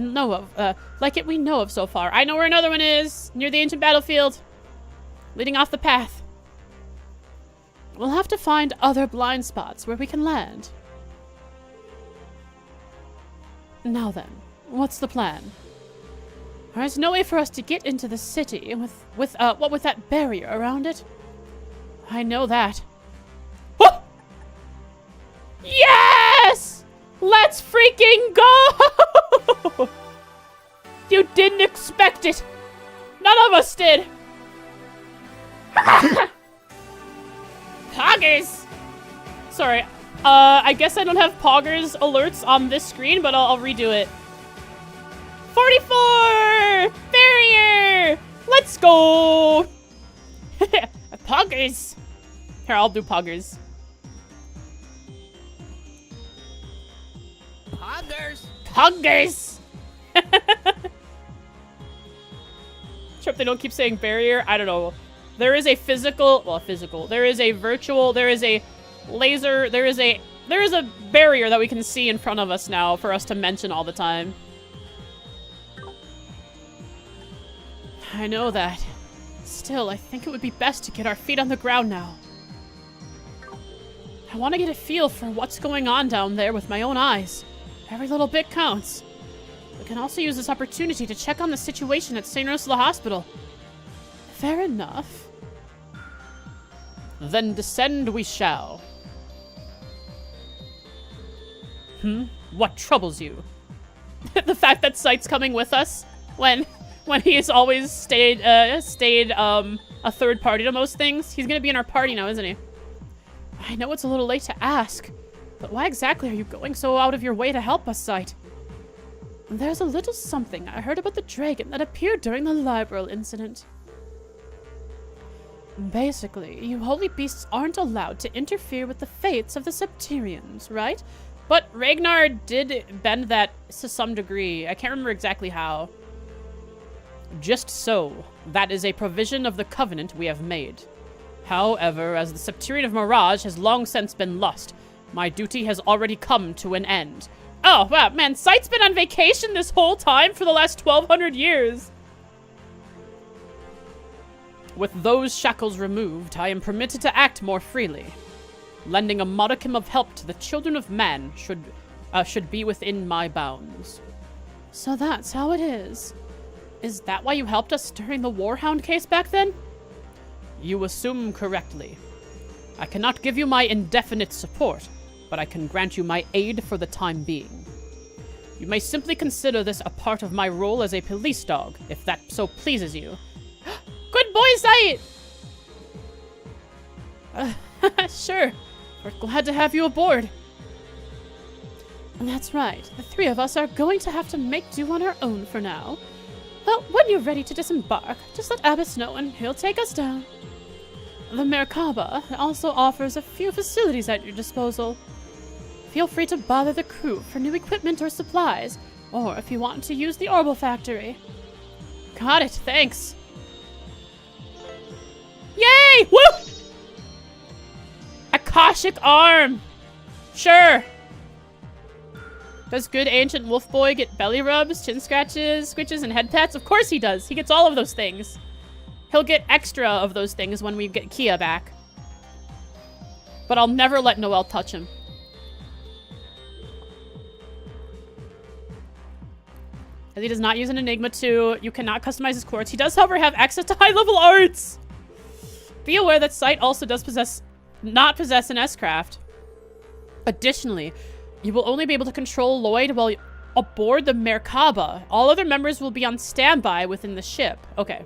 know of so far. I know where another one is, near the ancient battlefield, leading off the path. We'll have to find other blind spots where we can land. Now then, what's the plan? There's no way for us to get into the city with that barrier around it. I know that. Oh! Yes! Let's freaking go! You didn't expect it. None of us did. Poggers! Sorry. I guess I don't have Poggers alerts on this screen, but I'll redo it. 44! Barrier! Let's go! Poggers! Here, I'll do Poggers. Poggers! Poggers! Sure, if they don't keep saying barrier, I don't know. There is a there is a virtual, there is a laser, there is a barrier that we can see in front of us now for us to mention all the time. I know that. Still, I think it would be best to get our feet on the ground now. I want to get a feel for what's going on down there with my own eyes. Every little bit counts. We can also use this opportunity to check on the situation at St. Ursula Hospital. Fair enough. Then descend we shall. What troubles you? The fact that Sight's coming with us when he has always stayed a third party to most things. He's gonna be in our party now, isn't he? I know it's a little late to ask, but why exactly are you going so out of your way to help us, Sight? There's a little something I heard about the dragon that appeared during the Liberal incident. Basically, you holy beasts aren't allowed to interfere with the fates of the Septirians, right? But Ragnar did bend that to some degree. I can't remember exactly how. Just so. That is a provision of the covenant we have made. However, as the Septirian of Mirage has long since been lost, my duty has already come to an end. Oh, wow, man, Sight's been on vacation this whole time for the last 1,200 years. With those shackles removed, I am permitted to act more freely. Lending a modicum of help to the children of man should be within my bounds. So that's how it is. Is that why you helped us during the Warhound case back then? You assume correctly. I cannot give you my indefinite support, but I can grant you my aid for the time being. You may simply consider this a part of my role as a police dog, if that so pleases you. Good boy, Sight! Sure. We're glad to have you aboard. That's right. The three of us are going to have to make do on our own for now. Well, when you're ready to disembark, just let Abbas know and he'll take us down. The Merkaba also offers a few facilities at your disposal. Feel free to bother the crew for new equipment or supplies, or if you want to use the Orbital Factory. Got it, thanks. Yay! Woo! Akashic Arm! Sure. Does good ancient wolf boy get belly rubs, chin scratches, scritches, and head pats? Of course he does. He gets all of those things. He'll get extra of those things when we get Kia back. But I'll never let Noelle touch him. As he does not use an Enigma 2, you cannot customize his quartz. He does, however, have access to high-level arts! Be aware that Sight also does not possess an S-Craft. Additionally, you will only be able to control Lloyd while aboard the Merkaba. All other members will be on standby within the ship. Okay.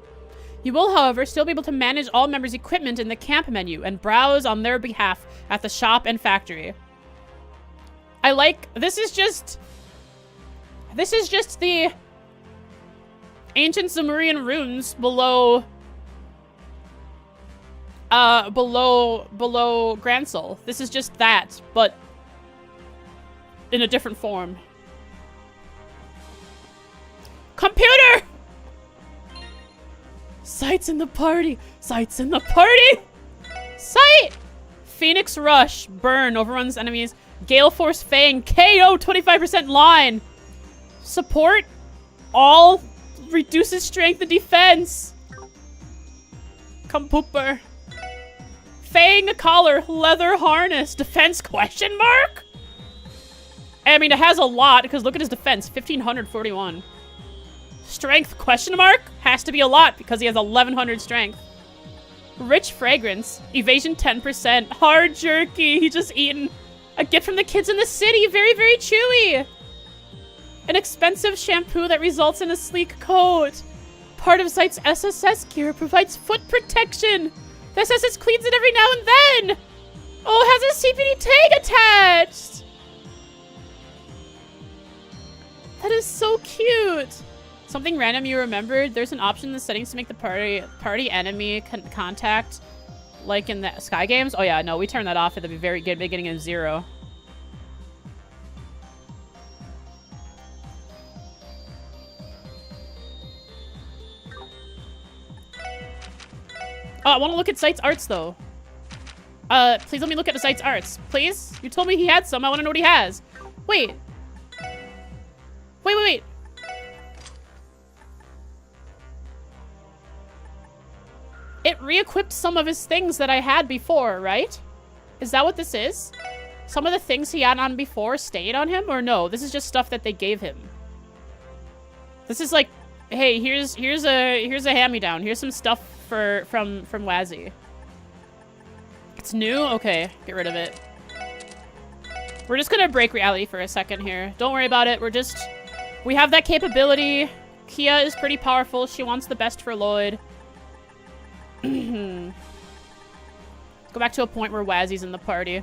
You will, however, still be able to manage all members' equipment in the camp menu and browse on their behalf at the shop and factory. I like... This is just the ancient Sumerian runes below Grand Soul. This is just that, but in a different form. Computer! Sight's in the party! Sight's in the party! Sight! Phoenix Rush. Burn. Overruns enemies. Gale Force Fang. KO 25% line. Support. All. Reduces strength and defense. Compooper. Fang Collar. Leather Harness. Defense question mark? I mean, it has a lot, because look at his defense. 1,541. Strength question mark? Has to be a lot, because he has 1,100 strength. Rich Fragrance. Evasion 10%. Hard Jerky. He just eaten. A gift from the kids in the city. Very, very chewy. An expensive shampoo that results in a sleek coat. Part of Sight's SSS gear provides foot protection. The SSS cleans it every now and then. Oh, it has a CPD tag attached. That is so cute. Something random you remembered. There's an option in the settings to make the party enemy contact like in the Sky games. Oh yeah, no, we turned that off at the very beginning of 0. Oh, I want to look at Sight's arts though. Please let me look at the Sight's arts. Please? You told me he had some. I want to know what he has. Wait. Wait. It re-equipped some of his things that I had before, right? Is that what this is? Some of the things he had on before stayed on him, or no? This is just stuff that they gave him. This is like, hey, here's a hand-me-down. Here's some stuff from Wazzy. It's new? Okay, get rid of it. We're just gonna break reality for a second here. Don't worry about it. We have that capability. Kia is pretty powerful. She wants the best for Lloyd. Go back to a point where Wazzy's in the party.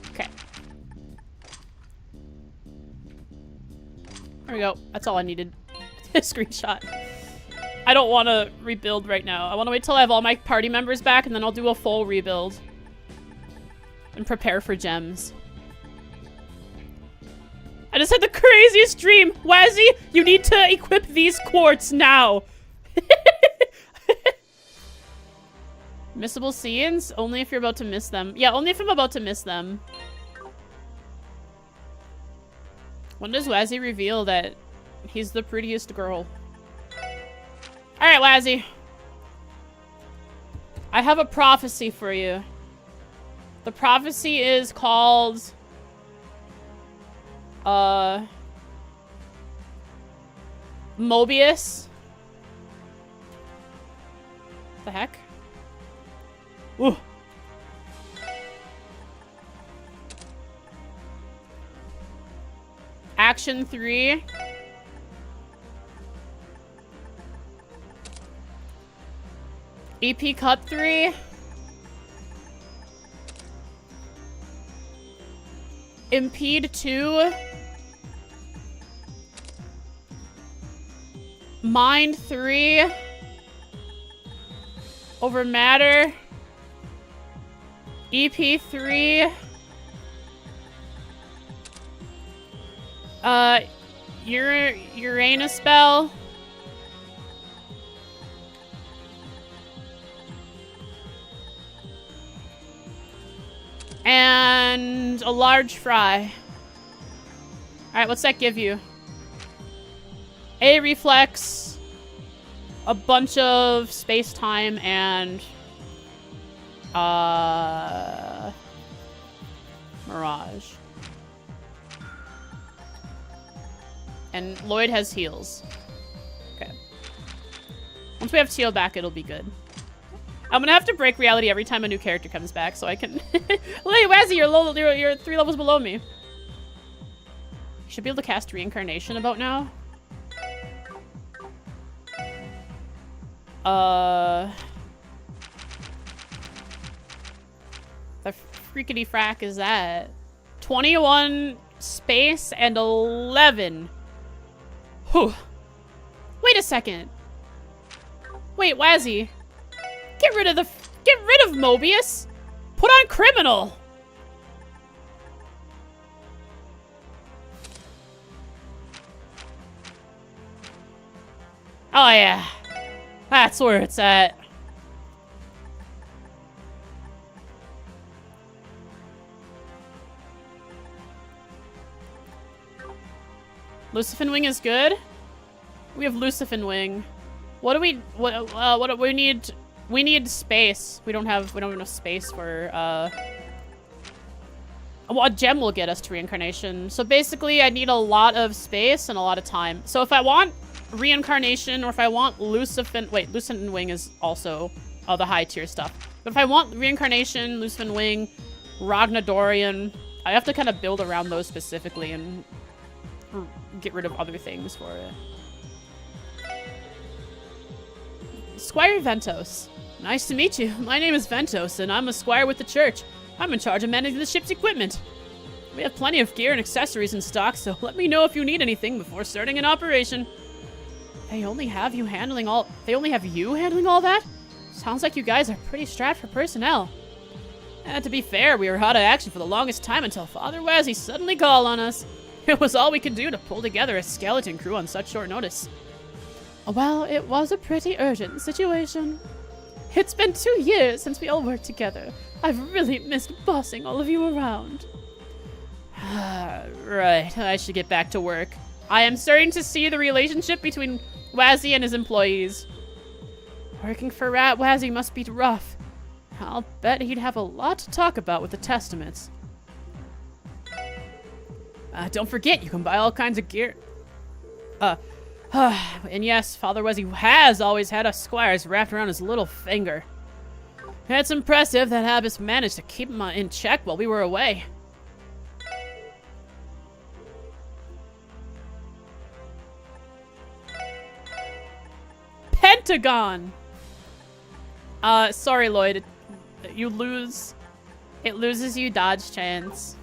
Okay. There we go. That's all I needed. A screenshot. I don't want to rebuild right now. I want to wait till I have all my party members back, and then I'll do a full rebuild. And prepare for gems. I just had the craziest dream! Wazzy, you need to equip these quartz now! Missable scenes? Only if you're about to miss them. Yeah, only if I'm about to miss them. When does Wazzy reveal that he's the prettiest girl? Alright, Wazzy. I have a prophecy for you. The prophecy is called... Mobius. The heck? Ooh. Action 3. EP Cup 3. Impede 2. Mind 3. Over Matter. EP 3. Uranus spell. And a large fry. Alright, what's that give you? A reflex, a bunch of space-time, and mirage. And Lloyd has heals. Okay. Once we have Teal back, it'll be good. I'm gonna have to break reality every time a new character comes back, so I can. Hey, Wazzy, you're 3 levels below me. You should be able to cast Reincarnation about now. The freakity frack is that? 21 space and 11. Whew. Wait a second. Wait, Wazzy. Get rid of Mobius. Put on Criminal. Oh yeah. That's where it's at. Lucifin Wing is good. We have Lucifin Wing. What do we need? We need space. We don't have enough space for well, a gem will get us to reincarnation. So basically I need a lot of space and a lot of time. So if I want reincarnation or if I want Lucifin Wing is also the high tier stuff. But if I want reincarnation, Lucifin Wing, Ragnadorian, I have to kind of build around those specifically and get rid of other things for it. Squire Ventos. Nice to meet you. My name is Ventos, and I'm a squire with the church. I'm in charge of managing the ship's equipment. We have plenty of gear and accessories in stock, so let me know if you need anything before starting an operation. They only have you handling all that? Sounds like you guys are pretty strapped for personnel. And to be fair, we were out of action for the longest time until Father Wazzy suddenly called on us. It was all we could do to pull together a skeleton crew on such short notice. Well, it was a pretty urgent situation. It's been 2 years since we all worked together. I've really missed bossing all of you around. Right, I should get back to work. I am starting to see the relationship between Wazzy and his employees. Working for Rat Wazzy must be rough. I'll bet he'd have a lot to talk about with the Testaments. Don't forget, you can buy all kinds of gear. And yes, Father Wazzy has always had us squires wrapped around his little finger. It's impressive that Abbas managed to keep him in check while we were away. Pentagon! Sorry, Lloyd. You lose. It loses you dodge chance.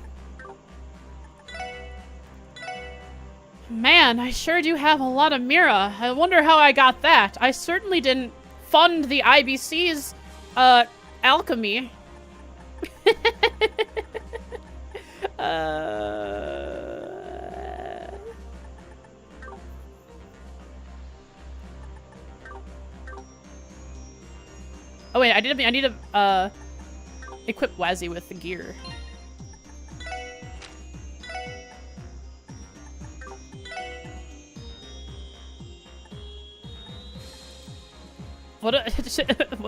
Man, I sure do have a lot of Mira. I wonder how I got that. I certainly didn't fund the IBC's, alchemy. Oh wait, I need to, equip Wazzy with the gear. What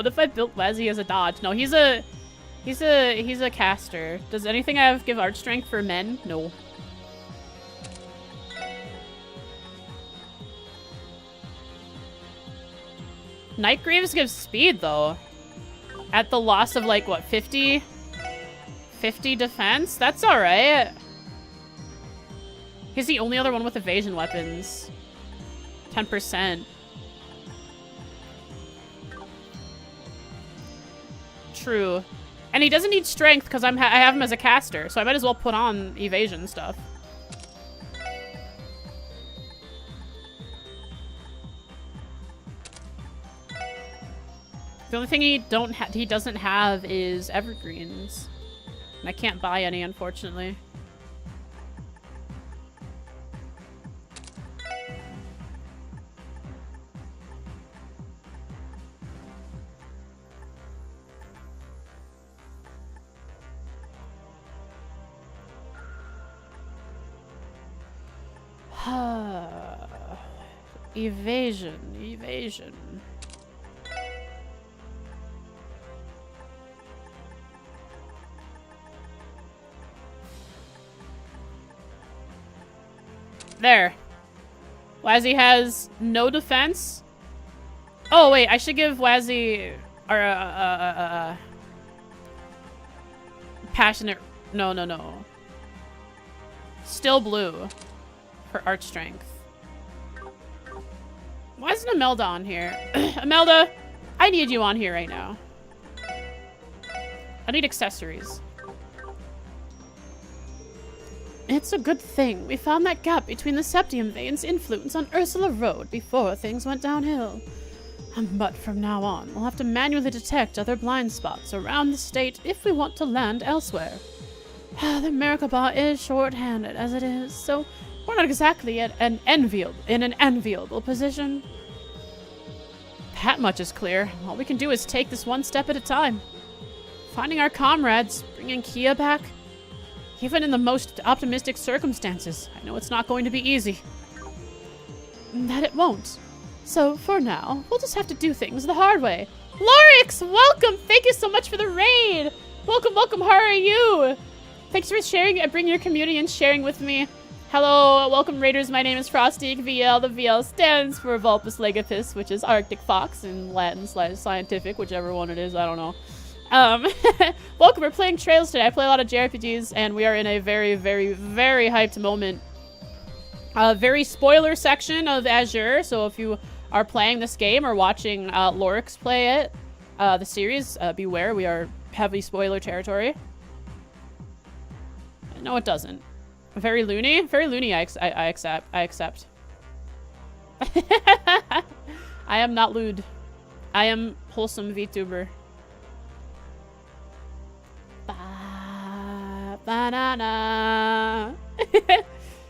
if I built Wazzy as a dodge? No, he's a caster. Does anything give art strength for men? No. Night Greaves gives speed, though. At the loss of, like, what, 50? 50 defense? That's alright. He's the only other one with evasion weapons. 10%. True. And he doesn't need strength because I have him as a caster, so I might as well put on evasion stuff. The only thing he doesn't have is evergreens. And I can't buy any, unfortunately. Evasion. There. Wazzy has no defense. Oh, wait, I should give Wazzy... Or, passionate... No. Still blue. For arch strength. Why isn't Imelda on here? Imelda, I need you on here right now. I need accessories. It's a good thing we found that gap between the Septium Vein's influence on Ursula Road before things went downhill. But from now on, we'll have to manually detect other blind spots around the state if we want to land elsewhere. The Merkabah is short-handed as it is, so we're not exactly in an enviable position. That much is clear. All we can do is take this one step at a time. Finding our comrades, bringing Kia back. Even in the most optimistic circumstances, I know it's not going to be easy. That it won't. So, for now, we'll just have to do things the hard way. Lorix, welcome! Thank you so much for the raid! Welcome, how are you? Thanks for sharing, bringing your community and sharing with me. Hello, welcome raiders, my name is Frosty VL. The VL stands for Vulpus Legapus, which is Arctic Fox in Latin / scientific, whichever one it is, I don't know. Welcome, we're playing Trails today. I play a lot of JRPGs, and we are in a very, very, very hyped moment. Very spoiler section of Azure, so if you are playing this game or watching Lorix play it, the series, beware, we are heavy spoiler territory. No, it doesn't. Very loony? Very loony, I accept. I am not lewd. I am wholesome VTuber. Banana.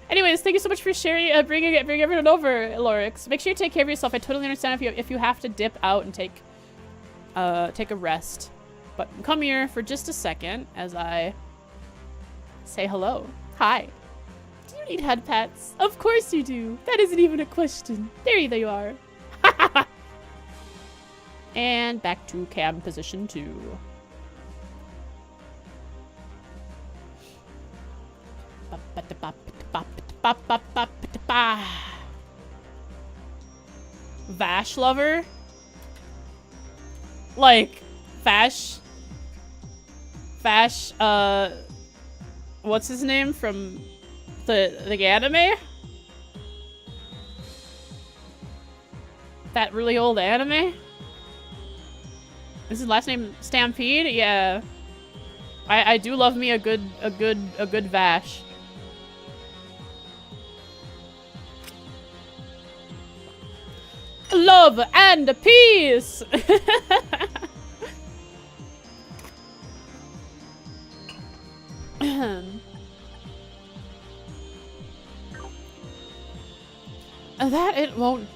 Anyways, thank you so much for sharing, bringing everyone over, Lorix. Make sure you take care of yourself. I totally understand if you have to dip out and take a rest. But come here for just a second as I say hello. Hi. Do you need head pats? Of course you do. That isn't even a question. There you are. And back to cam position 2. Vash lover? Like, Vash, what's his name from the anime? That really old anime? Is his last name Stampede? Yeah. I do love me a good Vash. Love and peace! That it won't.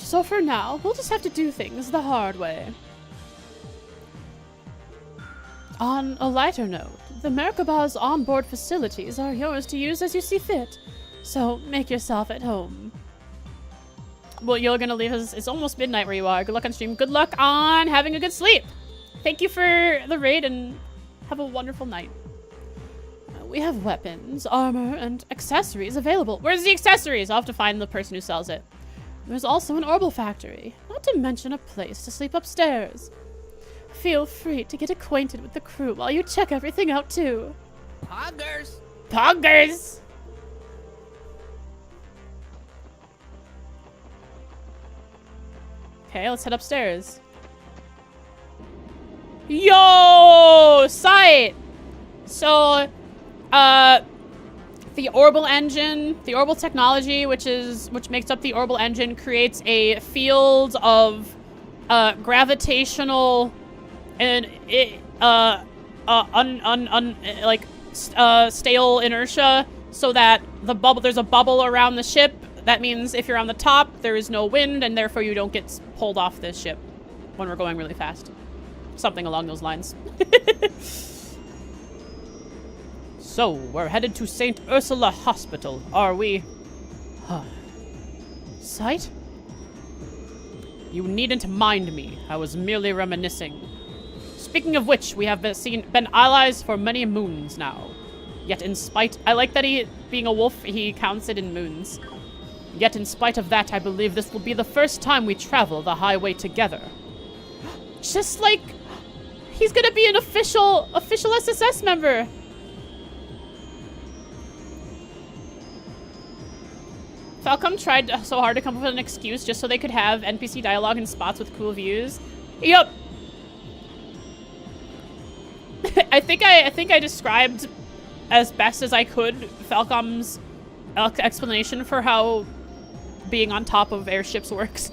So for now, we'll just have to do things the hard way. On a lighter note, the Merkabah's onboard facilities are yours to use as you see fit. So make yourself at home. Well, you're gonna leave us. It's almost midnight where you are. Good luck on stream. Good luck on having a good sleep. Thank you for the raid and have a wonderful night. We have weapons, armor, and accessories available. Where's the accessories? I'll have to find the person who sells it. There's also an orbital factory, not to mention a place to sleep upstairs. Feel free to get acquainted with the crew while you check everything out too. Poggers! Poggers! Okay, let's head upstairs. Yo! Sight! So, the orbital engine, the orbital technology, which makes up the orbital engine, creates a field of gravitational and stale inertia, so that there's a bubble around the ship. That means if you're on the top, there is no wind, and therefore you don't get pulled off this ship when we're going really fast. Something along those lines. So, we're headed to St. Ursula Hospital, are we? Sight? You needn't mind me. I was merely reminiscing. Speaking of which, we have been allies for many moons now. Yet in spite... I like that being a wolf, he counts it in moons. Yet in spite of that, I believe this will be the first time we travel the highway together. Just like... He's gonna be an official SSS member. Falcom tried so hard to come up with an excuse just so they could have NPC dialogue in spots with cool views. Yup. I think I described as best as I could Falcom's explanation for how being on top of airships works.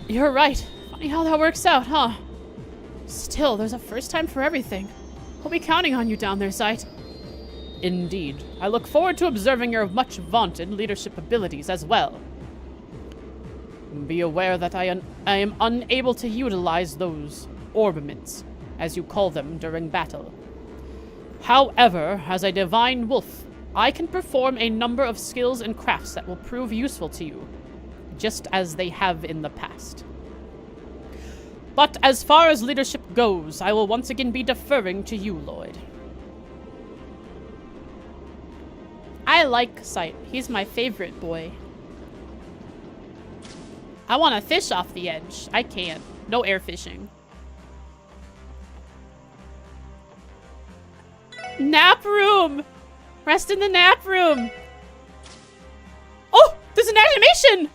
You're right. Funny how that works out, huh? Still, there's a first time for everything. We'll be counting on you down there, Sight. Indeed. I look forward to observing your much vaunted leadership abilities as well. Be aware that I am unable to utilize those orbiments, as you call them, during battle. However, as a divine wolf, I can perform a number of skills and crafts that will prove useful to you, just as they have in the past. But as far as leadership goes, I will once again be deferring to you, Lloyd. I like Sight. He's my favorite boy. I want to fish off the edge. I can't. No air fishing. Nap room! Rest in the nap room! Oh! There's an animation!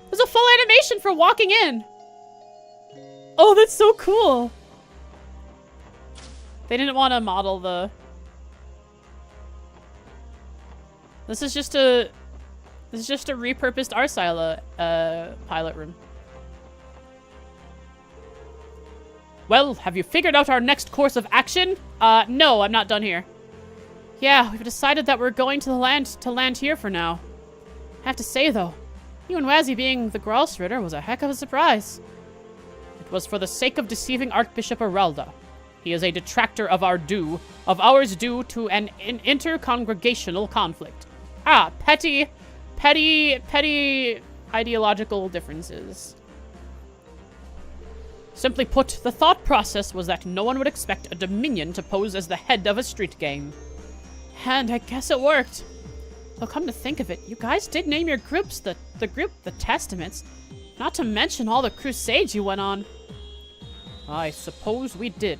There's a full animation for walking in. Oh, that's so cool. They didn't want to model the... This is just a repurposed Arsila pilot room. Well, have you figured out our next course of action? No, I'm not done here. Yeah, we've decided that we're going to land here for now. I have to say though, you and Wazzy being the Gralsritter was a heck of a surprise. It was for the sake of deceiving Archbishop Aralda. He is a detractor of ours due to an intercongregational conflict. Ah, petty ideological differences. Simply put, the thought process was that no one would expect a Dominion to pose as the head of a street gang. And I guess it worked. Though come to think of it, you guys did name your groups the Testaments. Not to mention all the crusades you went on. I suppose we did.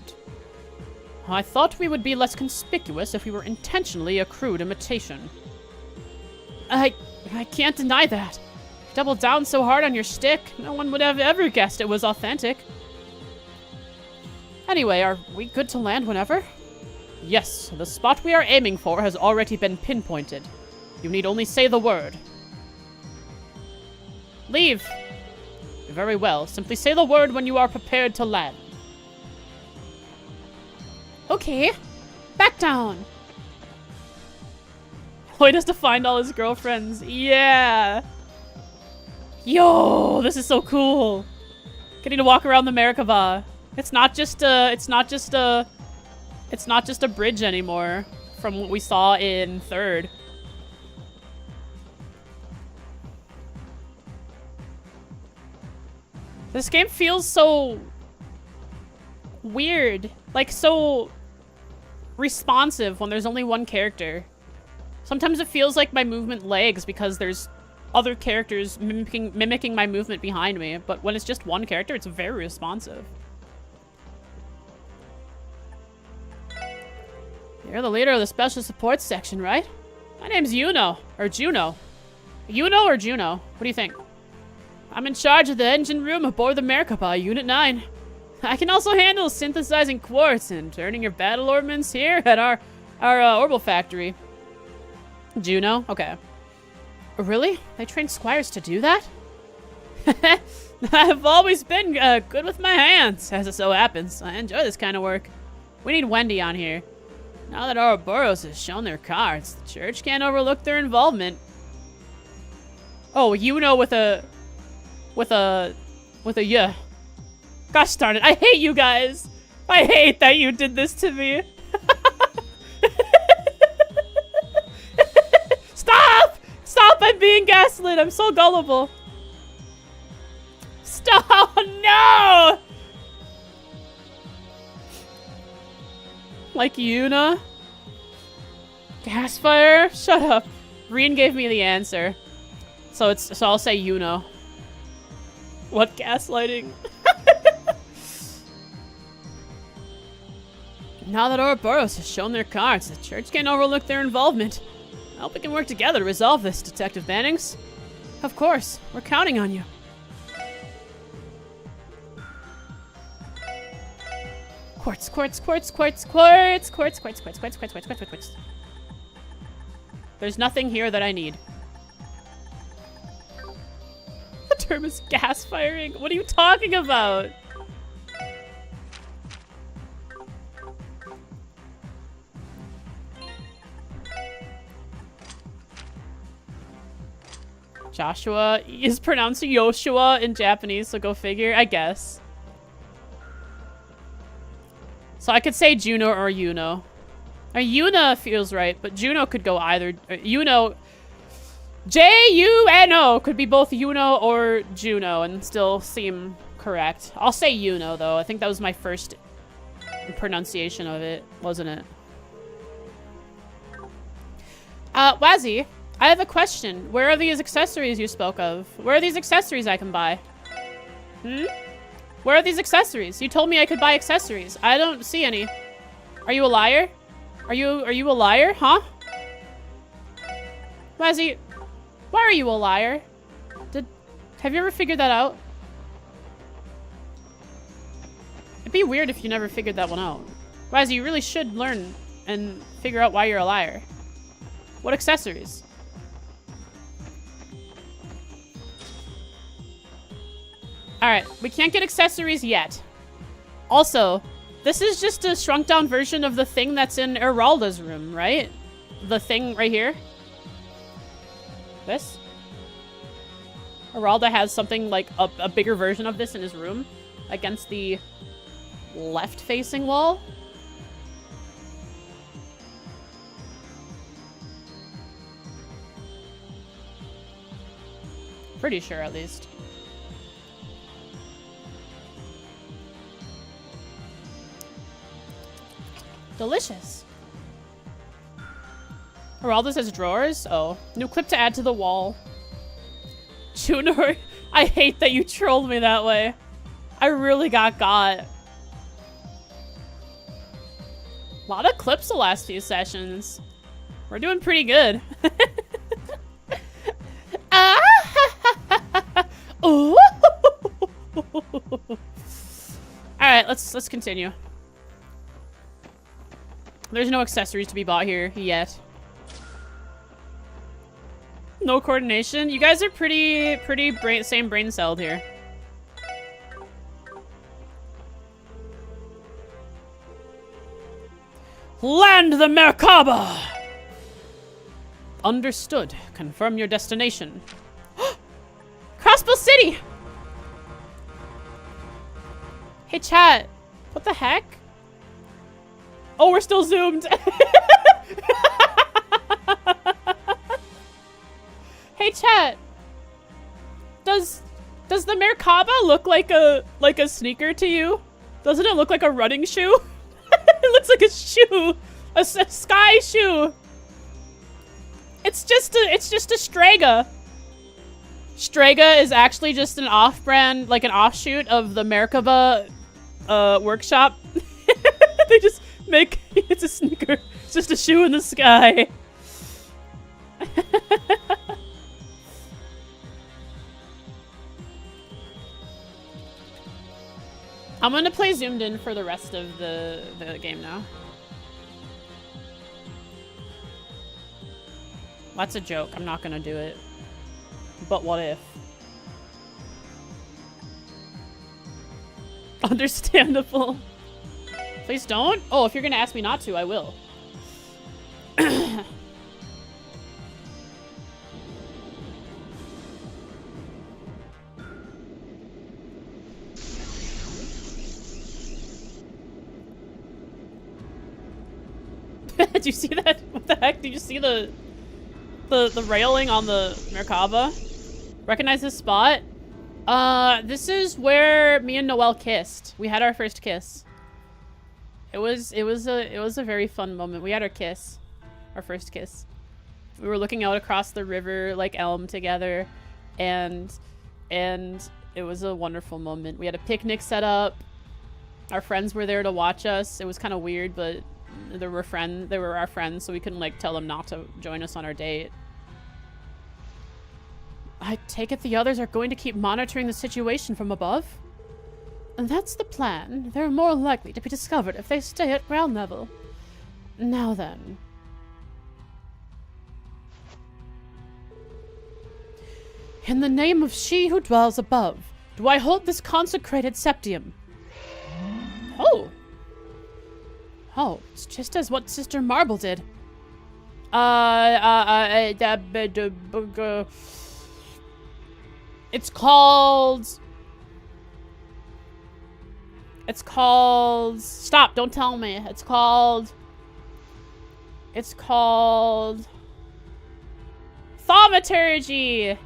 I thought we would be less conspicuous if we were intentionally a crude imitation. I can't deny that. You doubled down so hard on your shtick, no one would have ever guessed it was authentic. Anyway, are we good to land whenever? Yes, the spot we are aiming for has already been pinpointed. You need only say the word. Leave. Very well. Simply say the word when you are prepared to land. Okay. Back down. Lloyd has to find all his girlfriends. Yeah. Yo, this is so cool. Getting to walk around the Merkaba. It's not just a bridge anymore from what we saw in 3rd. This game feels so weird, like so responsive when there's only one character. Sometimes it feels like my movement lags because there's other characters mimicking my movement behind me, but when it's just one character, it's very responsive. You're the leader of the special support section, right? My name's Yuno, or Juno. Yuno or Juno? What do you think? I'm in charge of the engine room aboard the Merkaba, Unit 9. I can also handle synthesizing quartz and turning your battle ornaments here at our orbital factory. Juno? Okay. Really? They train squires to do that? I've always been good with my hands, as it so happens. I enjoy this kind of work. We need Wendy on here. Now that Ouroboros has shown their cards, the church can't overlook their involvement. Oh, Yuno with a yeah. Gosh darn it, I hate you guys. I hate that you did this to me. Stop! Stop, I'm being gaslit. I'm so gullible. Stop, no! Like Yuna? Gasfire? Shut up. Reen gave me the answer. So I'll say Yuno. What gaslighting? Now that Ouroboros has shown their cards, the church can't overlook their involvement. I hope we can work together to resolve this, Detective Bannings. Of course, we're counting on you. Quartz, quartz, quartz, quartz, quartz, quartz, quartz, quartz, quartz, quartz, quartz, quartz, quartz. There's nothing here that I need. The term is gas firing. What are you talking about? Joshua is pronounced Yoshua in Japanese, so go figure, I guess. So I could say Juno or Yuno. Or Yuna feels right, but Juno could go either. Yuno. J-U-N-O could be both Yuno or Juno and still seem correct. I'll say Yuno, though. I think that was my first pronunciation of it, wasn't it? Wazzy, I have a question. Where are these accessories you spoke of? Where are these accessories I can buy? Where are these accessories? You told me I could buy accessories. I don't see any. Are you a liar? Are you a liar? Huh? Wazzy, why are you a liar? Have you ever figured that out? It'd be weird if you never figured that one out. Wazzy, you really should learn and figure out why you're a liar. What accessories? Alright, we can't get accessories yet. Also, this is just a shrunk down version of the thing that's in Eralda's room, right? The thing right here. This? Eralda has something like a bigger version of this in his room against the left-facing wall. Pretty sure, at least. Delicious. Geraldo says drawers? Oh. New clip to add to the wall. Junior, I hate that you trolled me that way. I really got. A lot of clips the last few sessions. We're doing pretty good. Ooh. Alright, let's continue. There's no accessories to be bought here yet. No coordination. You guys are pretty same brain celled here. Land the Merkaba! Understood. Confirm your destination. Crossbow City! Hey chat. What the heck? Oh, we're still zoomed. Hey chat. Does the Merkaba look like a sneaker to you? Doesn't it look like a running shoe? It looks like a shoe. A sky shoe. It's just a Strega. Strega is actually just an off-brand, like an offshoot of the Merkaba workshop. They just make, it's a sneaker. It's just a shoe in the sky. I'm gonna play zoomed in for the rest of the game now. That's a joke. I'm not gonna do it. But what if? Understandable. Please don't? Oh, if you're gonna ask me not to, I will. Did you see that? What the heck? Did you see the railing on the Merkaba? Recognize this spot? This is where me and Noelle kissed. We had our first kiss. It was a very fun moment. We had our kiss. Our first kiss. We were looking out across the river like Elm together, and it was a wonderful moment. We had a picnic set up. Our friends were there to watch us. It was kind of weird, but they were our friends, so we couldn't like tell them not to join us on our date. I take it the others are going to keep monitoring the situation from above? And that's the plan. They're more likely to be discovered if they stay at ground level. Now then. In the name of she who dwells above, do I hold this consecrated septium? Oh. Oh, it's just as what Sister Marble did. It's called... Stop, don't tell me. It's called... Thaumaturgy!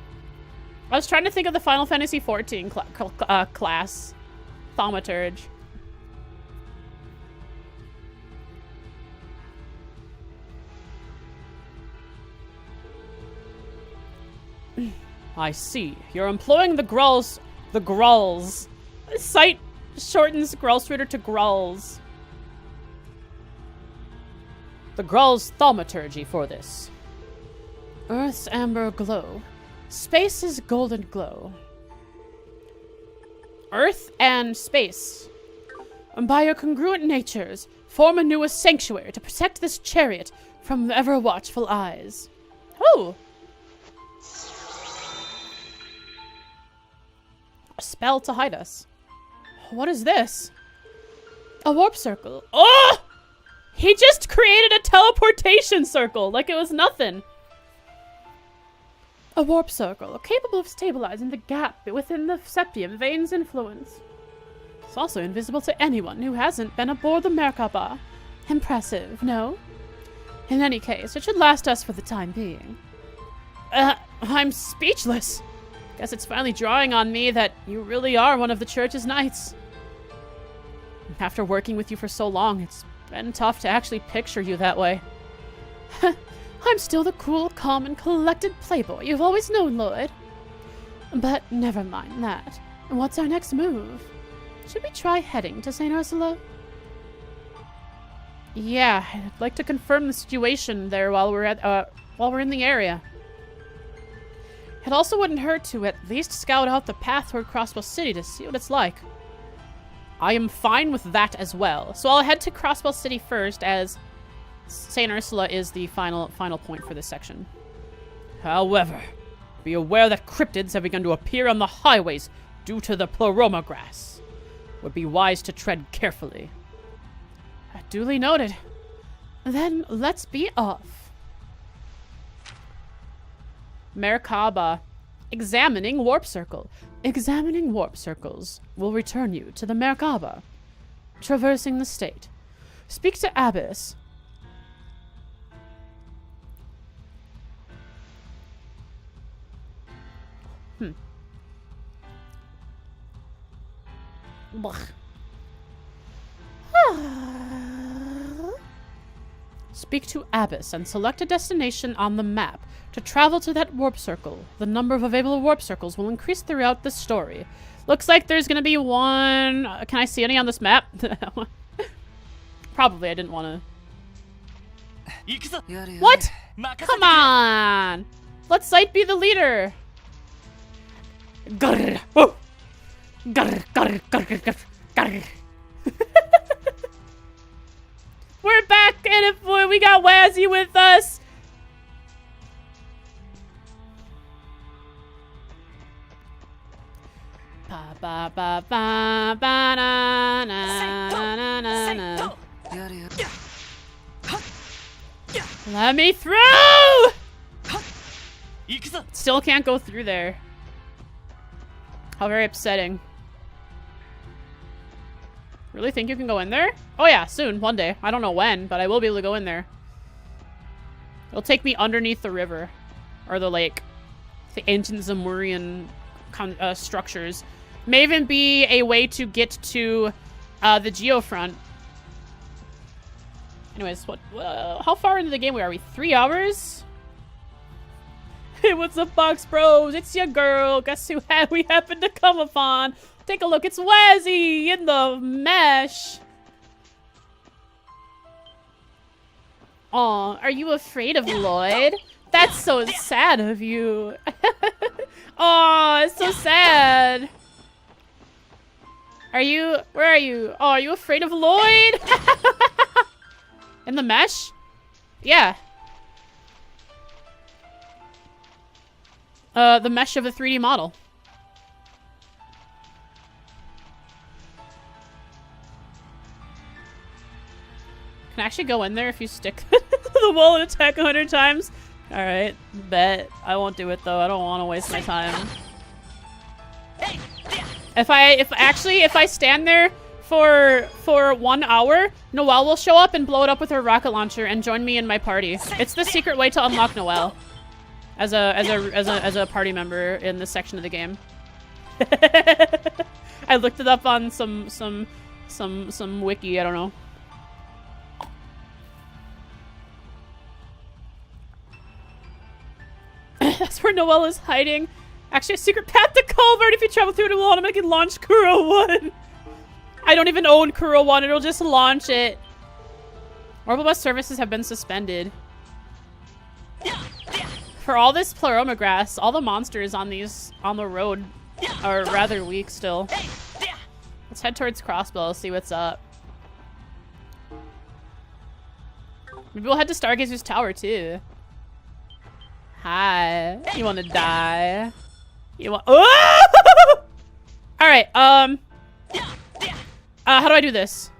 I was trying to think of the Final Fantasy XIV class. Thaumaturge. I see. You're employing the Grulls. The Grulls. Sight shortens Grulsritter to Grulls. The Grulls' thaumaturgy for this. Earth's amber glow. Space's golden glow. Earth and space, by your congruent natures, form a newest sanctuary to protect this chariot from the ever-watchful eyes. Oh! A spell to hide us. What is this? A warp circle. Oh! He just created a teleportation circle like it was nothing. A warp circle, capable of stabilizing the gap within the septium veins influence. It's also invisible to anyone who hasn't been aboard the Merkaba. Impressive, no? In any case, it should last us for the time being. I'm speechless. Guess it's finally drawing on me that you really are one of the church's knights. After working with you for so long, it's been tough to actually picture you that way. I'm still the cool, calm, and collected playboy you've always known, Lloyd. But never mind that. What's our next move? Should we try heading to St. Ursula? Yeah, I'd like to confirm the situation there while we're in the area. It also wouldn't hurt to at least scout out the path toward Crossbow City to see what it's like. I am fine with that as well. So I'll head to Crossbow City first, as St. Ursula is the final point for this section. However, be aware that cryptids have begun to appear on the highways due to the pleroma grass. Would be wise to tread carefully. Duly noted. Then let's be off. Merkaba. Examining warp circle. Examining warp circles will return you to the Merkaba. Traversing the state. Speak to Abyss. Speak to Abyss and select a destination on the map to travel to that warp circle. The number of available warp circles will increase throughout the story. Looks like there's gonna be one. Can I see any on this map? Probably. I didn't want to. What? Come on! Let Sight be the leader. Grr. Whoa. Grr, grr, grr, grr, grr. We're back, and we got Wazzy with us. Ba ba ba ba ba na na na na na. Let me through! Still can't go through there. How very upsetting. Really think you can go in there? Oh yeah, soon, one day. I don't know when, but I will be able to go in there. It'll take me underneath the river. Or the lake. The ancient Zamurian structures. May even be a way to get to the Geofront. Anyways, how far into the game are we? 3 hours? Hey, what's up, Box Bros? It's your girl. Guess who we happened to come upon? Take a look. It's Wazzy in the mesh. Aw, are you afraid of Lloyd? That's so sad of you. Aw, it's so sad. Where are you? Oh, are you afraid of Lloyd? In the mesh? Yeah. The mesh of a 3D model. Can I actually go in there if you stick the wall and attack 100 times? Alright, bet. I won't do it though. I don't want to waste my time. If I stand there for 1 hour, Noelle will show up and blow it up with her rocket launcher and join me in my party. It's the secret way to unlock Noelle as a party member in this section of the game. I looked it up on some wiki, I don't know. That's where Noelle is hiding. Actually, a secret path to Culvert. If you travel through it, it will automatically launch Kuro 1. I don't even own Kuro 1. It'll just launch it. Orbital bus services have been suspended. For all this pleroma grass, all the monsters on the road are rather weak still. Let's head towards Crossbow, see what's up. Maybe we'll head to Stargazer's Tower too. Hi. You want to die? You want? Oh! All right. How do I do this?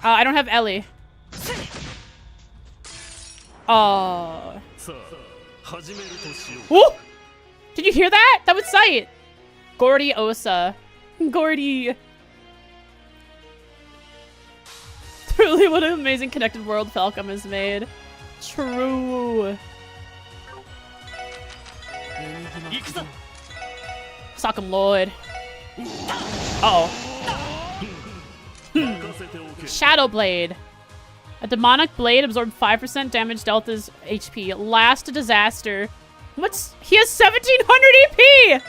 I don't have Ellie. Oh. Ooh! Did you hear that? That was Sight. Gordy Osa. Gordy. Truly, what an amazing connected world Falcom has made. True. Sock him, Lloyd. Uh-oh. Shadow Blade. A demonic blade absorbed 5% damage Delta's HP. Last disaster. He has 1700 EP!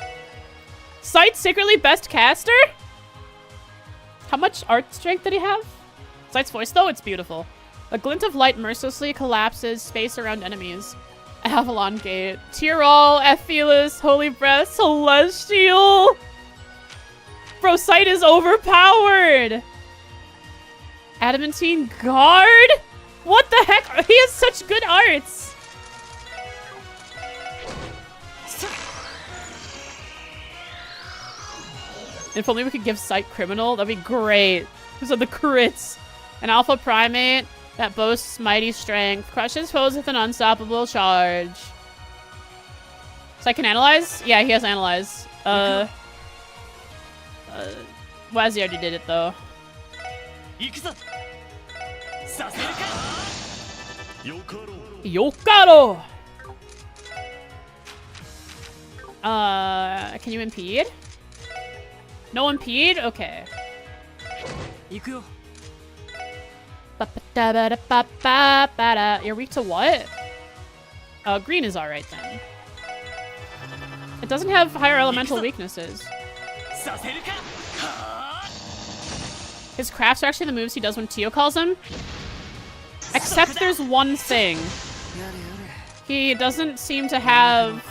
Sight's secretly best caster? How much art strength did he have? Sight's voice, though, it's beautiful. A glint of light mercilessly collapses space around enemies. Avalon Gate. Tyrol, Ephelis, Holy Breath, Celestial! Bro, Sight is overpowered! Adamantine Guard? What the heck? He has such good arts! If only we could give Sight Criminal, that'd be great. Those are the crits. An Alpha Primate that boasts mighty strength. Crushes foes with an unstoppable charge. So I can analyze? Yeah, he has analyze. Wazzy already did it though. Yokaro! Can you impede? No impede? Okay. Da ba da ba ba ba da. You're weak to what? Green is alright then. It doesn't have higher elemental weaknesses. His crafts are actually the moves he does when Tio calls him. Except there's one thing. He doesn't seem to have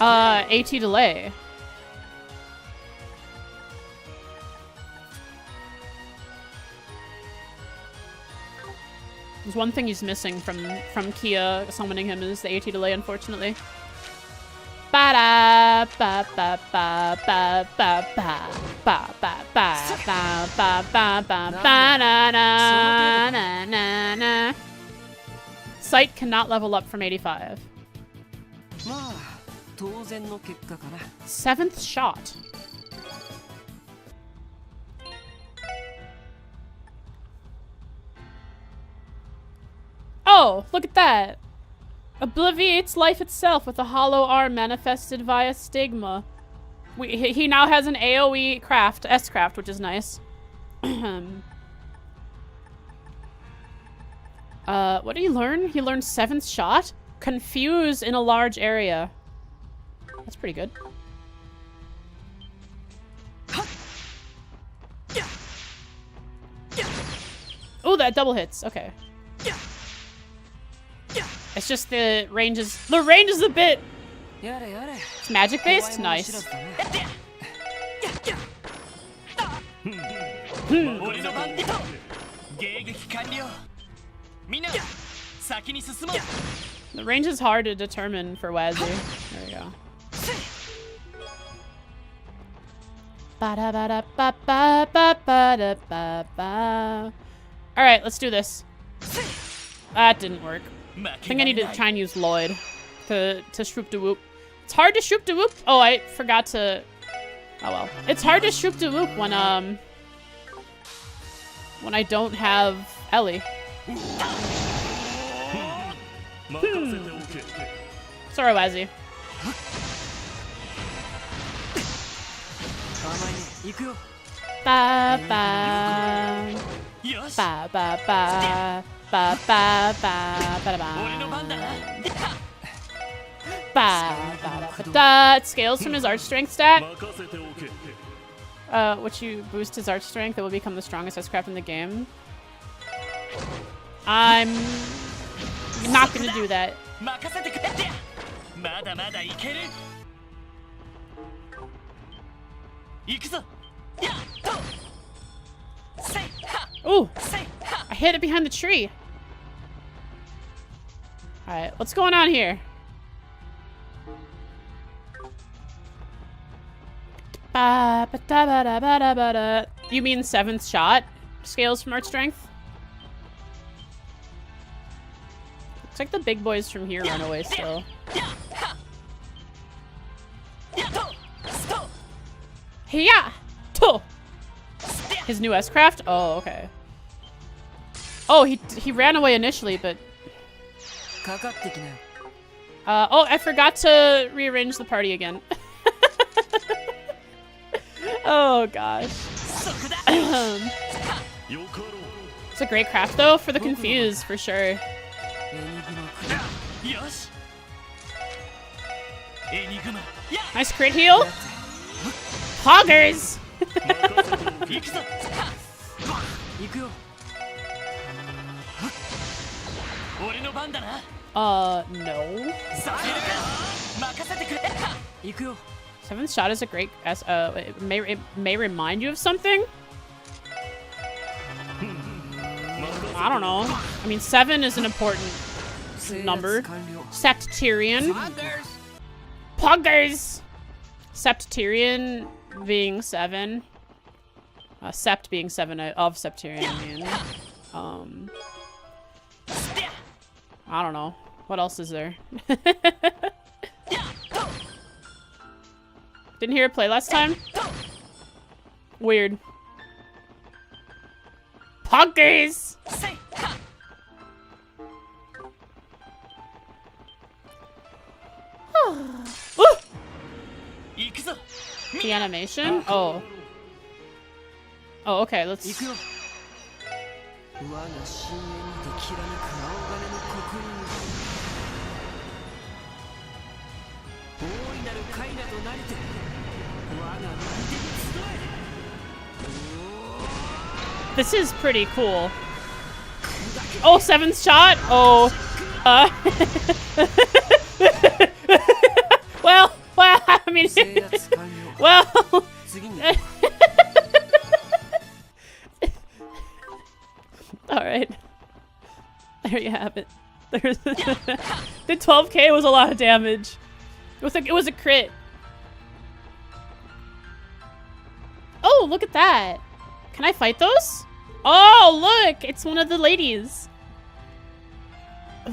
AT delay. There's one thing he's missing from Kia summoning him is the AT delay, unfortunately. Ba da ba ba ba ba ba ba ba ba ba ba ba ba ba ba na na na na na. Sight cannot level up from 85. 7th shot. Oh, look at that. Obliviates life itself with a hollow arm manifested via stigma. He now has an AoE craft, S-craft, which is nice. What did he learn? He learned 7th shot? Confuse in a large area. That's pretty good. Oh, that double hits. Okay. It's just the range is a bit. It's magic based. Nice. The range is hard to determine for Wazzy. There we go. All right, let's do this. That didn't work. I think I need to try and use Lloyd to shoop de whoop. It's hard to shoop de whoop. Oh, I forgot to. Oh well. It's hard to shoop de whoop when I don't have Ellie. Sorry, Wazzy. Ba ba ba ba ba. Ba ba ba ba ba. It scales from his arch strength stat. Which you boost his arch strength, it will become the strongest S-craft in the game. I'm not gonna do that. Ooh! I hit it behind the tree. Alright, what's going on here? You mean 7th shot? Scales from arch strength? Looks like the big boys from here run away still. Hiya! To! His new S-craft? Oh, okay. Oh, he ran away initially, but... oh, I forgot to rearrange the party again. Oh, gosh. It's a great craft, though, for the confused, for sure. Nice crit heal. Poggers! No. 7th shot is a great it may remind you of something? I don't know. I mean, 7 is an important number. Septarian. Poggers! Septarian being 7. Sept being 7 of Septarian, I mean. I don't know. What else is there? Didn't hear it play last time? Weird. Poggers! The animation? Oh. Oh, okay, let's... 行くよ。我が深淵にてきらめく青金の刻印。大いなるカイナとなりて、我が右手に集え。 This is pretty cool. Oh, seventh shot? Oh. Well, I mean... well... Alright. There you have it. There's the 12k was a lot of damage. It was a crit. Oh, look at that. Can I fight those? Oh, look! It's one of the ladies.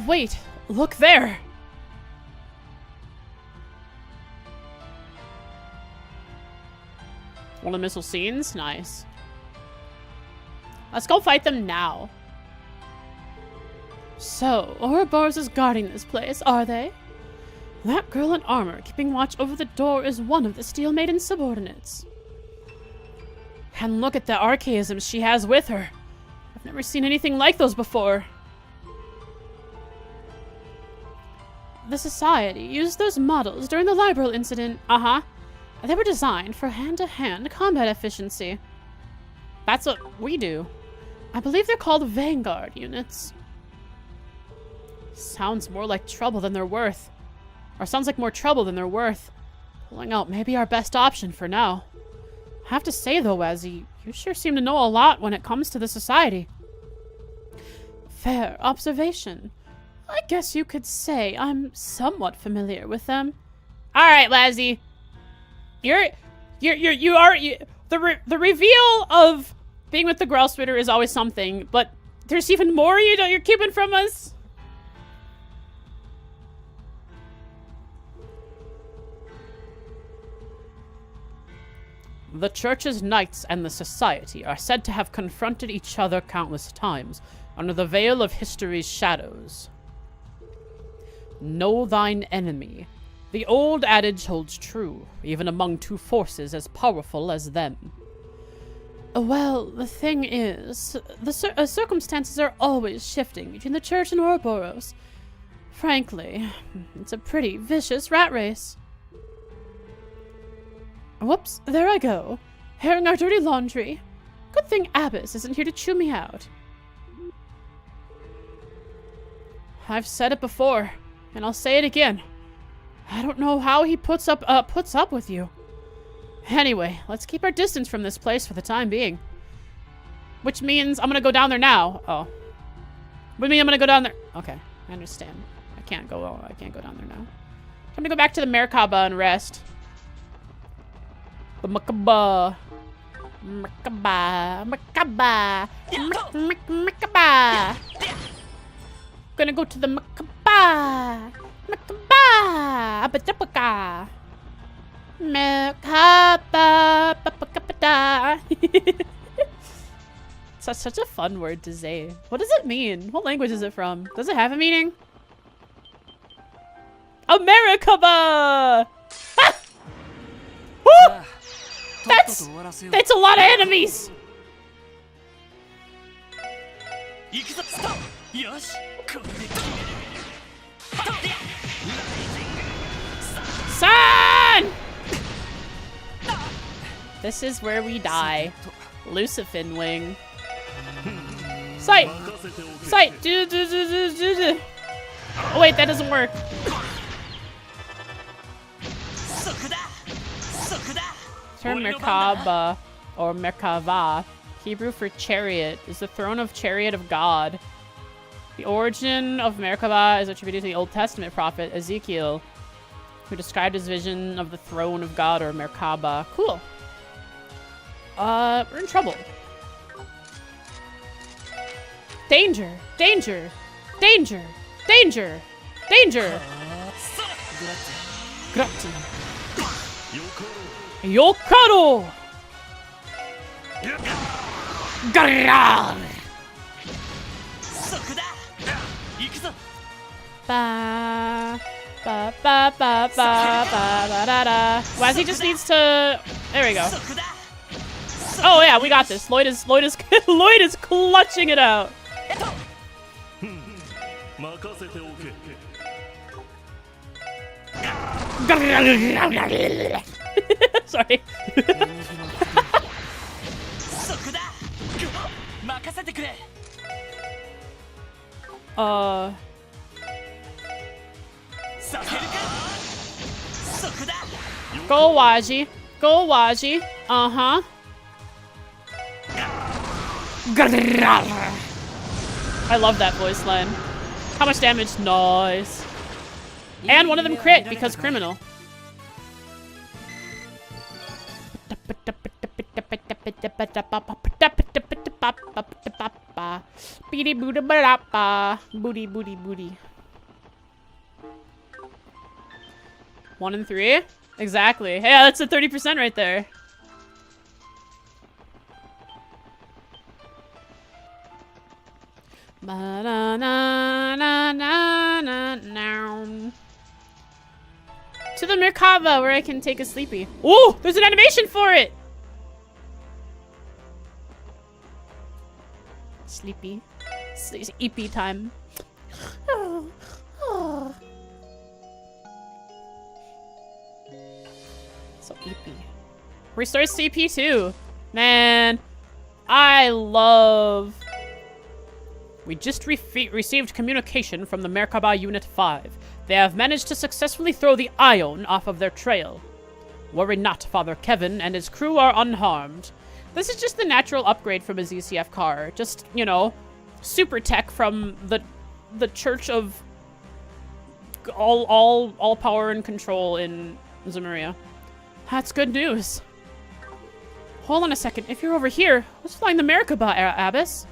Wait, look there. One of the missile scenes? Nice. Let's go fight them now. So, Ouroboros is guarding this place, are they? That girl in armor keeping watch over the door is one of the Steel Maiden's subordinates. And look at the archaisms she has with her. I've never seen anything like those before. The Society used those models during the Liberal incident. Uh-huh. They were designed for hand-to-hand combat efficiency. That's what we do. I believe they're called Vanguard units. Sounds more like trouble than they're worth. Or sounds like more trouble than they're worth. Pulling out may be our best option for now. I have to say though, Wazzy, you sure seem to know a lot when it comes to the Society. Fair observation. I guess you could say I'm somewhat familiar with them. Alright, Lazzy. The reveal of being with the Growlsplitter is always something, but there's even more you're keeping from us? The Church's knights and the Society are said to have confronted each other countless times under the veil of history's shadows. Know thine enemy. The old adage holds true, even among two forces as powerful as them. Well, the thing is, the circumstances are always shifting between the Church and Ouroboros. Frankly, it's a pretty vicious rat race. Whoops, there I go. Airing our dirty laundry. Good thing Abbas isn't here to chew me out. I've said it before, and I'll say it again. I don't know how he puts up with you. Anyway, let's keep our distance from this place for the time being. Which means I'm gonna go down there now. Oh. What do you mean I'm gonna go down there? Okay, I understand. I can't go down there now. I'm gonna go back to the Merkaba and rest. The Merkaba. Merkaba. Gonna go to the Merkaba. Merkaba. It's such a fun word to say. What does it mean? What language is it from? Does it have a meaning? Americaba! Ah! Woo! That's a lot of enemies! Son! This is where we die. Lucifin wing. Sight! Sight! Oh wait, that doesn't work. Term Merkaba, or Merkava, Hebrew for chariot, is the throne of chariot of God. The origin of Merkaba is attributed to the Old Testament prophet Ezekiel, who described his vision of the throne of God, or Merkaba. Cool. We're in trouble. Danger! Danger! Danger! Danger! Danger! Gratti. Yokaro! Garrar! Ba ba ba ba ba ba ba da da. Wazzy just needs to. There we go. Oh yeah, we got this. Lloyd is Lloyd is clutching it out. 任せておけ Sorry. そこだ任せてくれ させるかそこだ Go Waji. Go Waji. Uh-huh. I love that voice line. How much damage? Nice. And one of them crit because criminal. Booty, booty, booty. 1 and 3? Exactly. Yeah, that's a 30% right there. To the Merkaba where I can take a sleepy. Ooh, there's an animation for it! Sleepy. Sleepy time. So EP. Restores CP too. Man, I love... We just received communication from the Merkaba Unit 5. They have managed to successfully throw the Ion off of their trail. Worry not, Father Kevin and his crew are unharmed. This is just the natural upgrade from a ZCF car. Just, you know, super tech from the Church of all power and control in Zemuria. That's good news. Hold on a second. If you're over here, who's flying the Merkaba, Abbess?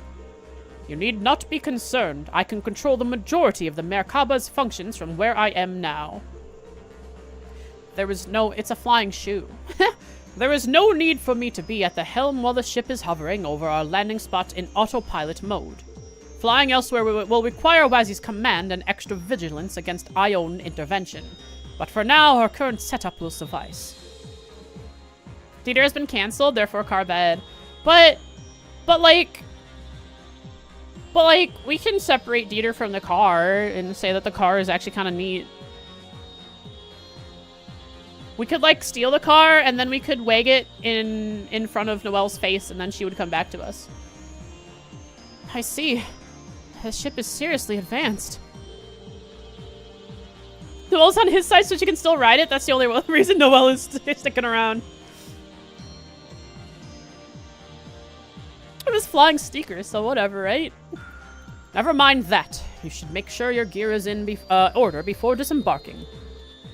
You need not be concerned. I can control the majority of the Merkaba's functions from where I am now. There is no... It's a flying shoe. There is no need for me to be at the helm while the ship is hovering over our landing spot in autopilot mode. Flying elsewhere will require Wazzy's command and extra vigilance against Ion intervention. But for now, our current setup will suffice. Dieter has been cancelled, therefore car bed. But like, we can separate Dieter from the car and say that the car is actually kind of neat. We could, like, steal the car, and then we could wag it in front of Noelle's face, and then she would come back to us. I see. The ship is seriously advanced. Noelle's on his side so she can still ride it? That's the only reason Noelle is sticking around. It was flying Steaker, so whatever, right? Never mind that. You should make sure your gear is in order before disembarking.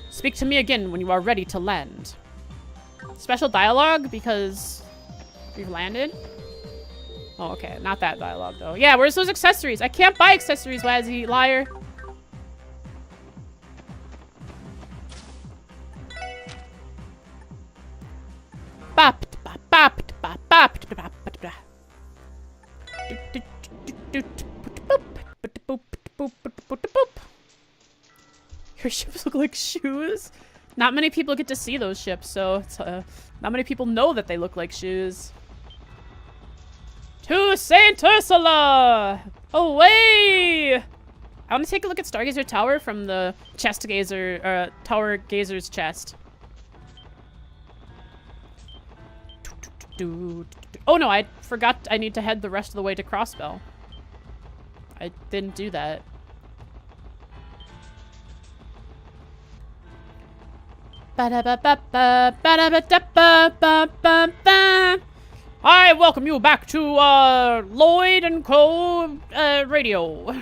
Speak to me again when you are ready to land. Special dialogue because we've landed? Oh, okay. Not that dialogue, though. Yeah, where's those accessories? I can't buy accessories, Wazzy, liar. Your ships look like shoes? Not many people get to see those ships, so it's, not many people know that they look like shoes. To Saint Ursula! Away! I want to take a look at Stargazer Tower from the chest gazer, Tower Gazer's chest. Oh no, I forgot I need to head the rest of the way to Crossbell. I didn't do that. I welcome you back to Lloyd and Co. Radio.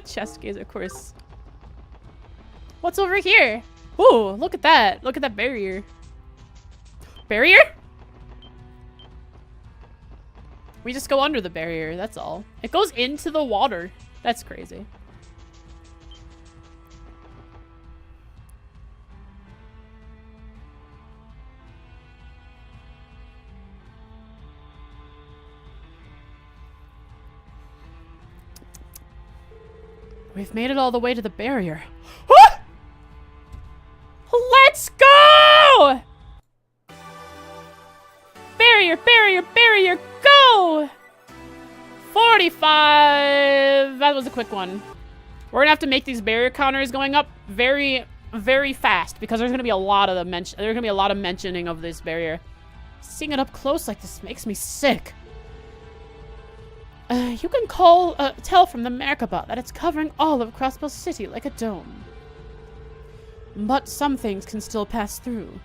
Chest gaze, of course. What's over here? Ooh, look at that. Look at that barrier. Barrier? We just go under the barrier, that's all. It goes into the water. That's crazy. We've made it all the way to the barrier. Let's go! Barrier, barrier, barrier, go! 45. That was a quick one. We're gonna have to make these barrier counters going up very, very fast because there's gonna be a lot of mentioning of this barrier. Seeing it up close like this makes me sick. You can tell from the Merkaba that it's covering all of Crossbell City like a dome. But some things can still pass through.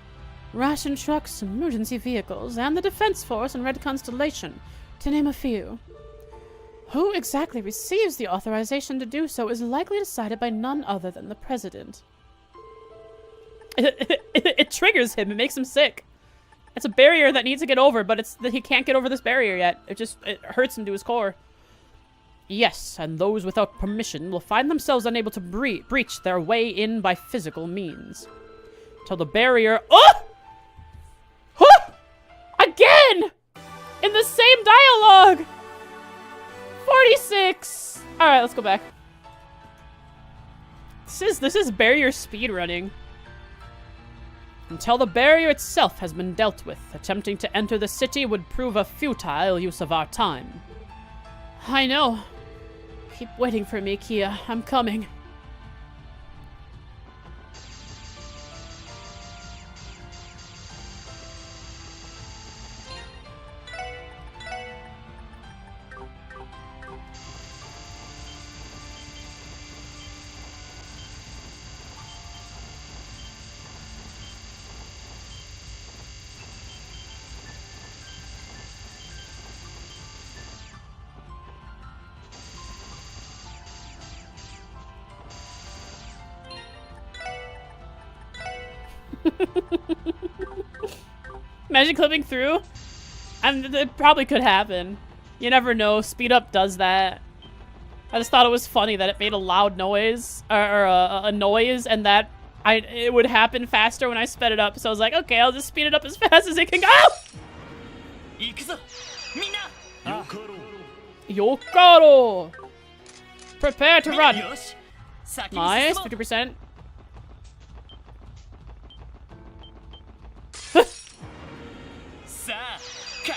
Ration trucks, emergency vehicles, and the Defense Force and Red Constellation, to name a few. Who exactly receives the authorization to do so is likely decided by none other than the President. It triggers him. It makes him sick. It's a barrier that needs to get over, but it's that he can't get over this barrier yet. It hurts him to his core. Yes, and those without permission will find themselves unable to breach their way in by physical means. Till the barrier... Oh! Huh! Again! In the same dialogue! 46! Alright, let's go back. This is barrier speedrunning. Until the barrier itself has been dealt with, attempting to enter the city would prove a futile use of our time. I know. Keep waiting for me, Kia. I'm coming. Imagine clipping through. It probably could happen. You never know. Speed up does that. I just thought it was funny that it made a loud noise or a noise, and that it would happen faster when I sped it up. So I was like, okay, I'll just speed it up as fast as it can go. Yokaro! Prepare to run. Nice, 50%.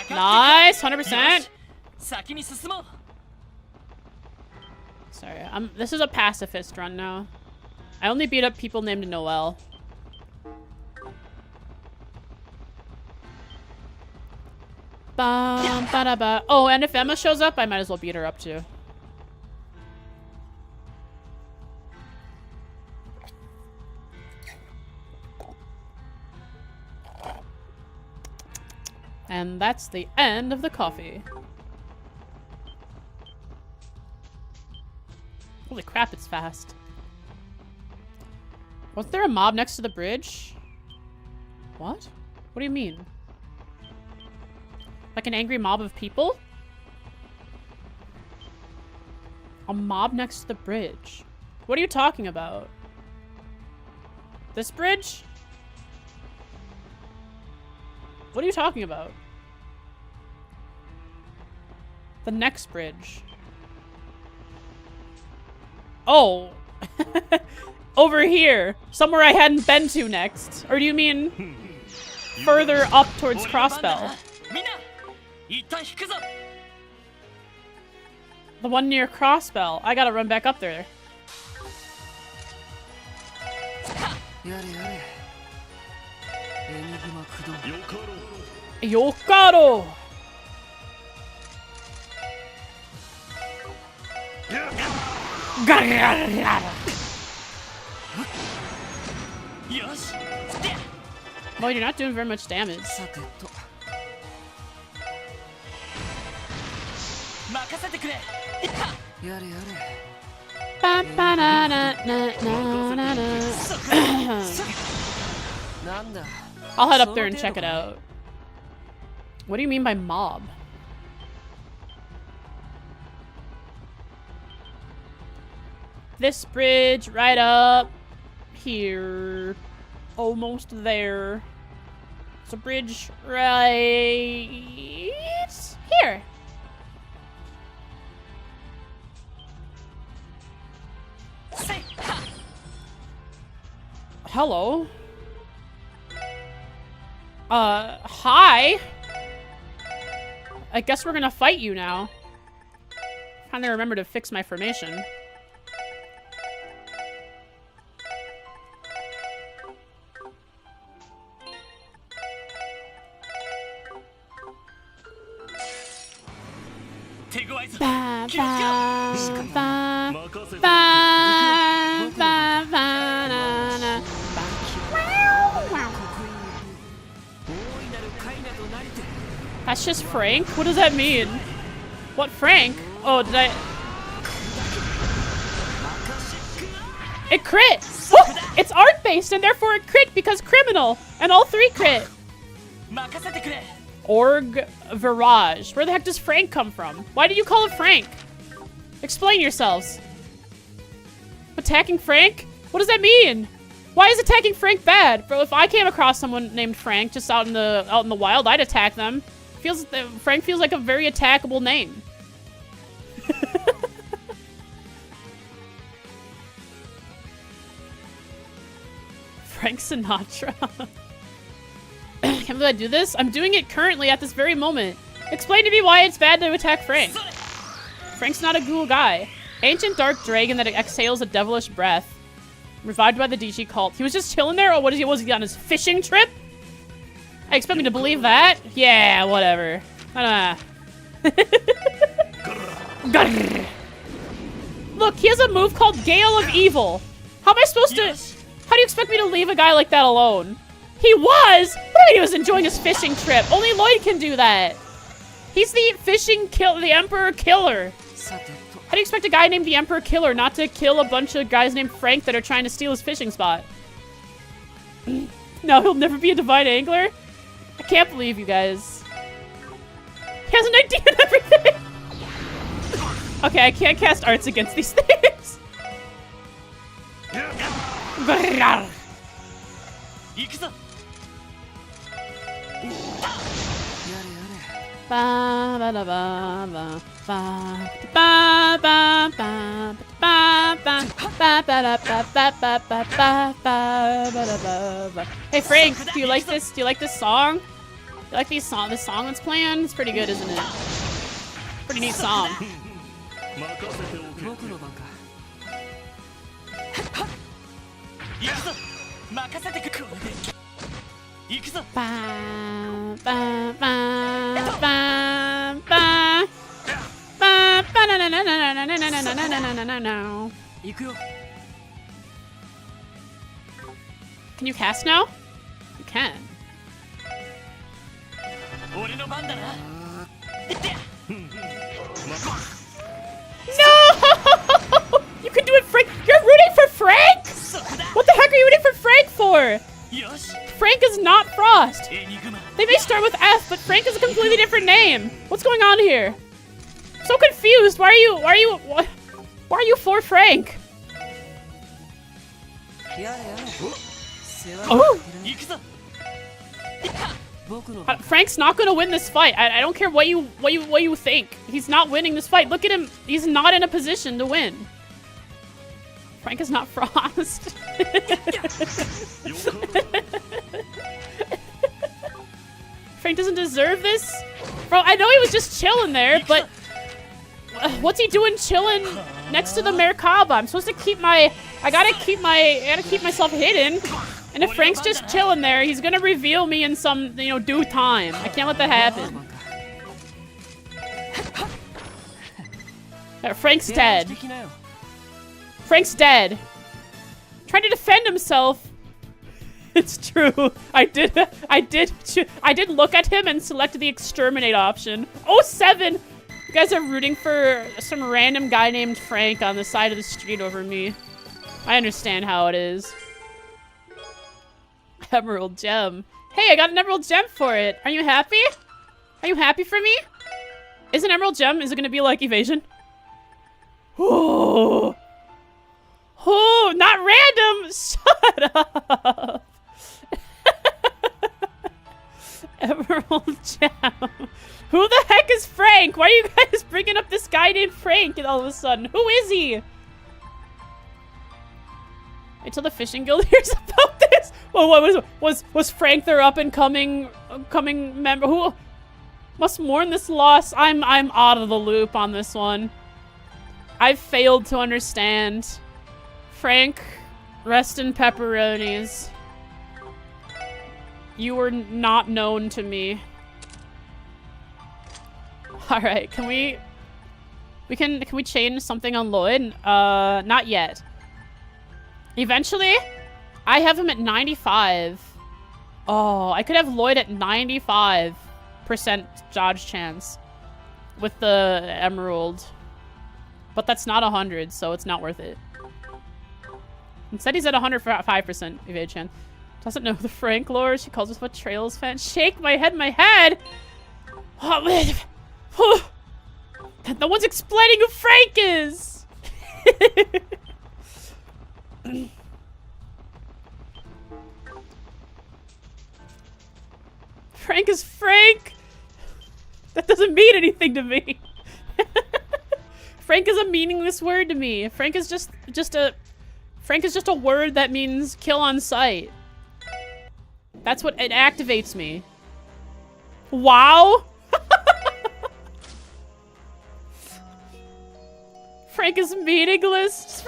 Nice, 100%. Sorry, this is a pacifist run now. I only beat up people named Noel. Bum, ba-da-ba. Oh, and if Emma shows up, I might as well beat her up too. And that's the end of the coffee. Holy crap, it's fast. Wasn't there a mob next to the bridge? What? What do you mean? Like an angry mob of people? A mob next to the bridge. What are you talking about? This bridge? What are you talking about? The next bridge. Oh. Over here. Somewhere I hadn't been to next. Or do you mean further up towards Crossbell? The one near Crossbell. I gotta run back up there. Yokaro! Well, you're not doing very much damage. I'll head up there and check it out. What do you mean by mob? This bridge right up here. Almost there. It's a bridge right here. Hello. Hi. I guess we're gonna fight you now. Kinda remember to fix my formation. Ba, ba, ba, ba, ba, ba, na, na. That's just Frank? What does that mean? What Frank? Oh, did I... It crit! Oh, it's art-based and therefore it crit because criminal! And all 3 crit! Org Virage. Where the heck does Frank come from? Why did you call it Frank? Explain yourselves. Attacking Frank? What does that mean? Why is attacking Frank bad? Bro, if I came across someone named Frank just out in the wild, I'd attack them. Frank feels like a very attackable name. Frank Sinatra. Can't believe I do this. I'm doing it currently at this very moment. Explain to me why it's bad to attack Frank. Frank's not a cool guy. Ancient dark dragon that exhales a devilish breath. Revived by the DG cult. He was just chilling there, or was he on his fishing trip? I expect me to believe that? Yeah, whatever. Look, he has a move called Gale of Evil. How am I supposed to... How do you expect me to leave a guy like that alone? He was? What do you mean he was enjoying his fishing trip? Only Lloyd can do that. He's the Emperor Killer. How do you expect a guy named the Emperor Killer not to kill a bunch of guys named Frank that are trying to steal his fishing spot? No, he'll never be a divine angler? I can't believe you guys. He has an idea and everything! Okay, I can't cast arts against these things. Ba ba da ba ba ba ba ba ba ba ba ba ba da ba ba ba ba ba ba da ba. Hey Frank, do you like this? Do you like this song? Do you like this song that's playing? It's pretty good, isn't it? Pretty neat song. Ba ba ba ba ba ba ba na na na na na na na na na na na na. Can you cast now? You can. No! You can do it, Frank! You're rooting for Frank?! What the heck are you rooting for Frank for? Frank is not Frost. They may start with F, but Frank is a completely different name. What's going on here? I'm so confused. Why are you for Frank? Oh. Frank's not gonna win this fight. I don't care what you think. He's not winning this fight. Look at him. He's not in a position to win. Frank is not Frost. Frank doesn't deserve this? Bro, I know he was just chilling there, but what's he doing chilling next to the Merkaba? I'm supposed to keep my I gotta keep myself hidden. And if Frank's just chilling there, he's gonna reveal me in some, due time. I can't let that happen. Frank's dead. Frank's dead. Trying to defend himself. It's true. I did look at him and selected the exterminate option. Oh, 7! You guys are rooting for some random guy named Frank on the side of the street over me. I understand how it is. Emerald gem. Hey, I got an emerald gem for it. Are you happy? Are you happy for me? Is an emerald gem, is it gonna be like evasion? Oh. Oh, not random! Shut up! Emerald gem. Who the heck is Frank? Why are you guys bringing up this guy named Frank all of a sudden? Who is he? Wait till the fishing guild hears about this. Well, what was Frank their up and coming member? Must mourn this loss. I'm out of the loop on this one. I've failed to understand. Frank, rest in pepperonis. You were not known to me. Alright, can we change something on Lloyd? Not yet. Eventually, I have him at 95. Oh, I could have Lloyd at 95% dodge chance with the emerald. But that's not 100, so it's not worth it. Instead, he's at 105% evade chance. Doesn't know the Frank lore. She calls us what Trails fan. Shake my head. Oh, no one's explaining who Frank is. Frank is Frank. That doesn't mean anything to me. Frank is a meaningless word to me. Frank is just a word that means kill on sight. That's what it activates me. Wow. Frank is meaningless.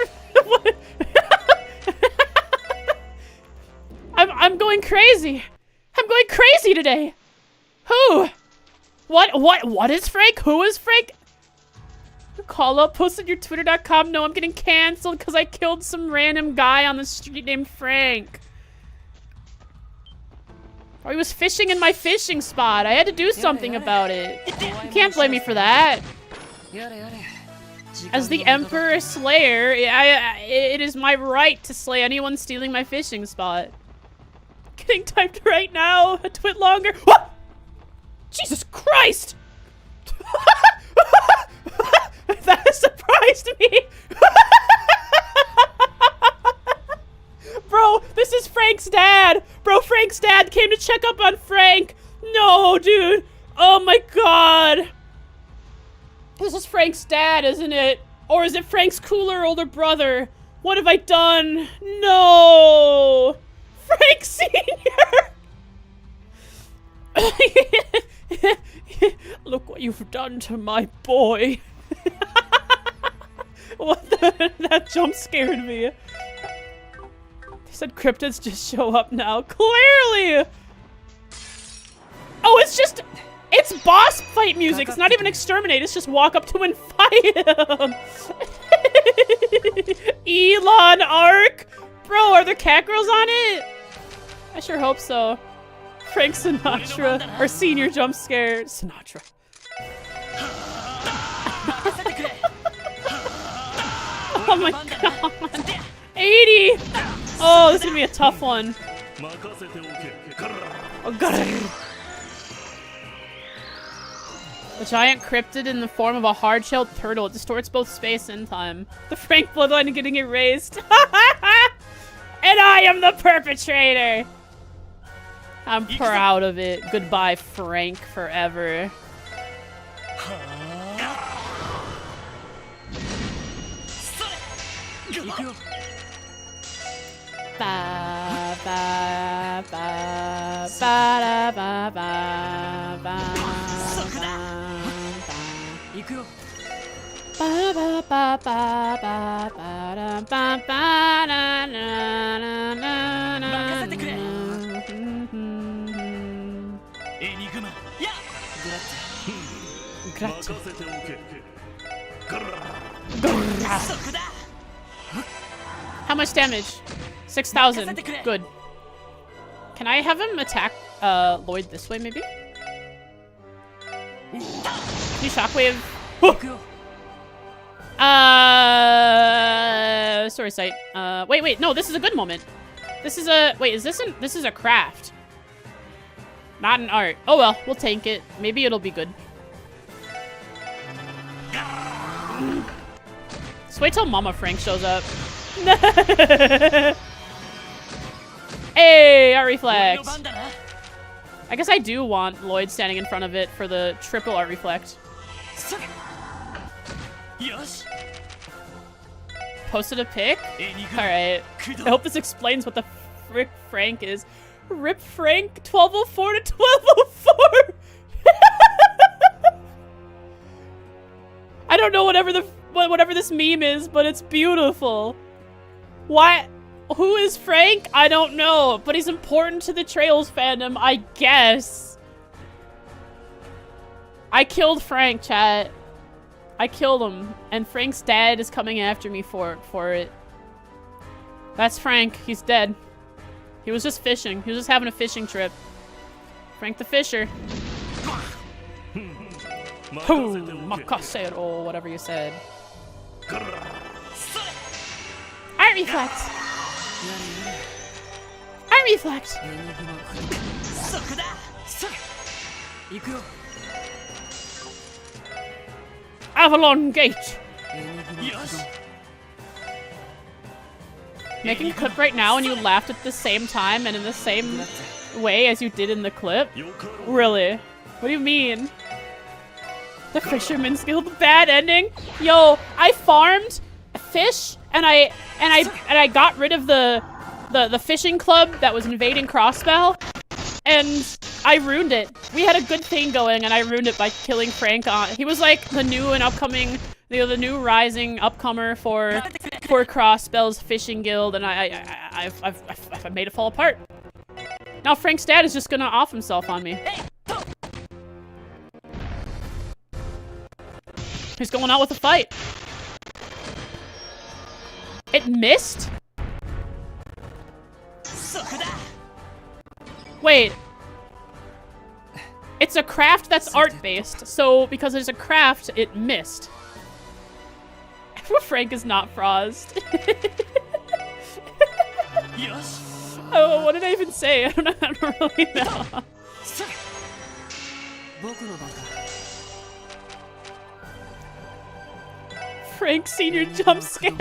I'm going crazy. I'm going crazy today. Who? What is Frank? Who is Frank? Call up, post on your twitter.com. No, I'm getting canceled because I killed some random guy on the street named Frank. Or he was fishing in my fishing spot. I had to do something about it. You can't blame me for that. As the Emperor Slayer, it is my right to slay anyone stealing my fishing spot. Getting typed right now. A twit longer. What? Jesus Christ! That surprised me! Bro, this is Frank's dad! Bro, Frank's dad came to check up on Frank! No, dude! Oh my god! This is Frank's dad, isn't it? Or is it Frank's cooler older brother? What have I done? No! Frank Sr.! Look what you've done to my boy. What the? That jump scared me. They said cryptids just show up now. Clearly! Oh, it's boss fight music. It's not even exterminate. It's just walk up to and fight him. Elon Arc. Bro, are there cat girls on it? I sure hope so. Frank Sinatra. Or senior jump scare. Sinatra. Oh my god. 80! Oh, this is gonna be a tough one. Oh god. A giant cryptid in the form of a hard-shelled turtle. It distorts both space and time. The Frank bloodline getting erased. And I am the perpetrator! I'm proud of it. Goodbye, Frank, forever. Ba ba ba ba da ba ba ba ba ba ba ba ba ba ba ba na na na na na. How much damage? 6,000. Good. Can I have him attack Lloyd this way, maybe? Can you shockwave? Story site. Wait, no, this is a good moment. This is a, wait, this is a craft. Not an art. Oh well, we'll tank it. Maybe it'll be good. Just wait till Mama Frank shows up. Hey, art reflect. I guess I do want Lloyd standing in front of it for the triple art reflect. Posted a pic? Alright. I hope this explains what the frick Frank is. Rip Frank 1204 to 1204! I don't know whatever this meme is, but it's beautiful. Why? Who is Frank? I don't know, but he's important to the Trails fandom, I guess. I killed Frank, chat. I killed him, and Frank's dad is coming after me for it. That's Frank. He's dead. He was just fishing. He was just having a fishing trip. Frank the Fisher. Makasero, whatever you said. Art reflex. Art reflex. Avalon Gate. Making a clip right now and you laughed at the same time and in the same way as you did in the clip? Really? What do you mean? The Fisherman's Guild bad ending? Yo, I farmed fish and I got rid of the fishing club that was invading Crossbell and I ruined it. We had a good thing going and I ruined it by killing Frank. He was like the new and upcoming, the new rising upcomer for Crossbell's fishing guild, and I've made it fall apart. Now Frank's dad is just gonna off himself on me. He's going out with a fight. It missed? Wait. It's a craft that's art-based, so because there's a craft, it missed. Frank is not Frost. Oh, what did I even say? I don't really know. Frank Senior jump scare.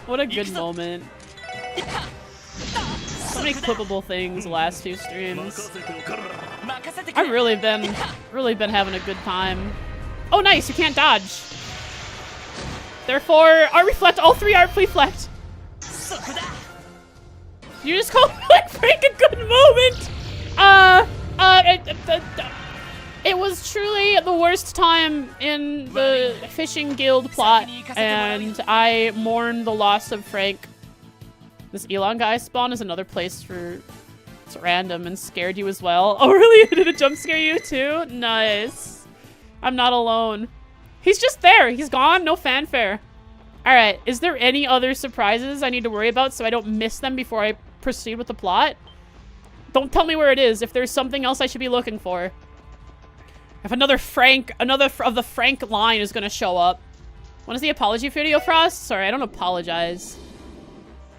What a good moment. So many clippable things the last few streams. I've really been having a good time. Oh nice, you can't dodge. Therefore, art reflect, all three art reflect. You just called like Frank a good moment. It was truly the worst time in the fishing guild plot, and I mourn the loss of Frank. This Elon guy spawn is another place for it's random and scared you as well. Oh really? Did it jump scare you too? Nice. I'm not alone. He's just there. He's gone. No fanfare. All right. Is there any other surprises I need to worry about so I don't miss them before I proceed with the plot? Don't tell me where it is if there's something else I should be looking for. If another of the Frank line is going to show up. When is the apology video, Frost? Sorry, I don't apologize.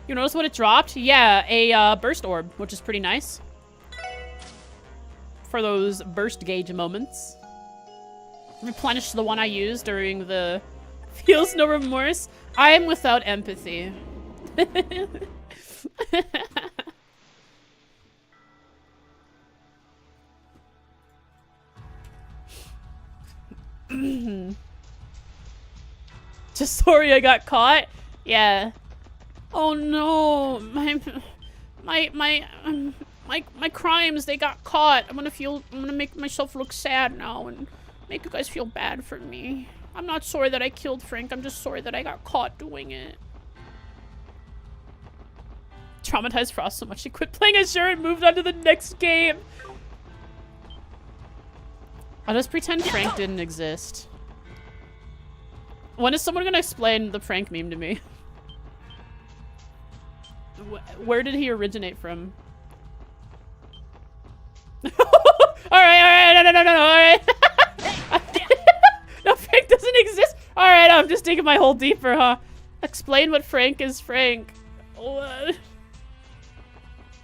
You notice what it dropped? Yeah, a burst orb, which is pretty nice. For those burst gauge moments. Replenish the one I used during the feels no remorse. I am without empathy. Just sorry I got caught. Yeah. Oh no, my crimes, they got caught. I'm gonna make myself look sad now and make you guys feel bad for me. I'm not sorry that I killed Frank. I'm just sorry that I got caught doing it. Traumatized Frost so much she quit playing Azure and moved on to the next game. I'll just pretend Frank didn't exist. When is someone gonna explain the Frank meme to me? Where did he originate from? Alright, no, alright. No, Frank doesn't exist. Alright, I'm just digging my hole deeper, huh? Explain what Frank is, Frank. What?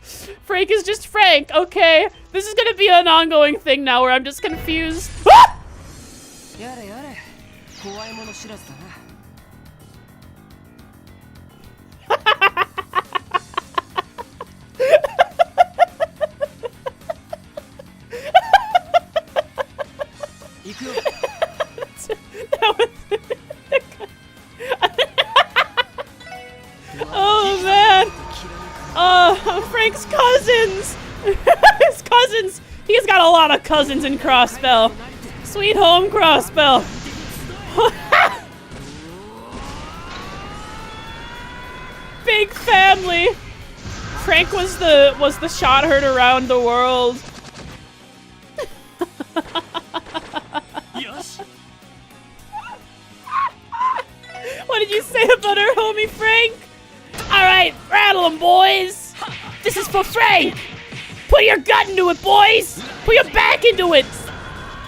Frank is just Frank, okay. This is gonna be an ongoing thing now where I'm just confused. Ah! Oh man! Oh, Frank's cousins! His cousins! He's got a lot of cousins in Crossbell. Sweet home crossbow. Big family. Frank was the shot heard around the world. What did you say about our homie Frank? Alright, rattle him, boys! This is for Frank! Put your gut into it, boys! Put your back into it!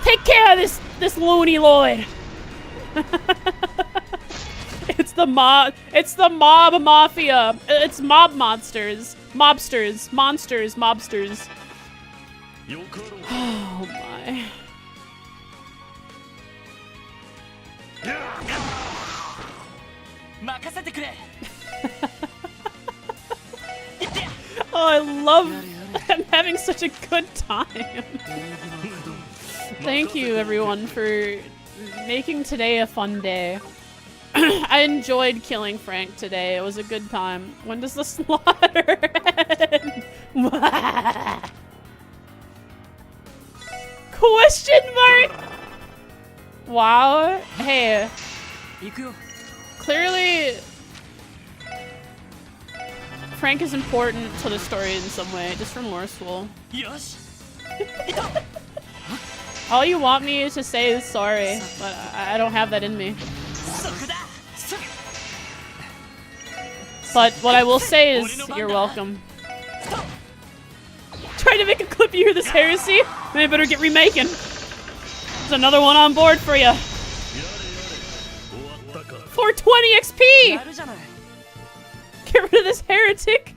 Take care of this loony Lloyd! It's the mob mafia. It's mob monsters. Mobsters. Monsters. Mobsters. Oh my. Oh, I love I'm having such a good time. Thank you everyone for making today a fun day. I enjoyed killing Frank today. It was a good time. When does the slaughter end? Question mark? Wow. Hey. Clearly, Frank is important to the story in some way. Just remorseful. All you want me to say is sorry, but I don't have that in me. But what I will say is, you're welcome. Trying to make a clip, you hear this heresy? Maybe I better get remaking. There's another one on board for you. 420 XP! Get rid of this heretic.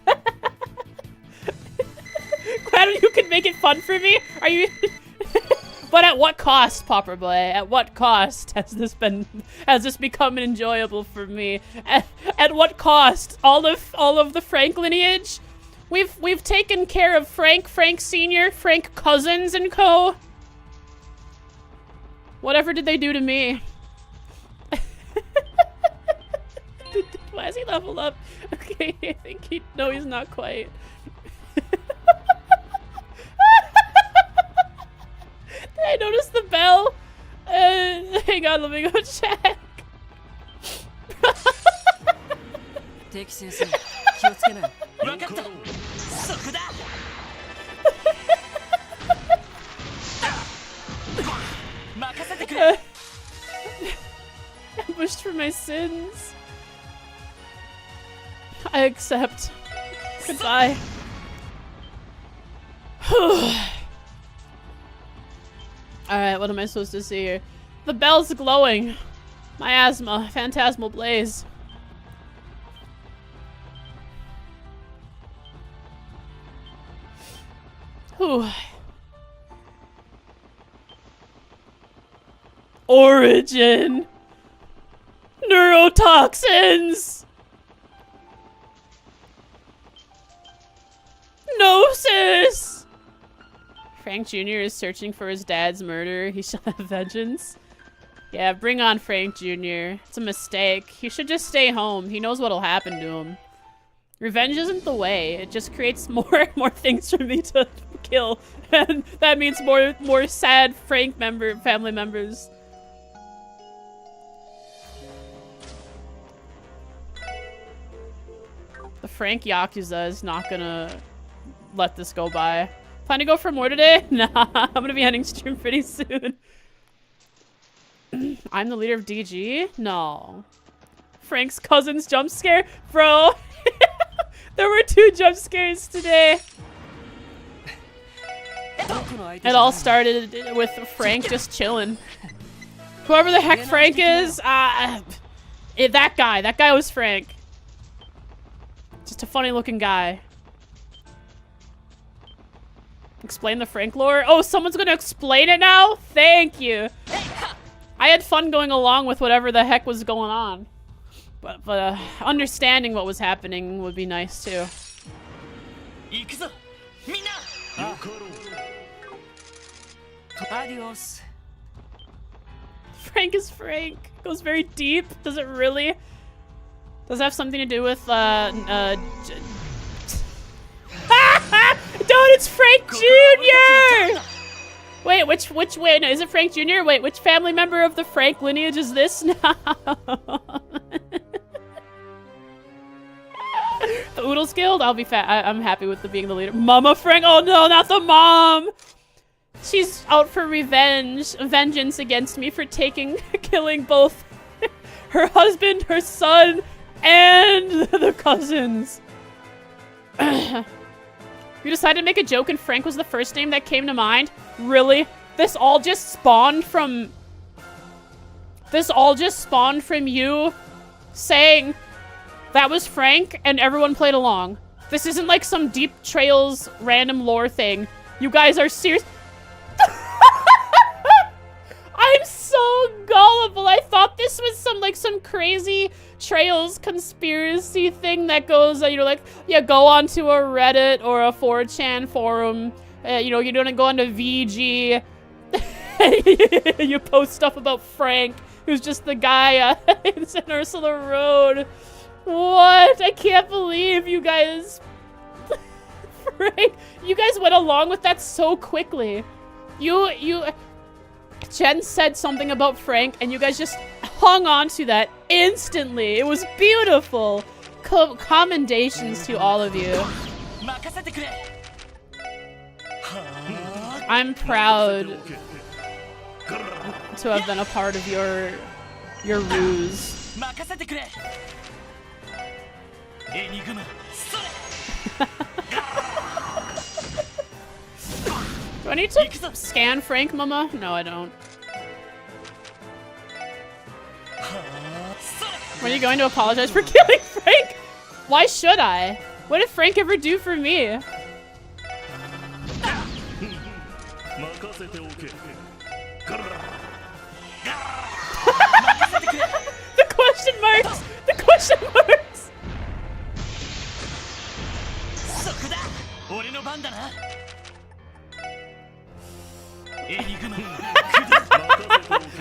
Glad you can make it fun for me. Are you... But at what cost, Popper Boy? At what cost has this become enjoyable for me? At what cost? All of the Frank lineage? We've taken care of Frank Sr., Frank Cousins and co. Whatever did they do to me? Why is he leveled up? Okay, I think no, he's not quite. Did I notice the bell? Hang on, let me go check. Ambushed for my sins. I accept. Goodbye. Alright, what am I supposed to see here? The bell's glowing. Miasma, phantasmal blaze. Whew. Origin! Neurotoxins! Gnosis! Frank Jr. is searching for his dad's murder. He shall have vengeance. Yeah, bring on Frank Jr. It's a mistake. He should just stay home. He knows what'll happen to him. Revenge isn't the way. It just creates more and more things for me to kill. And that means more sad Frank family members. The Frank Yakuza is not gonna let this go by. Plan to go for more today? Nah, I'm gonna be ending stream pretty soon. I'm the leader of DG? No. Frank's cousin's jump scare? Bro, there were 2 jump scares today. It all started with Frank just chilling. Whoever the heck Frank is, that guy was Frank. Just a funny looking guy. Explain the Frank lore? Oh, someone's gonna explain it now? Thank you. I had fun going along with whatever the heck was going on. But understanding what was happening would be nice too. Frank is Frank. Goes very deep. Does it really? Does it have something to do with Dude, it's Frank Jr. Wait, which way? No, is it Frank Jr.? Wait, which family member of the Frank lineage is this now? The Oodles Guild? I'll be I'm happy with being the leader. Mama Frank? Oh no, not the mom! She's out for vengeance against me for killing both her husband, her son, and the cousins. You decided to make a joke and Frank was the first name that came to mind? Really? This all just spawned from you saying that was Frank and everyone played along. This isn't like some Deep Trails random lore thing. You guys are serious. I'm so gullible. I thought this was some crazy Trails conspiracy thing that goes, you know, like, yeah, go onto a Reddit or a 4chan forum. You know, you don't go onto VG. You post stuff about Frank, who's just the guy in St. Ursula Road. What? I can't believe you guys... Frank, you guys went along with that so quickly. Jen said something about Frank, and you guys just hung on to that instantly. It was beautiful. Commendations to all of you. I'm proud to have been a part of your ruse. Do I need to scan Frank, Mama? No, I don't. When are you going to apologize for killing Frank? Why should I? What did Frank ever do for me? The question marks! The question marks!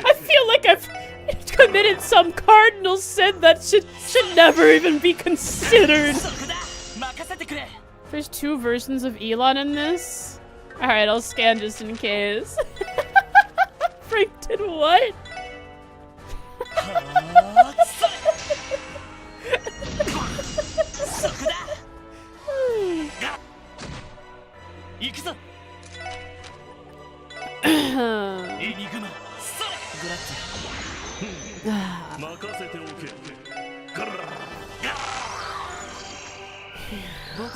I feel like I've committed some cardinal sin that should never even be considered. There's 2 versions of Elon in this? Alright, I'll scan just in case. Frank did what?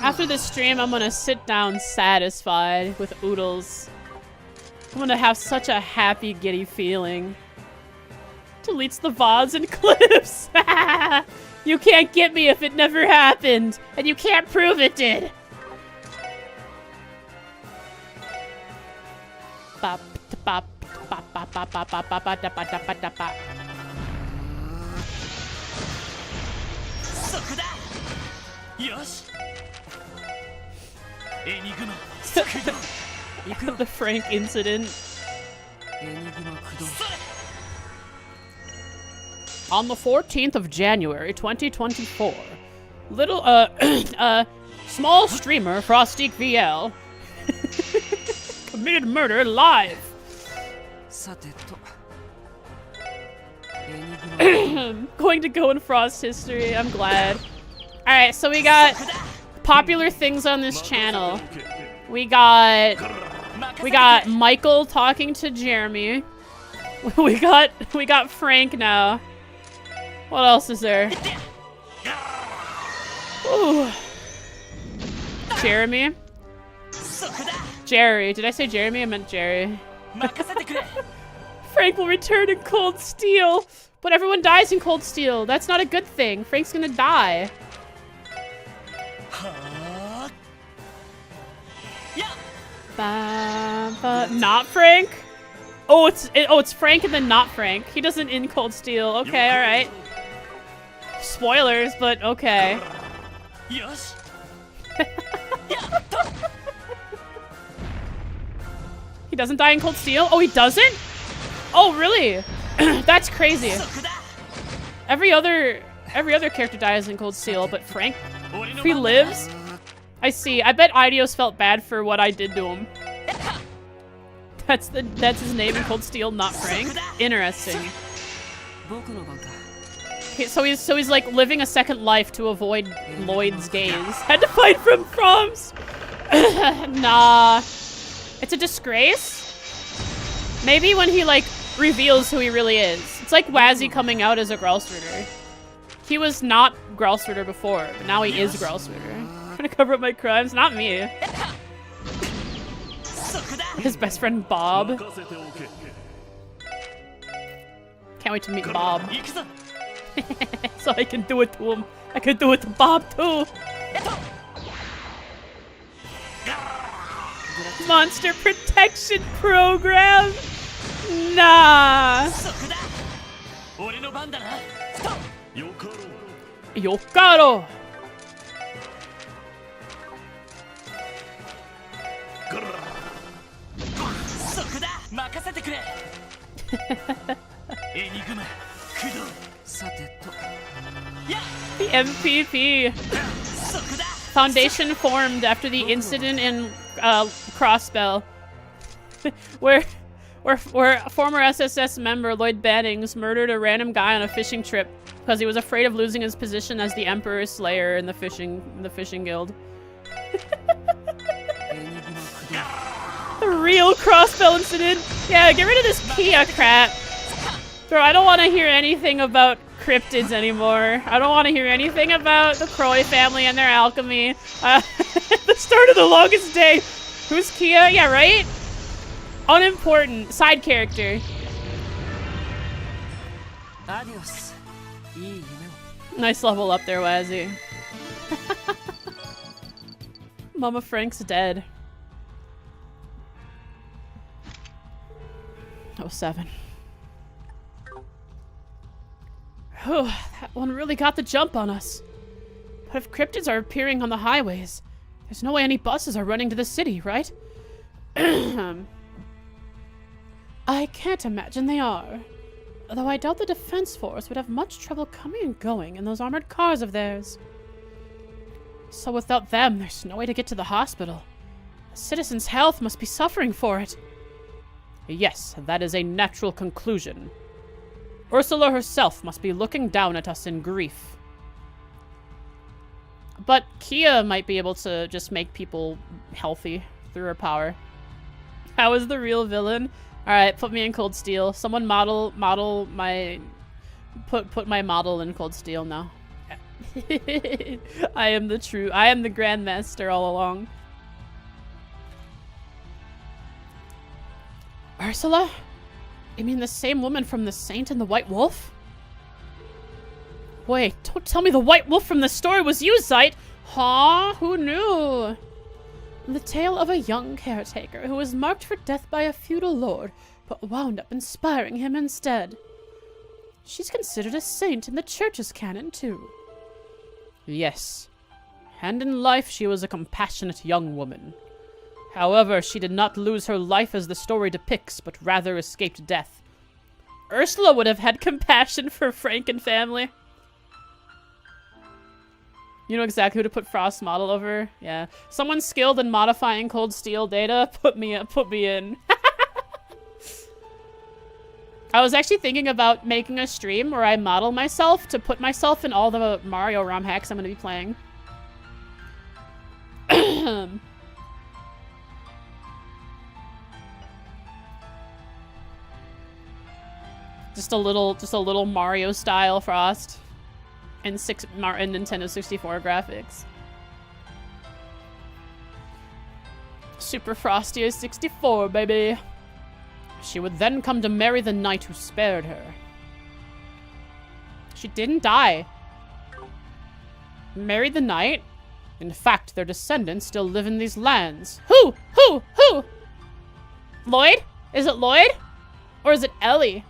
After this stream, I'm gonna sit down satisfied with Oodles. I'm gonna have such a happy, giddy feeling. Deletes the VODs and clips. You can't get me if it never happened, and you can't prove it did. The Frank incident. On the 14th of January, 2024, small streamer Frostique VL committed murder live. Going to go in Frost history. I'm glad. All right, so we got popular things on this channel. We got Michael talking to Jeremy. We got Frank now. What else is there? Ooh. Jeremy. Jerry. Did I say Jeremy? I meant Jerry. Frank will return in Cold Steel. But everyone dies in Cold Steel. That's not a good thing. Frank's gonna die. Not Frank? Oh, it's Frank and then not Frank. He doesn't in Cold Steel. Okay, alright. Spoilers, but okay. He doesn't die in Cold Steel? Oh, he doesn't? Oh, really? That's crazy. Every other character dies in Cold Steel, but Frank, if he lives? I see. I bet Idios felt bad for what I did to him. That's his name in Cold Steel, not Frank. Interesting. So he's like living a second life to avoid Lloyd's gaze. Had to fight from proms. Nah. It's a disgrace. Maybe when he like reveals who he really is. It's like Wazzy coming out as a Growlsritter. He was not Growlsritter before, but now he is Growlsritter. I'm gonna cover up my crimes, not me. His best friend Bob. Can't wait to meet Bob. So I can do it to him. I can do it to Bob too. Monster protection program? Nah. Yokaro. The MPP. Foundation formed after the incident in Crossbell, where former SSS member Lloyd Bannings murdered a random guy on a fishing trip because he was afraid of losing his position as the Emperor's Slayer in the fishing guild. The real Crossbell incident. Yeah, get rid of this Kia crap. Bro, I don't want to hear anything about cryptids anymore. I don't want to hear anything about the Croy family and their alchemy. The start of the longest day. Who's Kia? Yeah, right? Unimportant. Side character. Nice level up there, Wazzy. Mama Frank's dead. 07. Oh, that one really got the jump on us. But if cryptids are appearing on the highways, there's no way any buses are running to the city, right? I can't imagine they are. Though I doubt the Defense Force would have much trouble coming and going in those armored cars of theirs. So without them, there's no way to get to the hospital. The citizens' health must be suffering for it. Yes, that is a natural conclusion. Ursula herself must be looking down at us in grief. But Kia might be able to just make people healthy through her power. How is the real villain? Alright, put me in Cold Steel. Someone model my... Put my model in Cold Steel now. I am the Grandmaster all along. Ursula? You mean the same woman from The Saint and the White Wolf? Wait, don't tell me the White Wolf from the story was you, Sight! Huh? Who knew? The tale of a young caretaker who was marked for death by a feudal lord, but wound up inspiring him instead. She's considered a saint in the church's canon, too. Yes. And in life, she was a compassionate young woman. However, she did not lose her life as the story depicts, but rather escaped death. Ursula would have had compassion for Frank and family. You know exactly who to put Frost's model over? Yeah. Someone skilled in modifying Cold Steel data, put me in. I was actually thinking about making a stream where I model myself to put myself in all the Mario ROM hacks I'm going to be playing. Just a little Mario style Frost and Nintendo 64 graphics. Super Frosty 64, baby. She would then come to marry the knight who spared her. She didn't die. Married the knight? In fact, their descendants still live in these lands. Who? Lloyd? Is it Lloyd? Or is it Ellie?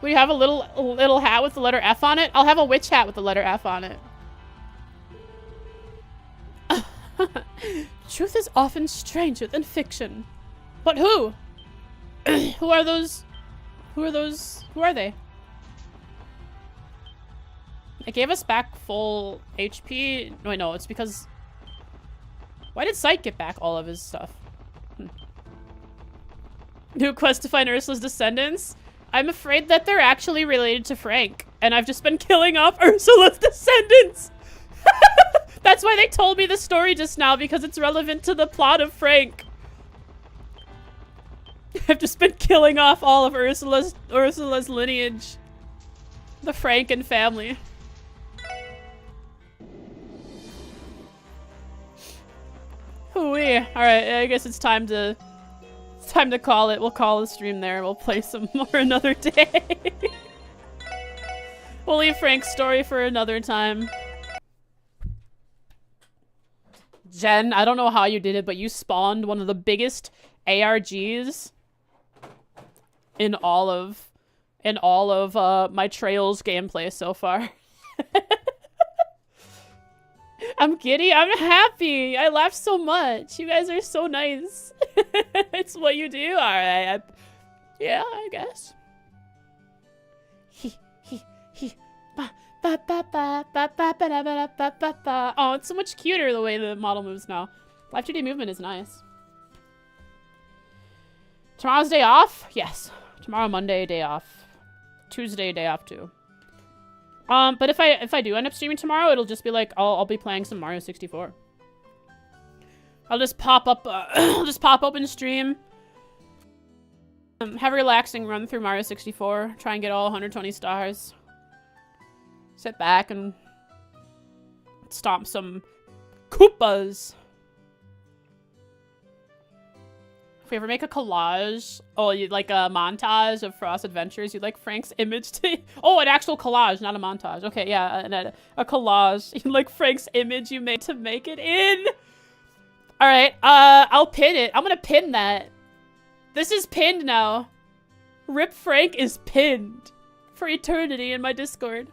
We have a little hat with the letter F on it. I'll have a witch hat with the letter F on it. Truth is often stranger than fiction. But who? Who are those? Who are those? Who are they? It gave us back full HP. Wait, no, it's because... Why did Sight get back all of his stuff? New quest to find Ursula's descendants. I'm afraid that they're actually related to Frank, and I've just been killing off Ursula's descendants. That's why they told me the story just now, because it's relevant to the plot of Frank. I've just been killing off all of Ursula's lineage. The Franken family. Hooey. Alright, I guess it's time to call it. We'll call the stream there. We'll play some more another day. We'll leave Frank's story for another time. Jen, I don't know how you did it, but you spawned one of the biggest ARGs in all of my Trails gameplay so far. I'm giddy. I'm happy. I laughed so much. You guys are so nice. It's what you do. All right. Yeah, I guess. Oh, it's so much cuter the way the model moves now. Live 2D movement is nice. Tomorrow's day off? Yes. Tomorrow, Monday, day off. Tuesday, day off too. But if I do end up streaming tomorrow, it'll just be like I'll be playing some Mario 64. I'll just pop up and stream. Have a relaxing run through Mario 64. Try and get all 120 stars. Sit back and stomp some Koopas. If we ever make a collage, you'd like a montage of Frost Adventures, you'd like Frank's image to... Oh, an actual collage, not a montage. Okay, yeah, a collage. You'd like Frank's image you made to make it in. All right, I'll pin it. I'm gonna pin that. This is pinned now. Rip Frank is pinned for eternity in my Discord.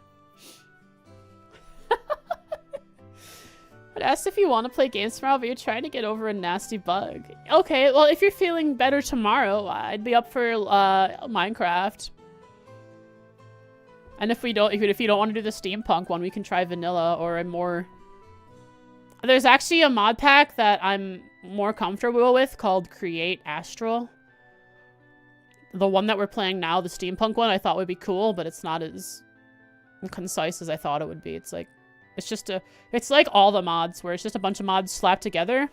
I'd ask if you want to play games tomorrow, but you're trying to get over a nasty bug. Okay, well, if you're feeling better tomorrow, I'd be up for Minecraft. And if you don't want to do the steampunk one, we can try vanilla or a more... There's actually a mod pack that I'm more comfortable with called Create Astral. The one that we're playing now, the steampunk one, I thought would be cool, but it's not as concise as I thought it would be. It's like... It's like all the mods, where it's just a bunch of mods slapped together.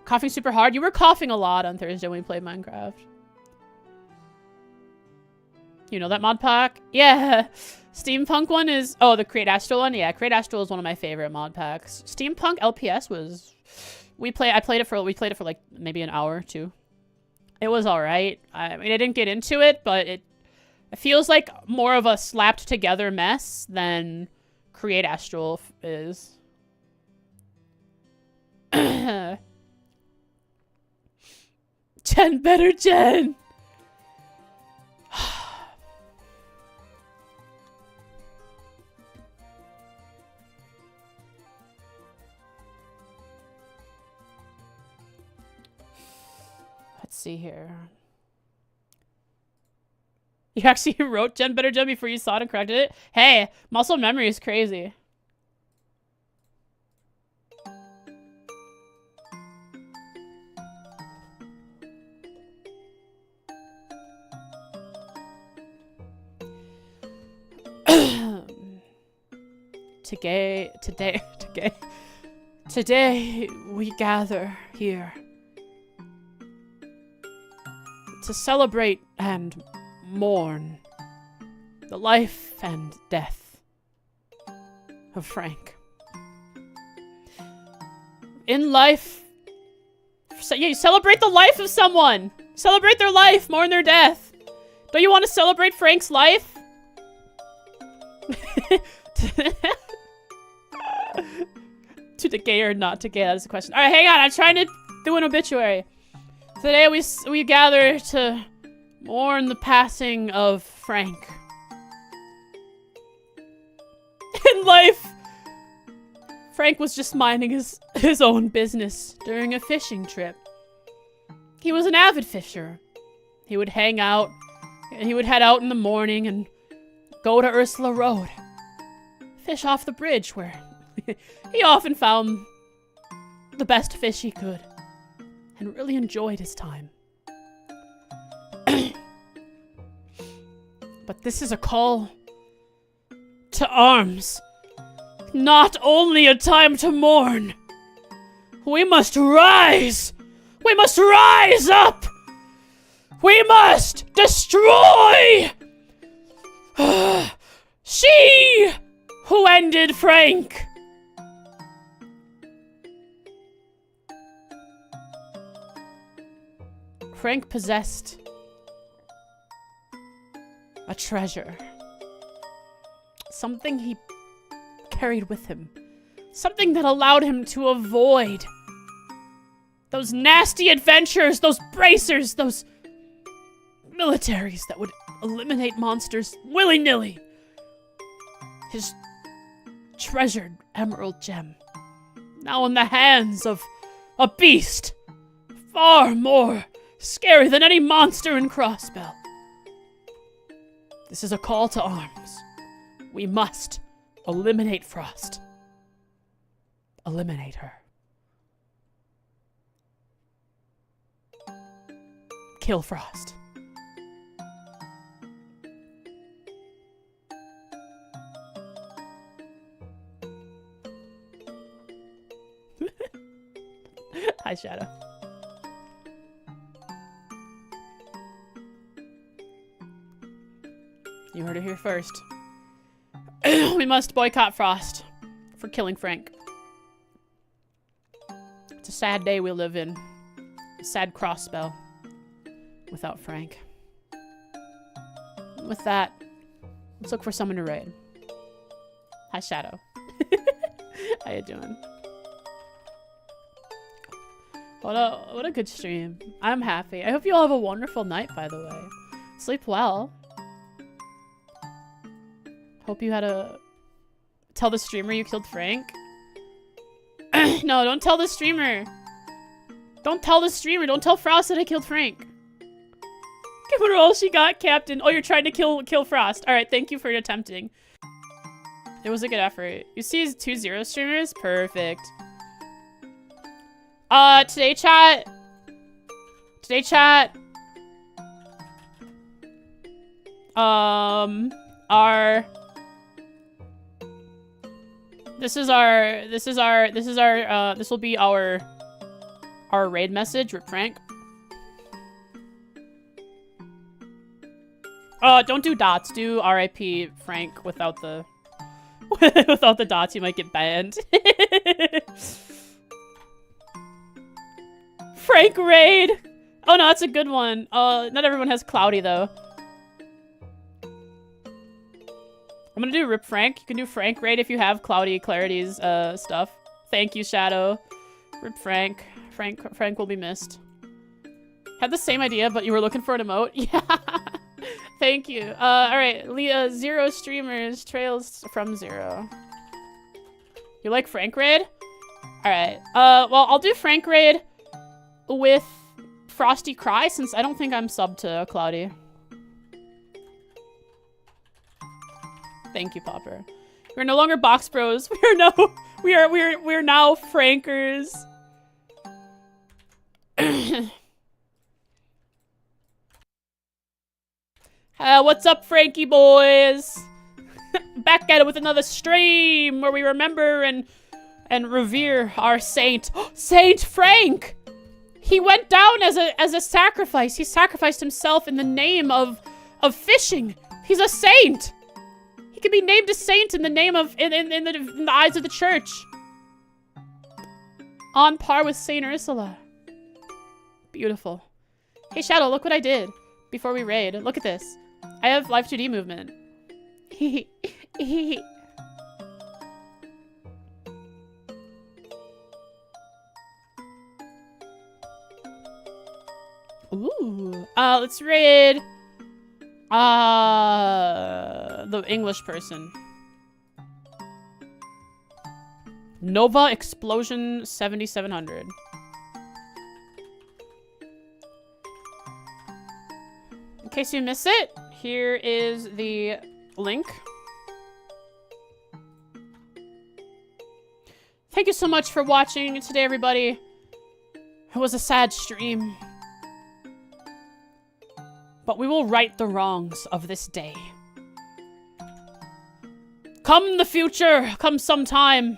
Coughing super hard. You were coughing a lot on Thursday when we played Minecraft. You know that mod pack? Yeah. Steampunk one is... Oh, the Create Astral one? Yeah, Create Astral is one of my favorite mod packs. Steampunk LPS was... We played it for like maybe an hour or two. It was alright. I mean, I didn't get into it, but it feels like more of a slapped together mess than... Create Astral is. Jen, better Jen! Let's see here. You actually wrote Jen Better Jen before you saw it and corrected it? Hey, muscle memory is crazy. Today we gather here to celebrate and mourn the life and death of Frank. In life, you celebrate the life of someone. Celebrate their life, mourn their death. Don't you want to celebrate Frank's life? To the gay or not to gay, that is the question. All right, hang on. I'm trying to do an obituary. Today we gather to mourn the passing of Frank. In life, Frank was just minding his own business during a fishing trip. He was an avid fisher. He would hang out, and he would head out in the morning and go to Ursula Road. Fish off the bridge where he often found the best fish he could and really enjoyed his time. But this is a call to arms. Not only a time to mourn. We must rise! We must rise up! We must destroy! She who ended Frank! Frank possessed a treasure. Something he carried with him. Something that allowed him to avoid those nasty adventures, those bracers, those militaries that would eliminate monsters willy-nilly. His treasured emerald gem, now in the hands of a beast far more scary than any monster in Crossbell. This is a call to arms. We must eliminate Frost. Eliminate her. Kill Frost. Hi, Shadow. You heard it here first. We must boycott Frost for killing Frank. It's a sad day we live in. A sad Crossbell without Frank. With that, let's look for someone to raid. Hi, Shadow. How you doing? What a good stream. I'm happy. I hope you all have a wonderful night, by the way. Sleep well. Hope you had a... Tell the streamer you killed Frank? No, don't tell the streamer. Don't tell the streamer. Don't tell Frost that I killed Frank. Give her all she got, Captain. Oh, you're trying to kill Frost. Alright, thank you for attempting. It was a good effort. You see 2 0 streamers? Perfect. Today chat. This will be our raid message, Rip Frank. Don't do dots, do RIP Frank without the without the dots, you might get banned. Frank raid! Oh no, that's a good one. Not everyone has Cloudy though. I'm gonna do Rip Frank. You can do Frank raid if you have Clarity's stuff. Thank you, Shadow. Rip Frank. Frank will be missed. Had the same idea, but you were looking for an emote? Yeah. Thank you. Alright, Leah, 0 streamers, trails from 0. You like Frank raid? Alright, well, I'll do Frank raid with Frosty Cry, since I don't think I'm subbed to Cloudy. Thank you, Popper. We're no longer Box Bros. We're now Frankers. What's up, Frankie boys? Back at it with another stream where we remember and revere our saint. Saint Frank! He went down as a sacrifice. He sacrificed himself in the name of fishing. He's a saint. He can be named a saint in the name of in the eyes of the church. On par with Saint Ursula. Beautiful. Hey Shadow, look what I did before we raid. Look at this. I have Live 2D movement. Ooh. Let's raid the English person. Nova Explosion 7700. In case you miss it, here is the link. Thank you so much for watching today, everybody. It was a sad stream. But we will right the wrongs of this day. Come the future, come sometime,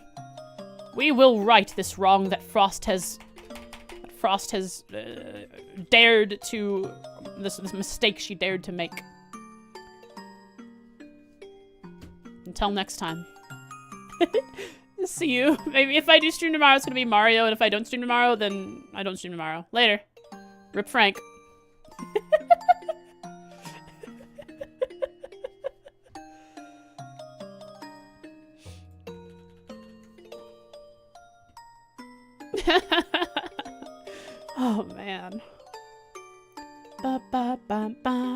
we will right this wrong that Frost has dared to, this mistake she dared to make. Until next time. See you. Maybe if I do stream tomorrow, it's gonna be Mario, and if I don't stream tomorrow, then I don't stream tomorrow. Later. Rip Frank. Oh man. Ba ba ba ba.